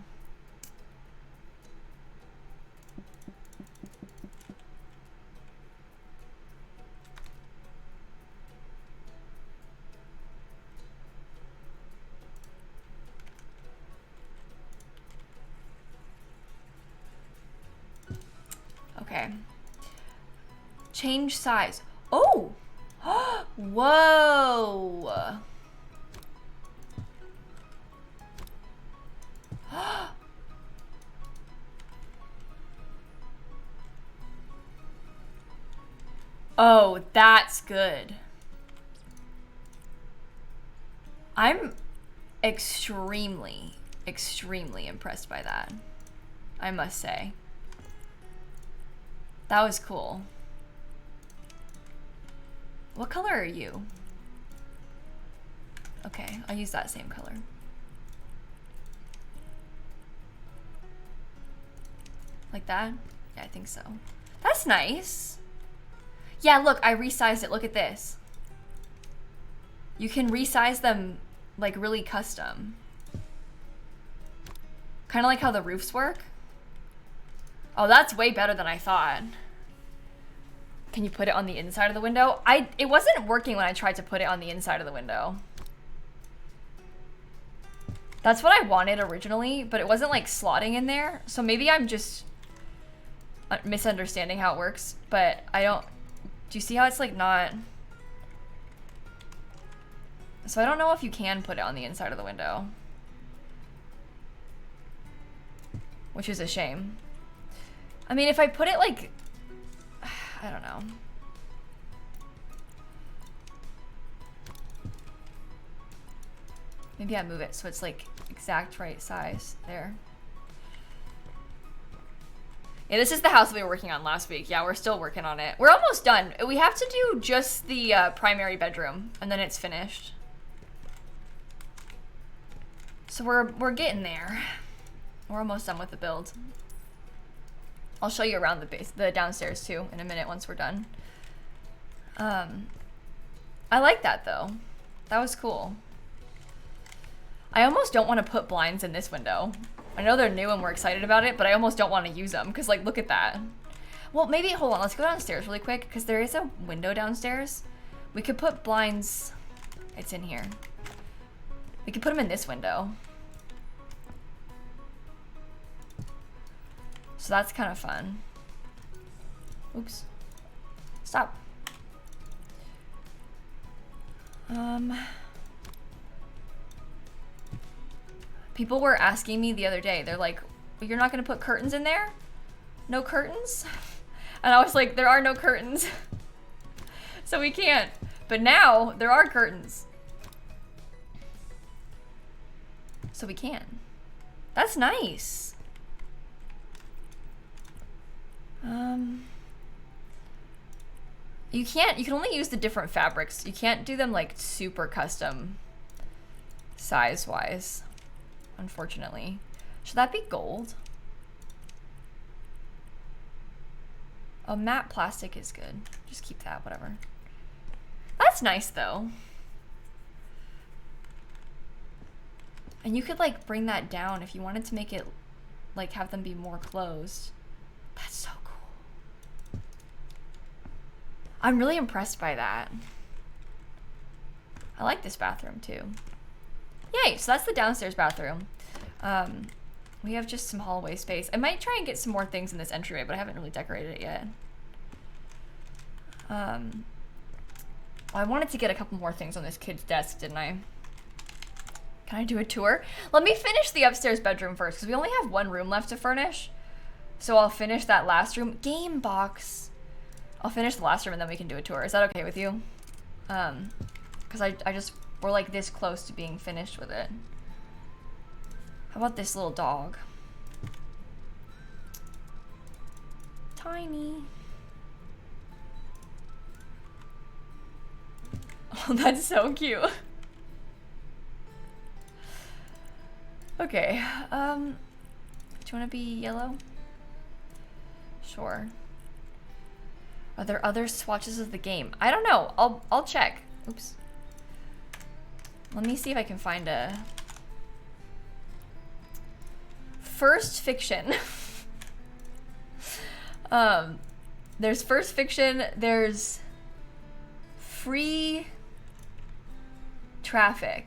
Okay. Change size. Oh! Whoa! Oh, that's good. I'm extremely impressed by that. I must say. That was cool. What color are you? Okay, I'll use that same color. Like that? Yeah, I think so. That's nice. Yeah, look, I resized it. Look at this. You can resize them like really custom. Kind of like how the roofs work. Oh, that's way better than I thought. Can you put it on the inside of the window? It wasn't working when I tried to put it on the inside of the window. That's what I wanted originally, but it wasn't like slotting in there. So maybe I'm just misunderstanding how it works, but I don't, do you see how it's like not? So I don't know if you can put it on the inside of the window, which is a shame. I mean, if I put it like, I don't know. Maybe I move it so it's like exact right size there. Yeah, this is the house that we were working on last week. Yeah, we're still working on it. We're almost done. We have to do just the primary bedroom and then it's finished. So we're getting there. We're almost done with the build. I'll show you around the downstairs too in a minute once we're done. I like that though. That was cool. I almost don't want to put blinds in this window. I know they're new and we're excited about it, but I almost don't want to use them because like, look at that. Well, maybe, hold on, let's go downstairs really quick because there is a window downstairs. We could put blinds, it's in here. We could put them in this window. So that's kind of fun. Oops. Stop. People were asking me the other day, they're like, you're not gonna put curtains in there? No curtains? And I was like, there are no curtains. So we can't. But now there are curtains. So we can. That's nice. You can only use the different fabrics. You can't do them like super custom size wise, unfortunately. Should that be gold? Oh, matte plastic is good. Just keep that, whatever. That's nice though. And you could like bring that down if you wanted to make it like have them be more closed. That's so cool. I'm really impressed by that. I like this bathroom too. Yay, so that's the downstairs bathroom. We have just some hallway space. I might try and get some more things in this entryway, but I haven't really decorated it yet. I wanted to get a couple more things on this kid's desk, didn't I? Can I do a tour? Let me finish the upstairs bedroom first, because we only have one room left to furnish. So I'll finish that last room. Game box. I'll finish the last room and then we can do a tour. Is that okay with you? Because I just, we're like this close to being finished with it. How about this little dog? Tiny. Oh, that's so cute. Okay, do you want to be yellow? Sure. Are there other swatches of the game? I don't know. I'll check. Oops. Let me see if I can find a first fiction. There's first fiction. There's free traffic.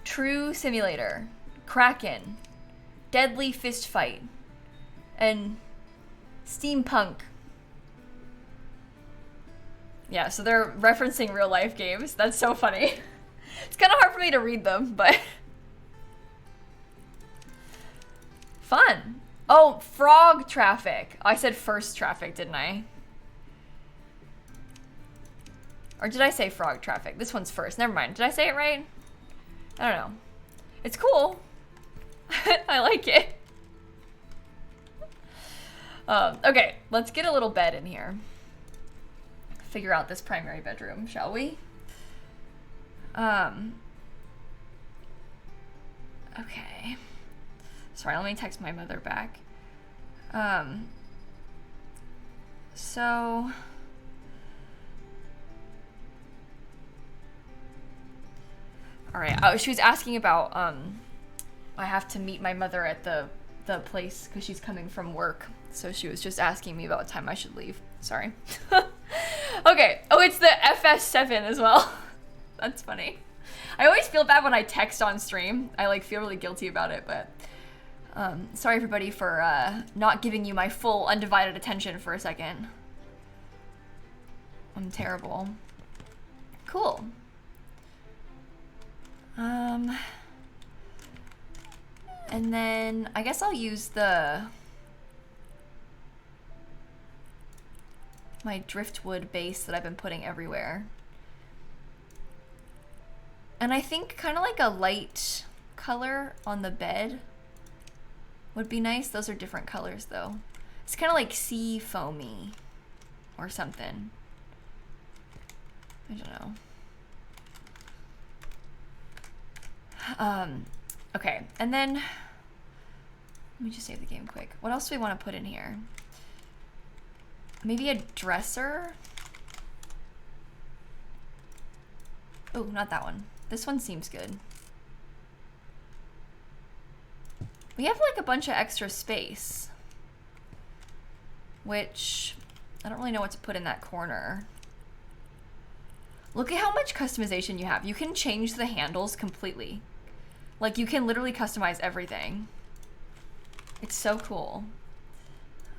True Simulator, Kraken, Deadly Fist Fight, and Steampunk. Yeah, so they're referencing real life games. That's so funny. It's kind of hard for me to read them, but fun. Oh, Frog Traffic. I said first traffic, didn't I? Or did I say Frog Traffic? This one's first. Never mind. Did I say it right? I don't know. It's cool. I like it. Okay, let's get a little bed in here. Figure out this primary bedroom, shall we? Okay. Sorry, let me text my mother back. So... Alright, oh, she was asking about, I have to meet my mother at the place because she's coming from work. So she was just asking me about what time I should leave. Sorry. Okay. Oh, it's the FS7 as well. That's funny. I always feel bad when I text on stream. I like feel really guilty about it, but sorry everybody for not giving you my full undivided attention for a second. I'm terrible. Cool. And then I guess I'll use my driftwood base that I've been putting everywhere. And I think kind of like a light color on the bed would be nice. Those are different colors though. It's kind of like sea foamy or something. I don't know. Okay, and then let me just save the game quick. What else do we want to put in here? Maybe a dresser? Oh, not that one. This one seems good. We have like a bunch of extra space, which I don't really know what to put in that corner. Look at how much customization you have. You can change the handles completely. Like you can literally customize everything. It's so cool.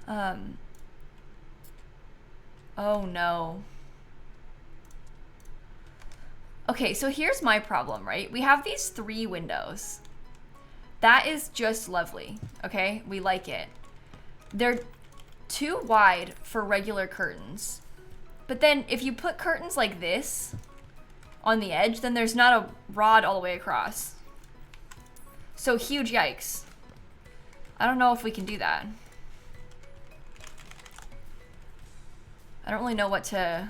Oh no. Okay, so here's my problem, right? We have these 3 windows. That is just lovely, okay? We like it. They're too wide for regular curtains. But then if you put curtains like this on the edge, then there's not a rod all the way across. So huge yikes. I don't know if we can do that. I don't really know what to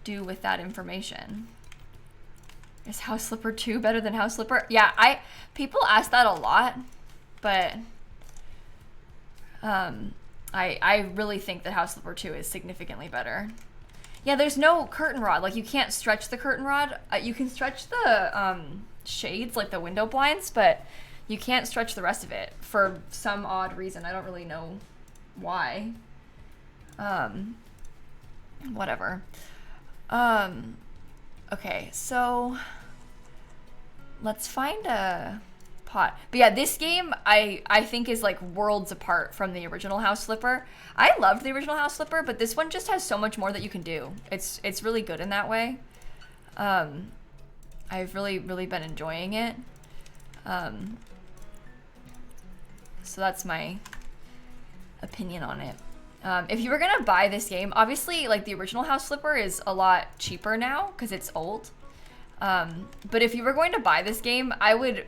do with that information. Is House Flipper 2 better than House Flipper? Yeah, people ask that a lot, but I really think that House Flipper 2 is significantly better. Yeah, there's no curtain rod. Like you can't stretch the curtain rod. You can stretch the shades, like the window blinds, but you can't stretch the rest of it for some odd reason. I don't really know why. Whatever. Okay, so let's find a pot. But yeah, this game I think is like worlds apart from the original House Flipper. I loved the original House Flipper, but this one just has so much more that you can do. It's really good in that way. I've really been enjoying it. So that's my opinion on it. If you were gonna buy this game, obviously like the original House Flipper is a lot cheaper now because it's old. But if you were going to buy this game, I would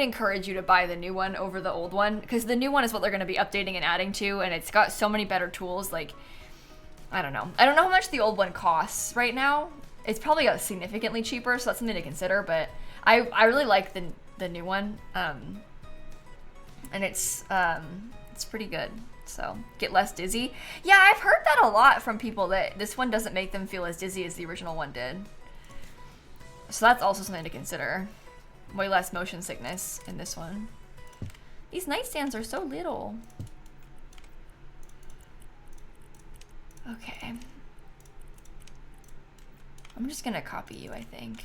encourage you to buy the new one over the old one, because the new one is what they're going to be updating and adding to, and it's got so many better tools. Like, I don't know how much the old one costs right now. It's probably significantly cheaper, so that's something to consider. But I really like the new one, and it's pretty good. So get less dizzy. Yeah, I've heard that a lot from people, that this one doesn't make them feel as dizzy as the original one did. So that's also something to consider. Way less motion sickness in this one. These nightstands are so little. Okay. I'm just gonna copy you, I think.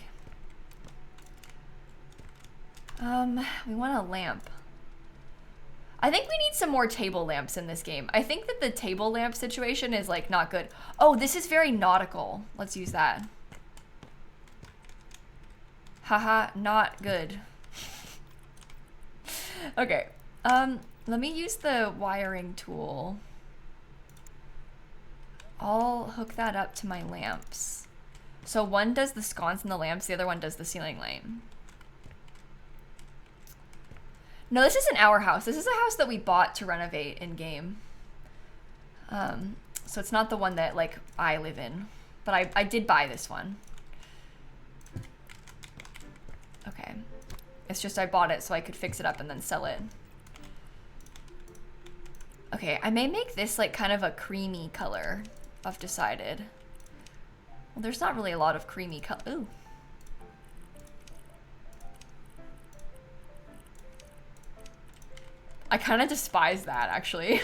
We want a lamp. I think we need some more table lamps in this game. I think that the table lamp situation is like not good. Oh, this is very nautical. Let's use that. Haha, not good. Okay, let me use the wiring tool. I'll hook that up to my lamps. So one does the sconce and the lamps, the other one does the ceiling light. No, this isn't our house. This is a house that we bought to renovate in game. So it's not the one that like I live in, but I did buy this one. Okay. It's just I bought it so I could fix it up and then sell it. Okay, I may make this like kind of a creamy color. I've decided. Well, there's not really a lot of creamy color. Ooh. I kind of despise that, actually.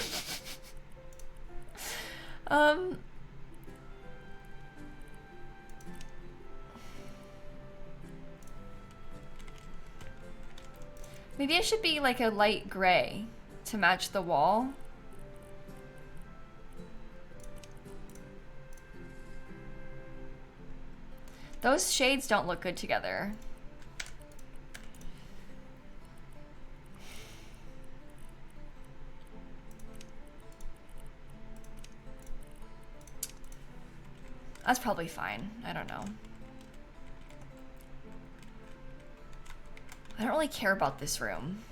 Maybe it should be like a light gray to match the wall. Those shades don't look good together. That's probably fine. I don't know. I don't really care about this room.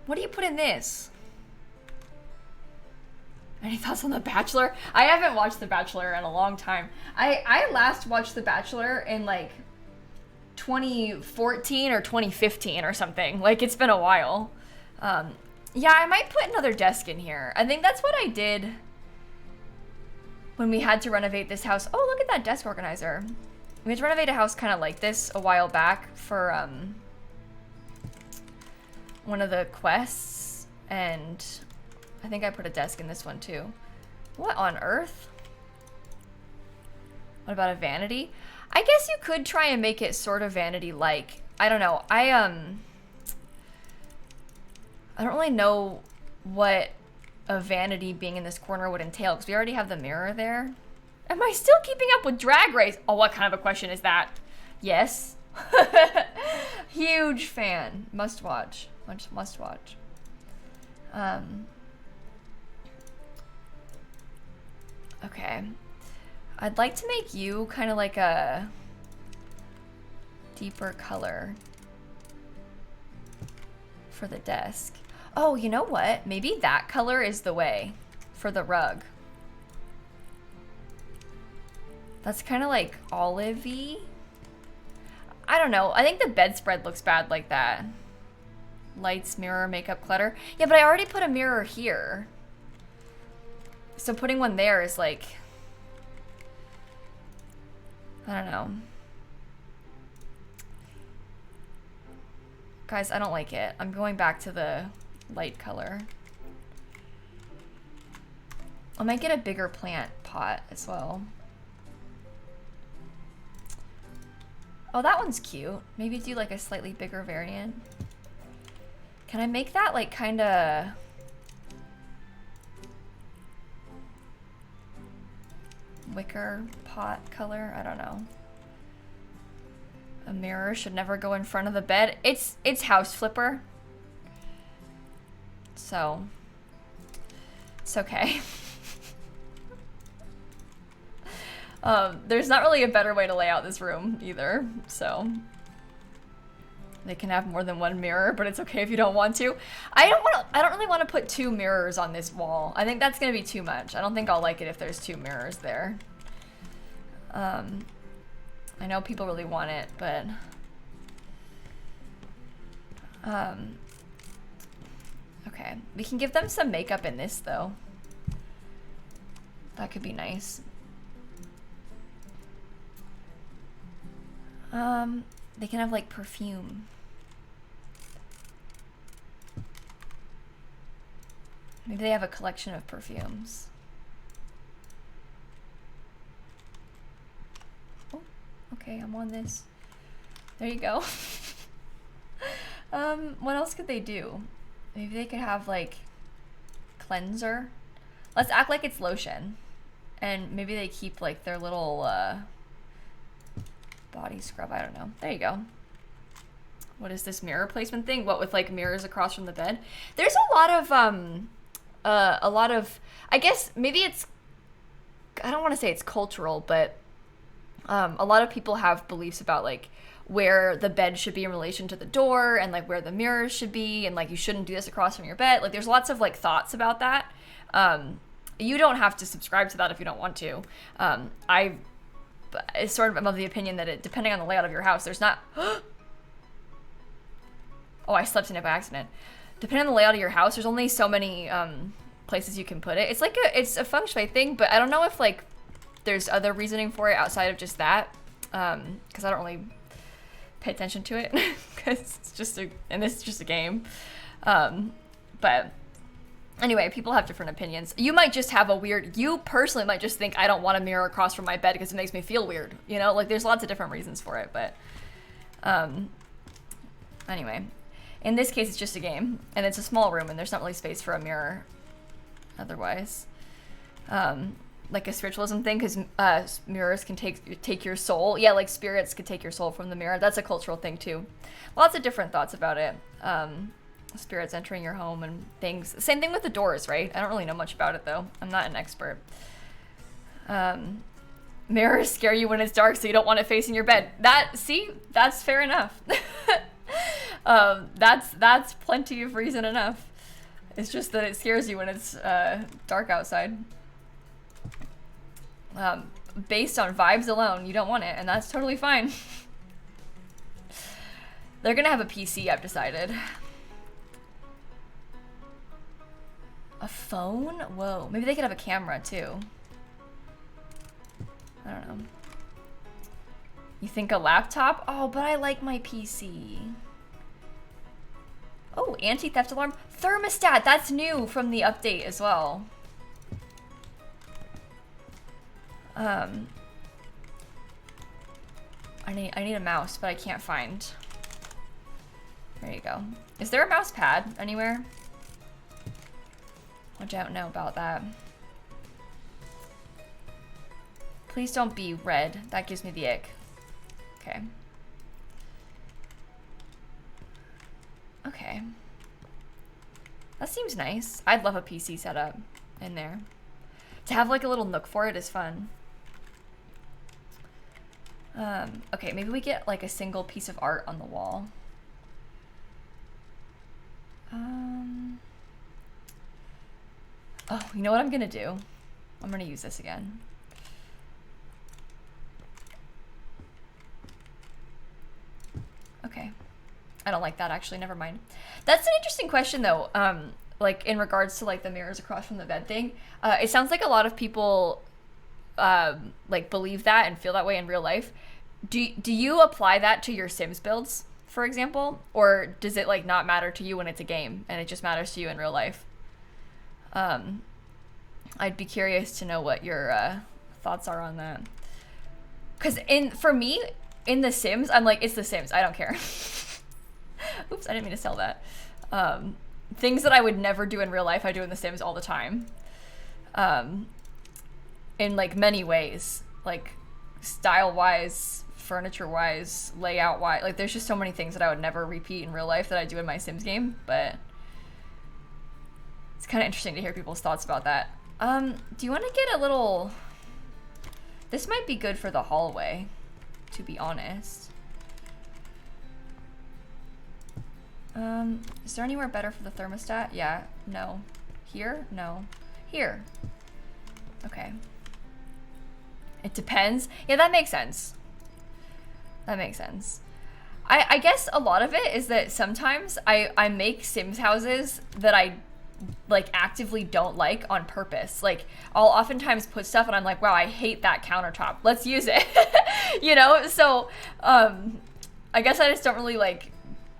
What do you put in this? Any thoughts on The Bachelor? I haven't watched The Bachelor in a long time. I last watched The Bachelor in like 2014 or 2015 or something. Like, it's been a while. Yeah, I might put another desk in here. I think that's what I did when we had to renovate this house. Oh, look at that desk organizer. We had to renovate a house kind of like this a while back for one of the quests, and I think I put a desk in this one too. What on earth? What about a vanity? I guess you could try and make it sort of vanity-like. I don't know. I don't really know what a vanity being in this corner would entail, because we already have the mirror there. Am I still keeping up with Drag Race? Oh, what kind of a question is that? Yes. Huge fan. Must watch. Must watch. Okay. I'd like to make you kind of like a deeper color for the desk. Oh, you know what? Maybe that color is the way for the rug. That's kind of like olive-y. I don't know. I think the bedspread looks bad like that. Lights, mirror, makeup, clutter. Yeah, but I already put a mirror here. So putting one there is like, I don't know. Guys, I don't like it. I'm going back to the light color. I might get a bigger plant pot as well. Oh, that one's cute. Maybe do like a slightly bigger variant. Can I make that like kind of wicker pot color? I don't know. A mirror should never go in front of the bed. It's house flipper. So it's okay. There's not really a better way to lay out this room either, so they can have more than one mirror, but it's okay if you don't want to. I don't really want to put 2 mirrors on this wall. I think that's gonna be too much. I don't think I'll like it if there's 2 mirrors there. I know people really want it, but okay. We can give them some makeup in this though. That could be nice. They can have like perfume. Maybe they have a collection of perfumes. Oh, okay, I'm on this. There you go. What else could they do? Maybe they could have like cleanser. Let's act like it's lotion. And maybe they keep like their little body scrub. I don't know. There you go. What is this mirror placement thing? What, with like mirrors across from the bed? There's a lot of I guess maybe it's, I don't want to say it's cultural, but a lot of people have beliefs about like where the bed should be in relation to the door and like where the mirrors should be, and like you shouldn't do this across from your bed. Like there's lots of like thoughts about that. You don't have to subscribe to that if you don't want to. I sort of am of the opinion that depending on the layout of your house, there's not. Oh, I slept in it by accident. Depending on the layout of your house, there's only so many places you can put it. It's like it's a feng shui thing, but I don't know if like there's other reasoning for it outside of just that, because I don't really pay attention to it because it's just and this is just a game. But anyway, people have different opinions. You might just have you personally might just think I don't want a mirror across from my bed because it makes me feel weird. You know, like there's lots of different reasons for it, but anyway. In this case, it's just a game, and it's a small room, and there's not really space for a mirror otherwise. Like a spiritualism thing, because mirrors can take your soul. Yeah, like spirits could take your soul from the mirror. That's a cultural thing, too. Lots of different thoughts about it. Spirits entering your home and things. Same thing with the doors, right? I don't really know much about it, though. I'm not an expert. Mirrors scare you when it's dark, so you don't want it facing your bed. That's fair enough. That's plenty of reason enough. It's just that it scares you when it's dark outside. Based on vibes alone, you don't want it, and that's totally fine. They're gonna have a PC, I've decided. A phone? Whoa, maybe they could have a camera too. I don't know. You think a laptop? Oh, but I like my PC. Oh, anti-theft alarm. Thermostat, that's new from the update as well. I need a mouse, but I can't find. There you go. Is there a mouse pad anywhere? I don't know about that. Please don't be red. That gives me the ick. Okay. Okay. That seems nice. I'd love a PC setup in there. To have like a little nook for it is fun. Okay, maybe we get like a single piece of art on the wall. Oh, you know what I'm gonna do? I'm gonna use this again. Okay. I don't like that actually, never mind. That's an interesting question though. Like in regards to like the mirrors across from the bed thing. It sounds like a lot of people like believe that and feel that way in real life. Do you apply that to your Sims builds, for example? Or does it like not matter to you when it's a game and it just matters to you in real life? I'd be curious to know what your thoughts are on that. Because for me, in The Sims, I'm like, it's The Sims, I don't care. Oops, I didn't mean to sell that. Things that I would never do in real life, I do in The Sims all the time. In like many ways, like style-wise, furniture-wise, layout-wise. Like there's just so many things that I would never repeat in real life that I do in my Sims game, but it's kind of interesting to hear people's thoughts about that. Do you want to get a little... This might be good for the hallway, to be honest. Is there anywhere better for the thermostat? Yeah, no. Here? No. Here. Okay. It depends. Yeah, that makes sense. That makes sense. I guess a lot of it is that sometimes I make Sims houses that I like actively don't like on purpose. Like I'll oftentimes put stuff and I'm like, wow, I hate that countertop. Let's use it. You know? So I guess I just don't really like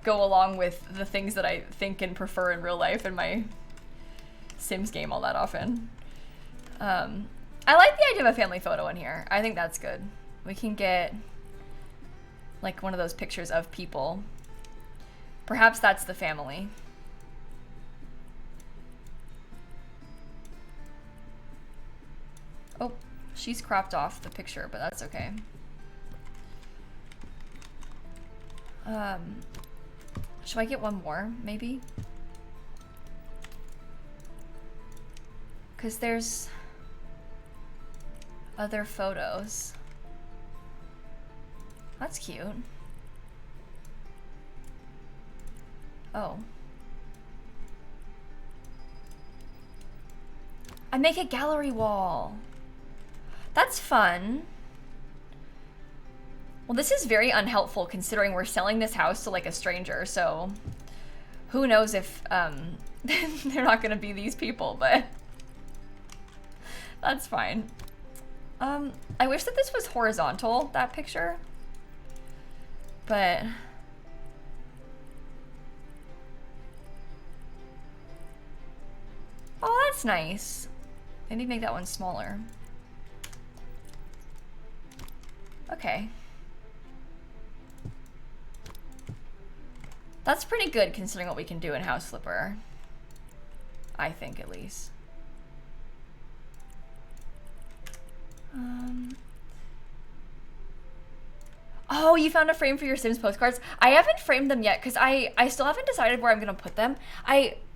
go along with the things that I think and prefer in real life in my Sims game all that often. I like the idea of a family photo in here. I think that's good. We can get like one of those pictures of people. Perhaps that's the family. Oh, she's cropped off the picture, but that's okay. Should I get one more, maybe? Because there's other photos. That's cute. Oh. I make a gallery wall. That's fun. Well, this is very unhelpful considering we're selling this house to like a stranger, so who knows if they're not gonna be these people, but that's fine. I wish that this was horizontal, that picture, but oh, that's nice. Maybe make that one smaller. Okay. That's pretty good considering what we can do in House Flipper. I think, at least. Oh, you found a frame for your Sims postcards? I haven't framed them yet because I still haven't decided where I'm gonna put them.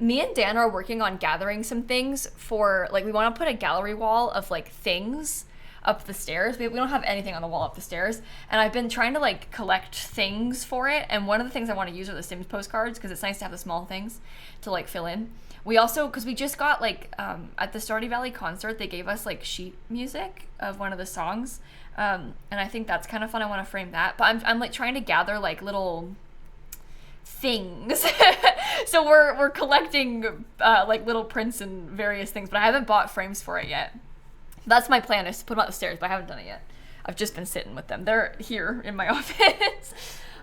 Me and Dan are working on gathering some things for, like, we want to put a gallery wall of like things up the stairs. We don't have anything on the wall up the stairs, and I've been trying to like collect things for it, and one of the things I want to use are the Sims postcards because it's nice to have the small things to like fill in. We also, because we just got like at the Stardew Valley concert, they gave us like sheet music of one of the songs, and I think that's kind of fun. I want to frame that, but I'm like trying to gather like little things. So we're collecting like little prints and various things, but I haven't bought frames for it yet. That's my plan, is to put them up the stairs, but I haven't done it yet. I've just been sitting with them. They're here in my office.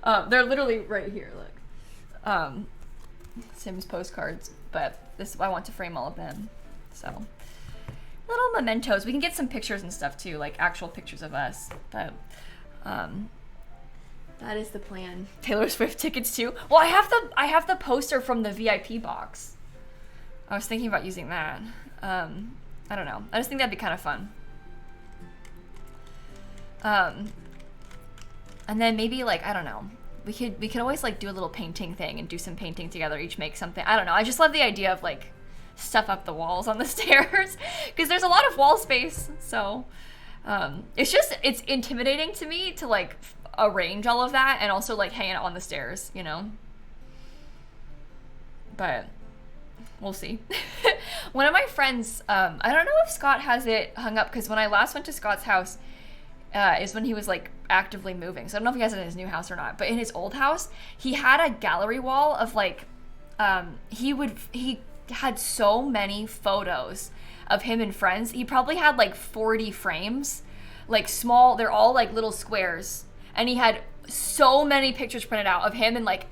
They're literally right here, look. Sims postcards, but I want to frame all of them. So, little mementos. We can get some pictures and stuff too, like actual pictures of us. But that is the plan. Taylor Swift tickets too. Well, I have the poster from the VIP box. I was thinking about using that. I don't know. I just think that'd be kind of fun. And then maybe like, I don't know. We could always like do a little painting thing and do some painting together, each make something. I don't know. I just love the idea of like stuff up the walls on the stairs because there's a lot of wall space. So it's intimidating to me to like arrange all of that and also like hang it on the stairs, you know? But we'll see. One of my friends, I don't know if Scott has it hung up because when I last went to Scott's house is when he was like actively moving. So I don't know if he has it in his new house or not, but in his old house, he had a gallery wall of like, he had so many photos of him and friends. He probably had like 40 frames, like small, they're all like little squares. And he had so many pictures printed out of him and like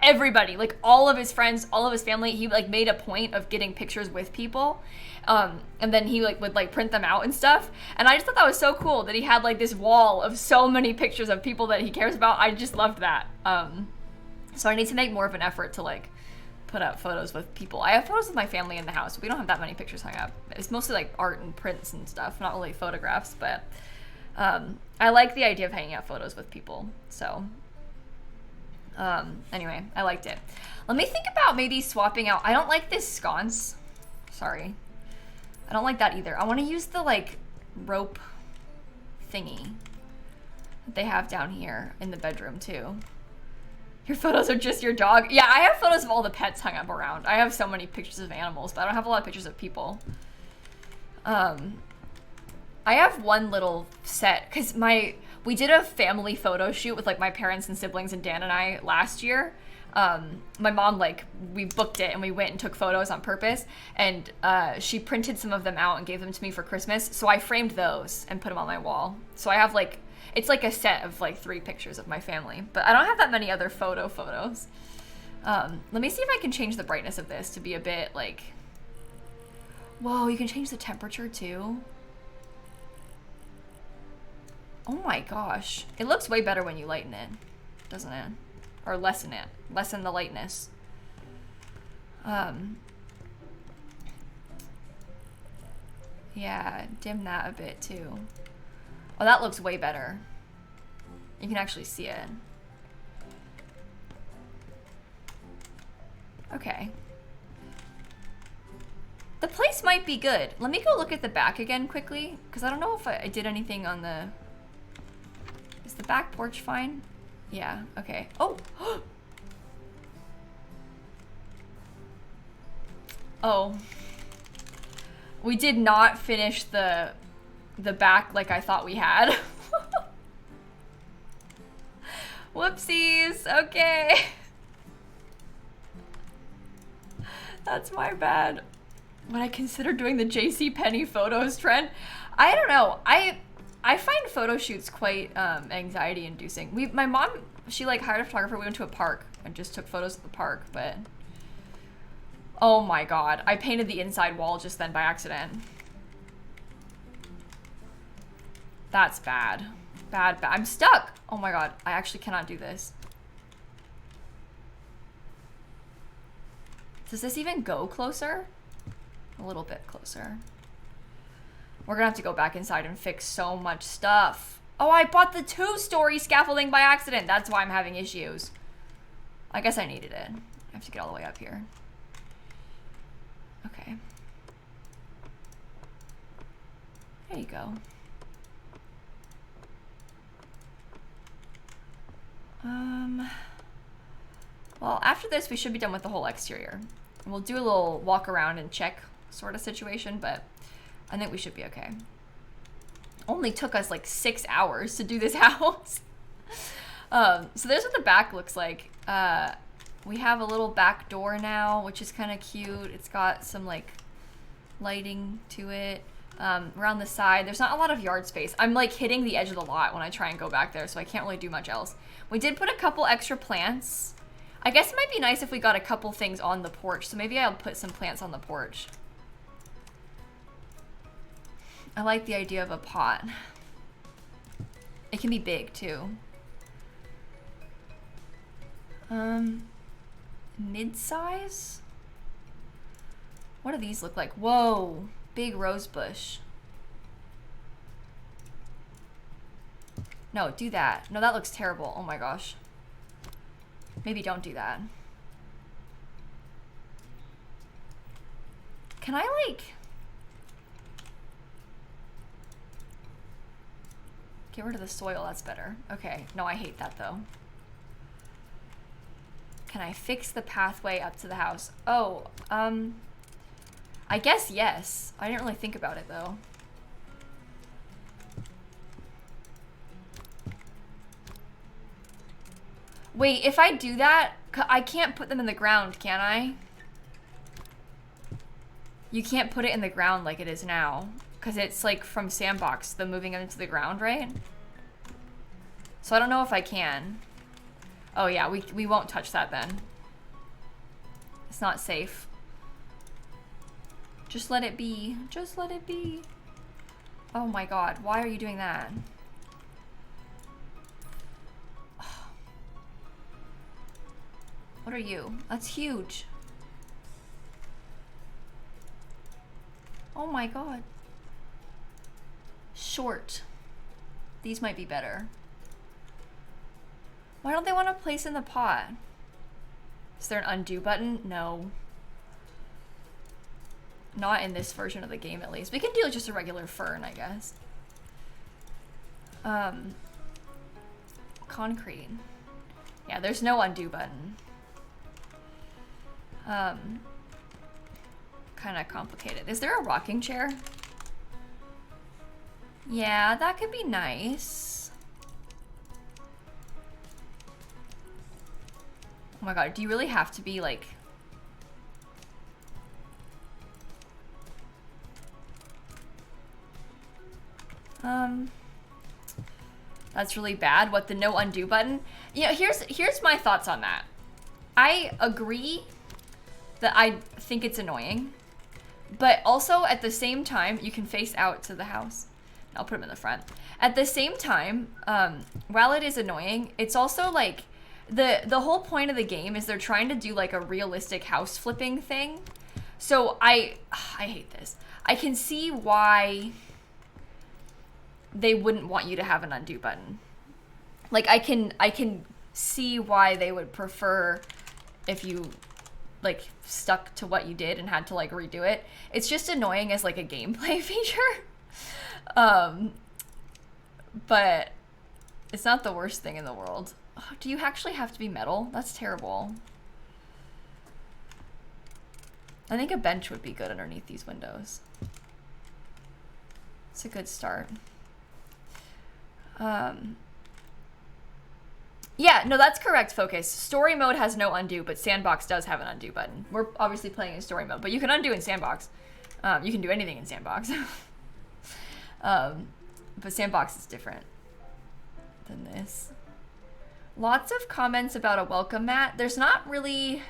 everybody, like all of his friends, all of his family. He like made a point of getting pictures with people, and then he like would like print them out and stuff. And I just thought that was so cool that he had like this wall of so many pictures of people that he cares about. I just loved that. So I need to make more of an effort to like put up photos with people. I have photos of my family in the house. We don't have that many pictures hung up. It's mostly like art and prints and stuff, not really photographs, but I like the idea of hanging out photos with people. So anyway, I liked it. Let me think about maybe swapping out. I don't like this sconce. Sorry. I don't like that either. I want to use the like rope thingy that they have down here in the bedroom too. Your photos are just your dog. Yeah, I have photos of all the pets hung up around. I have so many pictures of animals, but I don't have a lot of pictures of people. I have one little set because we did a family photo shoot with like my parents and siblings and Dan and I last year. My mom, like, we booked it and we went and took photos on purpose, and she printed some of them out and gave them to me for Christmas. So I framed those and put them on my wall. So I have like, it's like a set of like 3 pictures of my family, but I don't have that many other photos. Let me see if I can change the brightness of this to be a bit like, whoa, you can change the temperature too. Oh my gosh. It looks way better when you lighten it, doesn't it? Or lessen it. Lessen the lightness. Yeah, dim that a bit too. Oh, that looks way better. You can actually see it. Okay. The place might be good. Let me go look at the back again quickly, because I don't know if I did anything on the... Is the back porch fine? Yeah, okay. Oh! Oh. We did not finish the back like I thought we had. Whoopsies. Okay. That's my bad. When I consider doing the JCPenney photos trend, I don't know. I find photo shoots quite anxiety inducing. My mom, she like hired a photographer. We went to a park and just took photos at the park, but oh my god, I painted the inside wall just then by accident. That's bad. Bad. I'm stuck. Oh my god, I actually cannot do this. Does this even go closer? A little bit closer. We're gonna have to go back inside and fix so much stuff. Oh, I bought the 2-story scaffolding by accident. That's why I'm having issues. I guess I needed it. I have to get all the way up here. Okay. There you go. Well, after this, we should be done with the whole exterior. We'll do a little walk around and check sort of situation, but I think we should be okay. Only took us like 6 hours to do this house. So there's what the back looks like. We have a little back door now, which is kind of cute. It's got some like lighting to it. Around the side, there's not a lot of yard space. I'm like hitting the edge of the lot when I try and go back there, so I can't really do much else. We did put a couple extra plants. I guess it might be nice if we got a couple things on the porch, so maybe I'll put some plants on the porch. I like the idea of a pot. It can be big too. Mid-size? What do these look like? Whoa, big rose bush. No, do that. No, that looks terrible. Oh my gosh. Maybe don't do that. Can I like get rid of the soil? That's better. Okay. No, I hate that though. Can I fix the pathway up to the house? Oh, I guess yes. I didn't really think about it though. Wait, if I do that, I can't put them in the ground, can I? You can't put it in the ground like it is now, because it's like from Sandbox, the moving them into the ground, right? So I don't know if I can. Oh yeah, we won't touch that then. It's not safe. Just let it be. Just let it be. Oh my god, why are you doing that? What are you? That's huge. Oh my god. Short. These might be better. Why don't they want to place in the pot? Is there an undo button? No. Not in this version of the game, at least. We can do just a regular fern, I guess. Concrete. Yeah, there's no undo button. Kind of complicated. Is there a rocking chair? Yeah, that could be nice. Oh my god, do you really have to be like... That's really bad. What, the no undo button? You know, here's my thoughts on that. I agree that I think it's annoying, but also at the same time, you can face out to the house. I'll put them in the front. At the same time, while it is annoying, it's also like the whole point of the game is they're trying to do like a realistic house flipping thing. So I hate this. I can see why they wouldn't want you to have an undo button. Like I can see why they would prefer if you like stuck to what you did and had to like redo it. It's just annoying as like a gameplay feature. But it's not the worst thing in the world. Oh, do you actually have to be metal? That's terrible. I think a bench would be good underneath these windows. It's a good start. Yeah, no, that's correct, Focus. Story mode has no undo, but Sandbox does have an undo button. We're obviously playing in story mode, but you can undo in Sandbox. You can do anything in Sandbox. But Sandbox is different than this. Lots of comments about a welcome mat. There's not really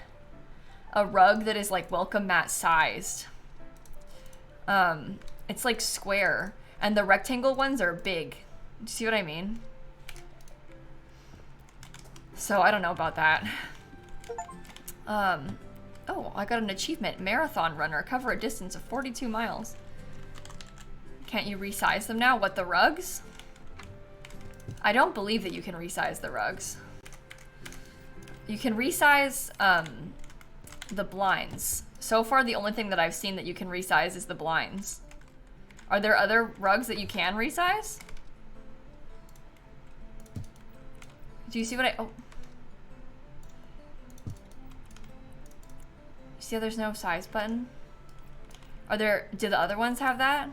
a rug that is like welcome mat sized. It's like square, and the rectangle ones are big. Do you see what I mean? So I don't know about that. Oh, I got an achievement. Marathon runner. Cover a distance of 42 miles. Can't you resize them now? What, the rugs? I don't believe that you can resize the rugs. You can resize the blinds. So far, the only thing that I've seen that you can resize is the blinds. Are there other rugs that you can resize? Do you see what I... Oh. You see how there's no size button? Are there... Do the other ones have that?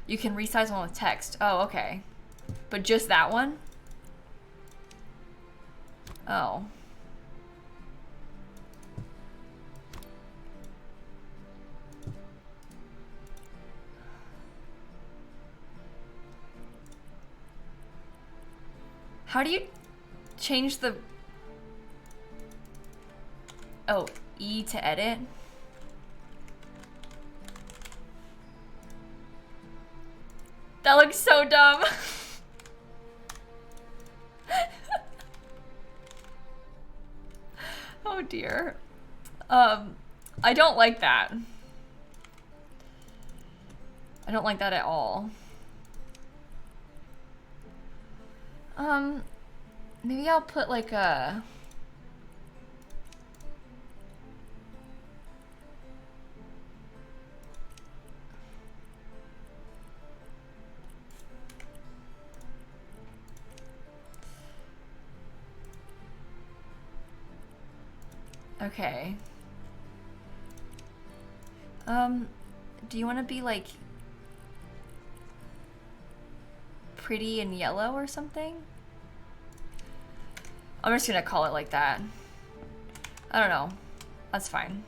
You can resize one with text. Oh, okay. But just that one? Oh. How do you change the... Oh, E to edit? That looks so dumb. Oh dear. I don't like that. I don't like that at all. Maybe I'll put like a... Okay. Do you want to be like pretty and yellow or something? I'm just gonna call it like that. I don't know. That's fine.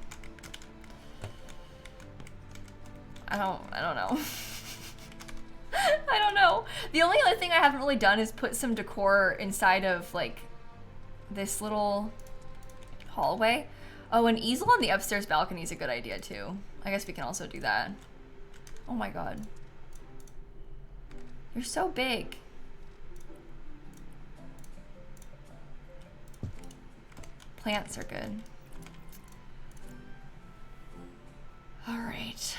I don't know. I don't know. The only other thing I haven't really done is put some decor inside of like this little hallway. Oh, an easel on the upstairs balcony is a good idea too. I guess we can also do that. Oh my god. You're so big. Plants are good. All right.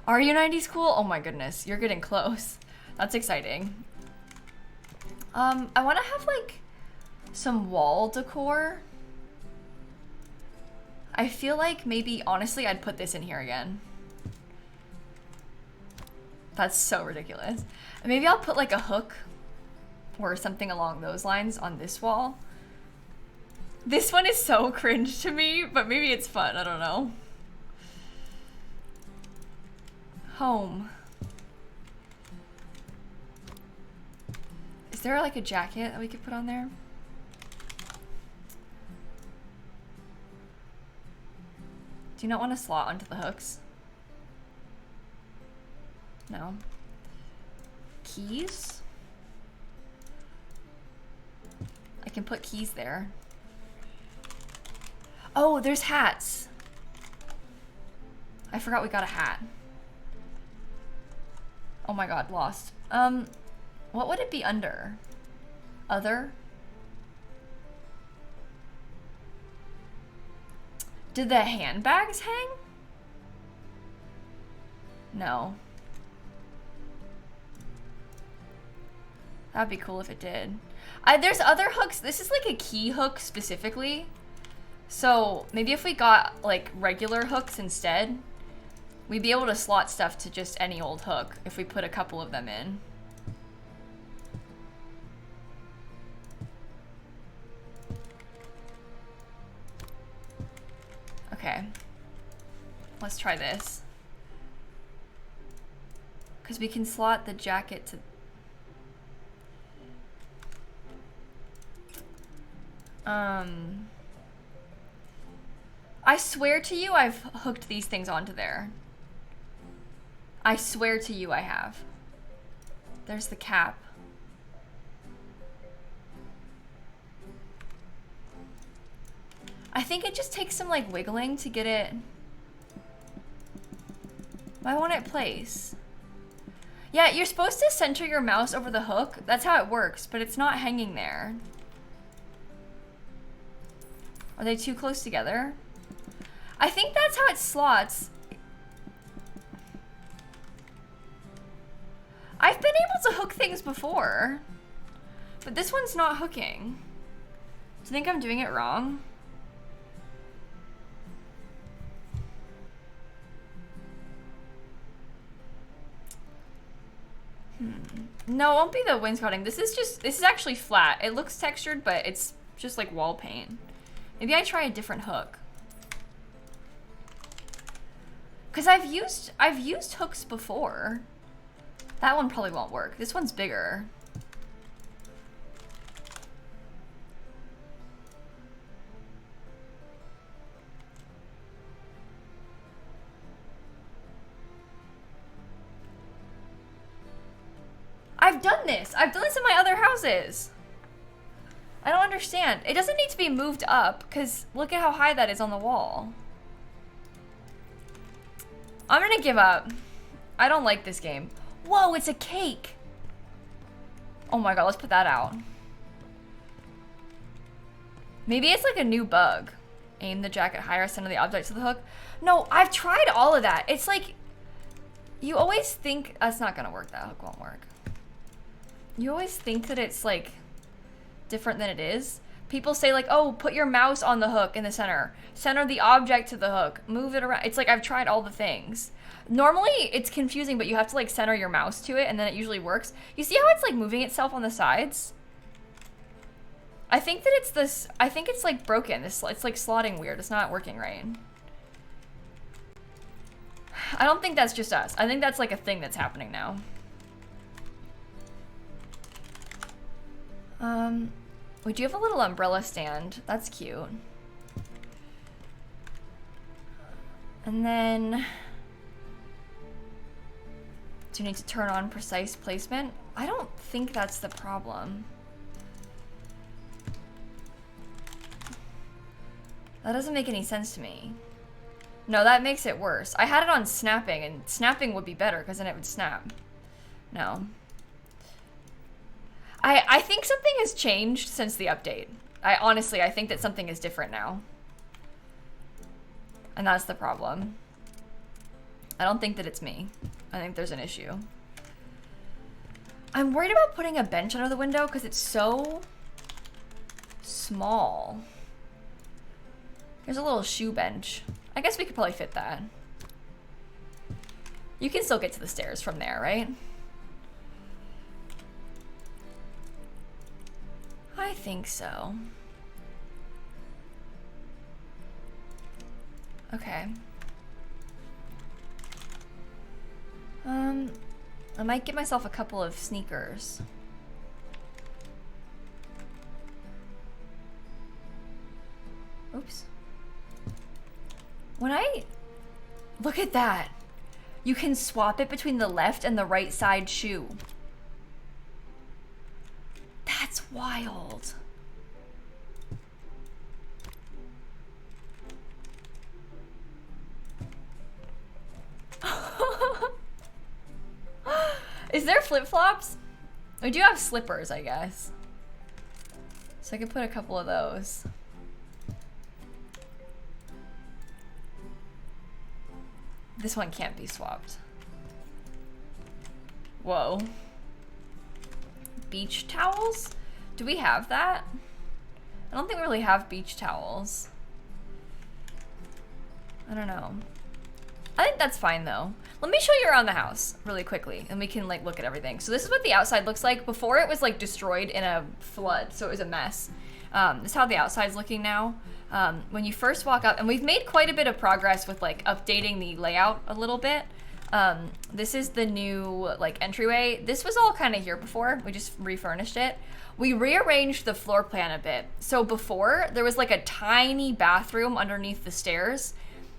Are you 90s cool? Oh my goodness, you're getting close. That's exciting. I want to have like some wall decor. I feel like maybe, honestly, I'd put this in here again. That's so ridiculous. Maybe I'll put like a hook or something along those lines on this wall. This one is so cringe to me, but maybe it's fun, I don't know. Home. Is there like a jacket that we could put on there? Do you not want to slot onto the hooks? No. Keys? I can put keys there. Oh, there's hats. I forgot we got a hat. Oh my god, lost. What would it be under? Other? Did the handbags hang? No. That'd be cool if it did. There's other hooks. This is like a key hook specifically. So maybe if we got like regular hooks instead, we'd be able to slot stuff to just any old hook if we put a couple of them in. Okay. Let's try this. Because we can slot the jacket to... I swear to you I've hooked these things onto there. I swear to you I have. There's the cap. I think it just takes some like wiggling to get it. Why won't it place? Yeah, you're supposed to center your mouse over the hook. That's how it works, but it's not hanging there. Are they too close together? I think that's how it slots. I've been able to hook things before, but this one's not hooking. Do you think I'm doing it wrong? No, it won't be the wainscoting. This is actually flat. It looks textured, but it's just like wall paint. Maybe I try a different hook. Cause I've used hooks before. That one probably won't work. This one's bigger. I've done this. I've done this in my other houses. I don't understand. It doesn't need to be moved up because look at how high that is on the wall. I'm gonna give up. I don't like this game. Whoa, it's a cake. Oh my god, let's put that out. Maybe it's like a new bug. Aim the jacket higher, center the object to the hook. No, I've tried all of that. It's like, you always think, that's not gonna work, that hook won't work. You always think that it's like different than it is. People say like, oh, put your mouse on the hook in the center. Center the object to the hook. Move it around. It's like, I've tried all the things. Normally it's confusing, but you have to like center your mouse to it and then it usually works. You see how it's like moving itself on the sides? I think that it's this, I think it's like broken. It's like slotting weird. It's not working right. I don't think that's just us. I think that's like a thing that's happening now. We do have a little umbrella stand. That's cute. And then, do you need to turn on precise placement? I don't think that's the problem. That doesn't make any sense to me. No, that makes it worse. I had it on snapping, and snapping would be better because then it would snap. No. I think something has changed since the update. Honestly, I think that something is different now. And that's the problem. I don't think that it's me. I think there's an issue. I'm worried about putting a bench under the window because it's so small. Here's a little shoe bench. I guess we could probably fit that. You can still get to the stairs from there, right? I think so. Okay. I might get myself a couple of sneakers. Oops. When I look at that, you can swap it between the left and the right side shoe. That's wild. Is there flip-flops? We do have slippers, I guess. So I could put a couple of those. This one can't be swapped. Whoa. Beach towels? Do we have that? I don't think we really have beach towels. I don't know. I think that's fine though. Let me show you around the house really quickly and we can like look at everything. So this is what the outside looks like. Before it was like destroyed in a flood, so it was a mess. This is how the outside's looking now. When you first walk up, and we've made quite a bit of progress with like updating the layout a little bit. This is the new like entryway. This was all kind of here before. We just refurnished it. We rearranged the floor plan a bit. So before, there was like a tiny bathroom underneath the stairs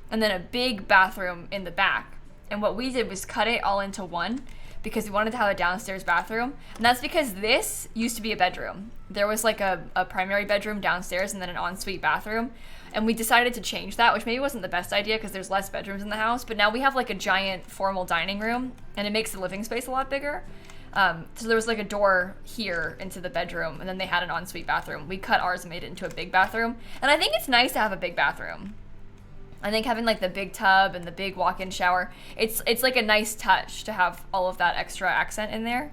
and then a big bathroom in the back. And what we did was cut it all into one because we wanted to have a downstairs bathroom. And that's because this used to be a bedroom. There was like a primary bedroom downstairs and then an ensuite bathroom. And we decided to change that, which maybe wasn't the best idea because there's less bedrooms in the house. But now we have like a giant formal dining room and it makes the living space a lot bigger. So there was like a door here into the bedroom and then they had an ensuite bathroom. We cut ours and made it into a big bathroom. And I think it's nice to have a big bathroom. I think having like the big tub and the big walk-in shower, it's like a nice touch to have all of that extra accent in there.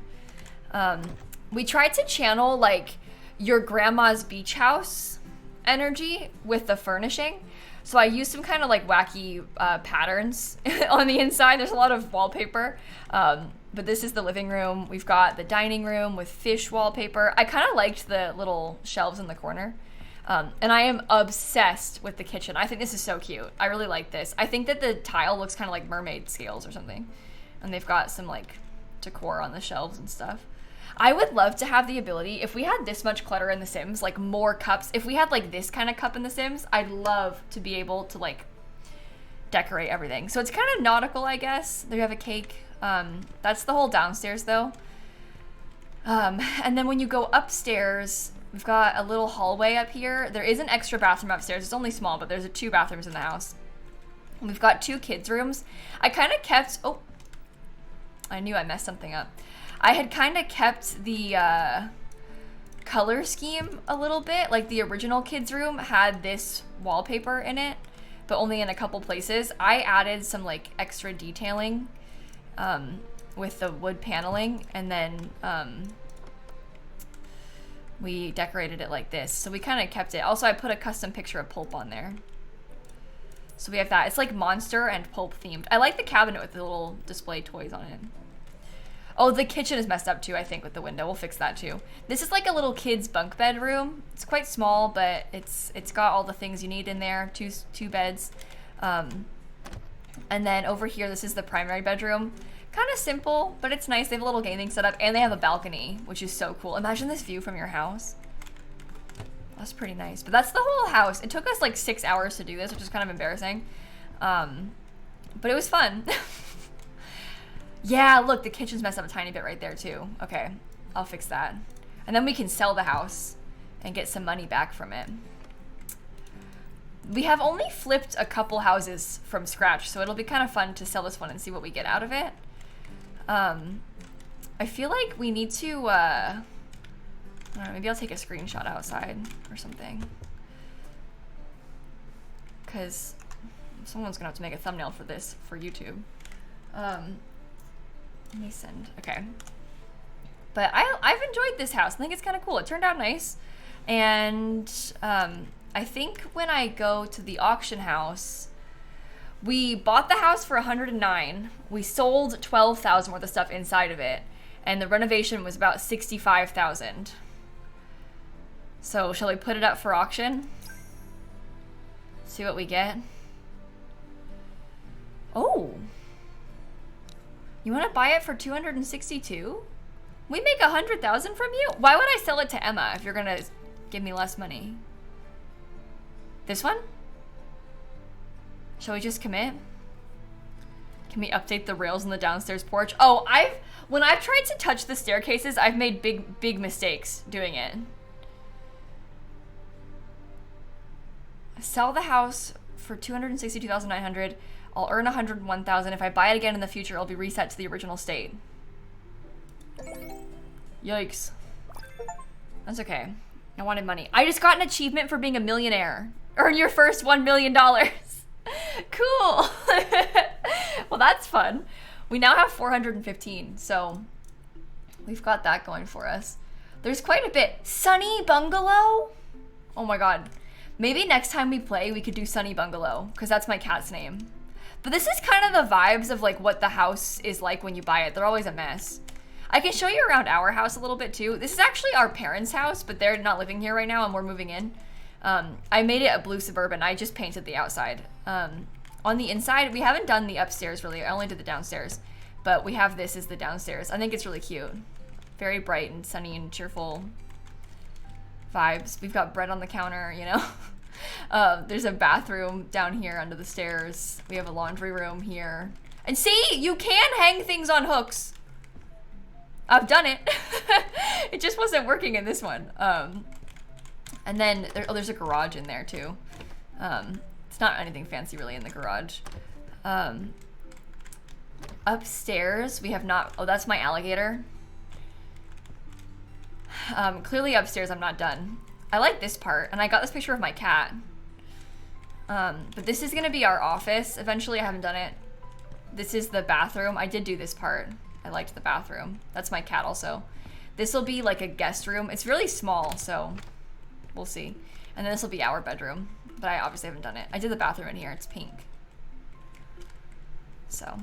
We tried to channel like your grandma's beach house energy with the furnishing. So I used some kind of like wacky patterns on the inside. There's a lot of wallpaper. But this is the living room. We've got the dining room with fish wallpaper. I kind of liked the little shelves in the corner. And I am obsessed with the kitchen. I think this is so cute. I really like this. I think that the tile looks kind of like mermaid scales or something. And they've got some like decor on the shelves and stuff. I would love to have the ability, if we had this much clutter in The Sims, like more cups, if we had like this kind of cup in The Sims, I'd love to be able to like decorate everything. So it's kind of nautical, I guess. There you have a cake. That's the whole downstairs though. And then when you go upstairs, we've got a little hallway up here. There is an extra bathroom upstairs. It's only small, but there's 2 bathrooms in the house. And we've got 2 kids' rooms. I kind of kept, oh, I knew I messed something up. I had kind of kept the color scheme a little bit. Like the original kids' room had this wallpaper in it, but only in a couple places. I added some like extra detailing with the wood paneling, and then we decorated it like this. So we kind of kept it. Also, I put a custom picture of Pulp on there. So we have that. It's like monster and Pulp themed. I like the cabinet with the little display toys on it. Oh, the kitchen is messed up too, I think, with the window. We'll fix that too. This is like a little kid's bunk bed room. It's quite small, but it's got all the things you need in there. Two beds. And then over here, this is the primary bedroom. Kind of simple, but it's nice. They have a little gaming setup, and they have a balcony, which is so cool. Imagine this view from your house. That's pretty nice. But that's the whole house. It took us like 6 hours to do this, which is kind of embarrassing. But it was fun. Yeah, look, the kitchen's messed up a tiny bit right there too. Okay, I'll fix that. And then we can sell the house and get some money back from it. We have only flipped a couple houses from scratch, so it'll be kind of fun to sell this one and see what we get out of it. I feel like we need to, I don't know, maybe I'll take a screenshot outside or something. Because someone's gonna have to make a thumbnail for this for YouTube. Let me send, okay. But I've enjoyed this house. I think it's kind of cool. It turned out nice. And I think when I go to the auction house, we bought the house for 109. We sold 12,000 worth of stuff inside of it. And the renovation was about 65,000. So shall we put it up for auction? See what we get. Oh. You want to buy it for 262? We make 100,000 from you? Why would I sell it to Emma if you're gonna give me less money? This one? Shall we just commit? Can we update the rails in the downstairs porch? Oh, when I've tried to touch the staircases, I've made big mistakes doing it. Sell the house for 262,900. I'll earn 101,000. If I buy it again in the future, it'll be reset to the original state. Yikes. That's okay. I wanted money. I just got an achievement for being a millionaire. Earn your first $1 million. Cool. Well, that's fun. We now have 415, so we've got that going for us. There's quite a bit. Sunny Bungalow? Oh my god. Maybe next time we play, we could do Sunny Bungalow, because that's my cat's name. But this is kind of the vibes of like what the house is like when you buy it. They're always a mess. I can show you around our house a little bit too. This is actually our parents' house, but they're not living here right now and we're moving in. I made it a blue Suburban. I just painted the outside. On the inside, we haven't done the upstairs really. I only did the downstairs. But we have this as the downstairs. I think it's really cute. Very bright and sunny and cheerful vibes. We've got bread on the counter, you know. There's a bathroom down here under the stairs. We have a laundry room here. And see, you can hang things on hooks. I've done it. It just wasn't working in this one. And then there's a garage in there too. It's not anything fancy really in the garage. Upstairs, we have not, oh, that's my alligator. Clearly upstairs, I'm not done. I like this part, and I got this picture of my cat. But this is gonna be our office. Eventually, I haven't done it. This is the bathroom. I did do this part. I liked the bathroom. That's my cat also. This will be like a guest room. It's really small, so we'll see. And then this will be our bedroom, but I obviously haven't done it. I did the bathroom in here. It's pink. So.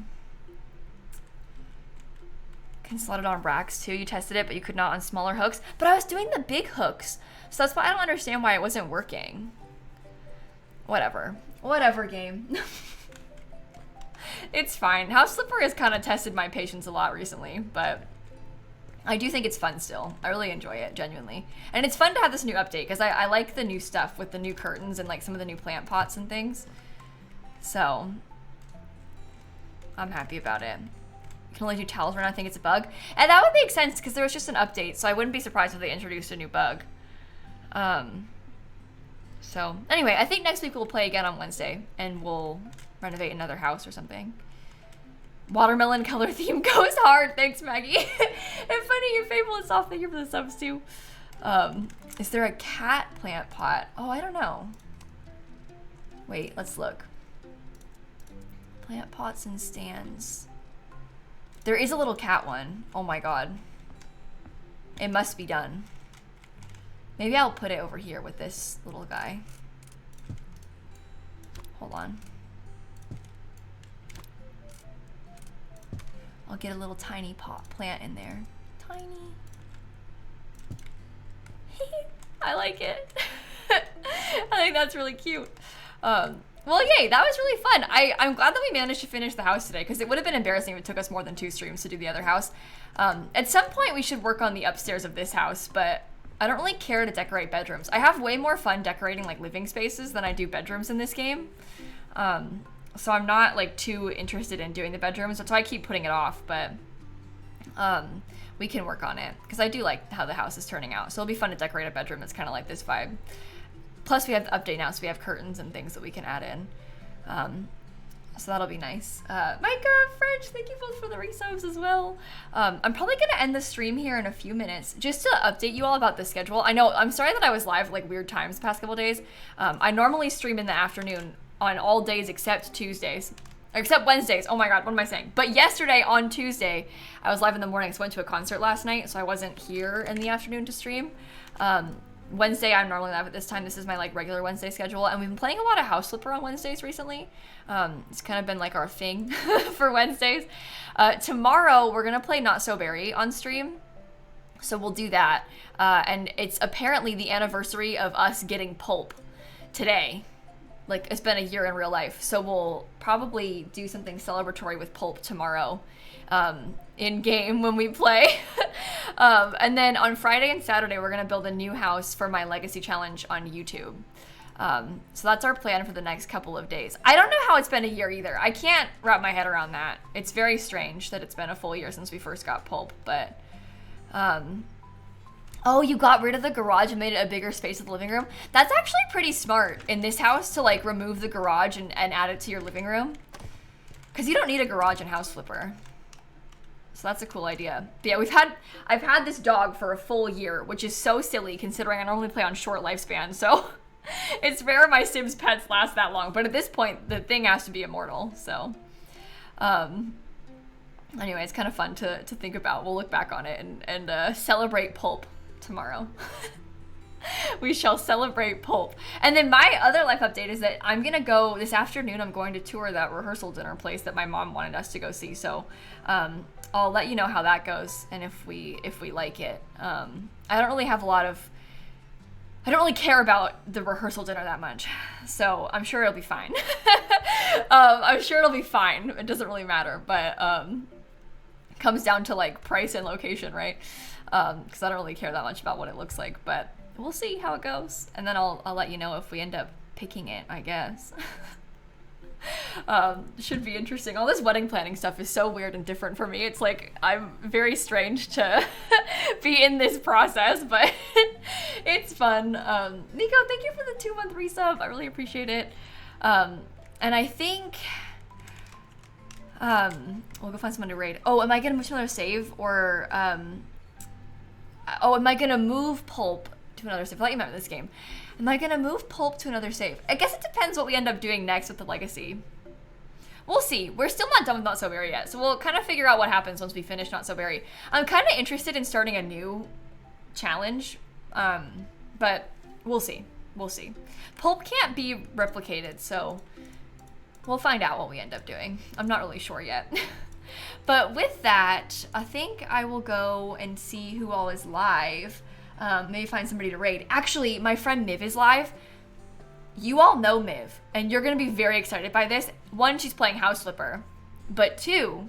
Can slot it on racks too. You tested it, but you could not on smaller hooks. But I was doing the big hooks. So that's why I don't understand why it wasn't working. Whatever. Whatever, game. It's fine. House Flipper has kind of tested my patience a lot recently, but I do think it's fun still. I really enjoy it, genuinely. And it's fun to have this new update, because I like the new stuff with the new curtains and like some of the new plant pots and things. So, I'm happy about it. You can only do towels right now. I think it's a bug. And that would make sense, because there was just an update, so I wouldn't be surprised if they introduced a new bug. So, anyway, I think next week we'll play again on Wednesday, and we'll renovate another house or something. Watermelon color theme goes hard. Thanks, Maggie. And funny, your Fable is off. Thank you for the subs, too. Is there a cat plant pot? Oh, I don't know. Wait, let's look. Plant pots and stands. There is a little cat one. Oh my god. It must be done. Maybe I'll put it over here with this little guy. Hold on. I'll get a little tiny pot plant in there. Tiny. I like it. I think that's really cute. Well, yay, that was really fun. I'm glad that we managed to finish the house today, because it would have been embarrassing if it took us more than 2 streams to do the other house. At some point, we should work on the upstairs of this house, but I don't really care to decorate bedrooms. I have way more fun decorating like living spaces than I do bedrooms in this game. So I'm not like too interested in doing the bedrooms. That's why I keep putting it off, but we can work on it, because I do like how the house is turning out. So it'll be fun to decorate a bedroom that's kind of like this vibe. Plus we have the update now, so we have curtains and things that we can add in. So that'll be nice. Micah, French, thank you both for the resubs as well. I'm probably gonna end the stream here in a few minutes, just to update you all about the schedule. I know, I'm sorry that I was live like weird times the past couple days. I normally stream in the afternoon on all days except Tuesdays. Except Wednesdays. Oh my god, what am I saying? But yesterday on Tuesday, I was live in the morning, so I went to a concert last night, so I wasn't here in the afternoon to stream. Wednesday, I'm normally live at this time. This is my like regular Wednesday schedule, and we've been playing a lot of House Flipper on Wednesdays recently. It's kind of been like our thing for Wednesdays. Tomorrow, we're gonna play Not So Berry on stream, so we'll do that. And it's apparently the anniversary of us getting Pulp today. Like, it's been a year in real life, so we'll probably do something celebratory with Pulp tomorrow. In game when we play. And then on Friday and Saturday, we're gonna build a new house for my legacy challenge on YouTube. So that's our plan for the next couple of days. I don't know how it's been a year either. I can't wrap my head around that. It's very strange that it's been a full year since we first got Pulp, but oh, you got rid of the garage and made it a bigger space of the living room? That's actually pretty smart in this house to like remove the garage and add it to your living room, because you don't need a garage in House Flipper. So that's a cool idea. But yeah, I've had this dog for a full year, which is so silly considering I normally play on short lifespans. So it's rare my Sims pets last that long. But at this point, the thing has to be immortal. So anyway, it's kind of fun to think about. We'll look back on it and celebrate Pulp tomorrow. We shall celebrate Pulp. And then my other life update is that I'm gonna go this afternoon. I'm going to tour that rehearsal dinner place that my mom wanted us to go see. So I'll let you know how that goes and if we like it. I don't really care about the rehearsal dinner that much, so I'm sure it'll be fine. I'm sure it'll be fine. It doesn't really matter, but it comes down to like price and location, right? Because I don't really care that much about what it looks like, but we'll see how it goes, and then I'll let you know if we end up picking it, I guess. Should be interesting. All this wedding planning stuff is so weird and different for me. It's like I'm very strange to be in this process, but it's fun. Nico, thank you for the 2-month resub. I really appreciate it. And I think we'll go find someone to raid. Oh, am I gonna move to another save, or am I gonna move Pulp to another save? I thought you meant this game. Am I gonna move Pulp to another save? I guess it depends what we end up doing next with the legacy. We'll see. We're still not done with Not So Berry yet, so we'll kind of figure out what happens once we finish Not So Berry. I'm kind of interested in starting a new challenge, but we'll see. We'll see. Pulp can't be replicated, so we'll find out what we end up doing. I'm not really sure yet. But with that, I think I will go and see who all is live. Maybe find somebody to raid. Actually, my friend Miv is live. You all know Miv, and you're gonna be very excited by this. 1, she's playing House Flipper, but 2,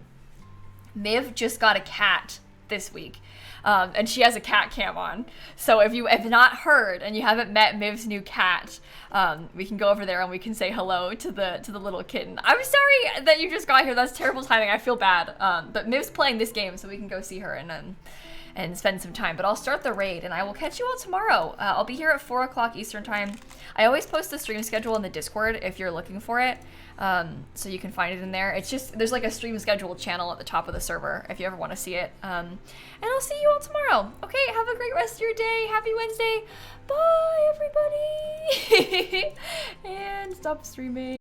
Miv just got a cat this week, and she has a cat cam on. So if you have not heard and you haven't met Miv's new cat, we can go over there and we can say hello to the little kitten. I'm sorry that you just got here. That's terrible timing. I feel bad. But Miv's playing this game, so we can go see her and spend some time. But I'll start the raid, and I will catch you all tomorrow. I'll be here at 4 o'clock Eastern time. I always post the stream schedule in the Discord if you're looking for it, so you can find it in there. It's just, there's like a stream schedule channel at the top of the server if you ever want to see it. And I'll see you all tomorrow. Okay, have a great rest of your day. Happy Wednesday. Bye, everybody. And stop streaming.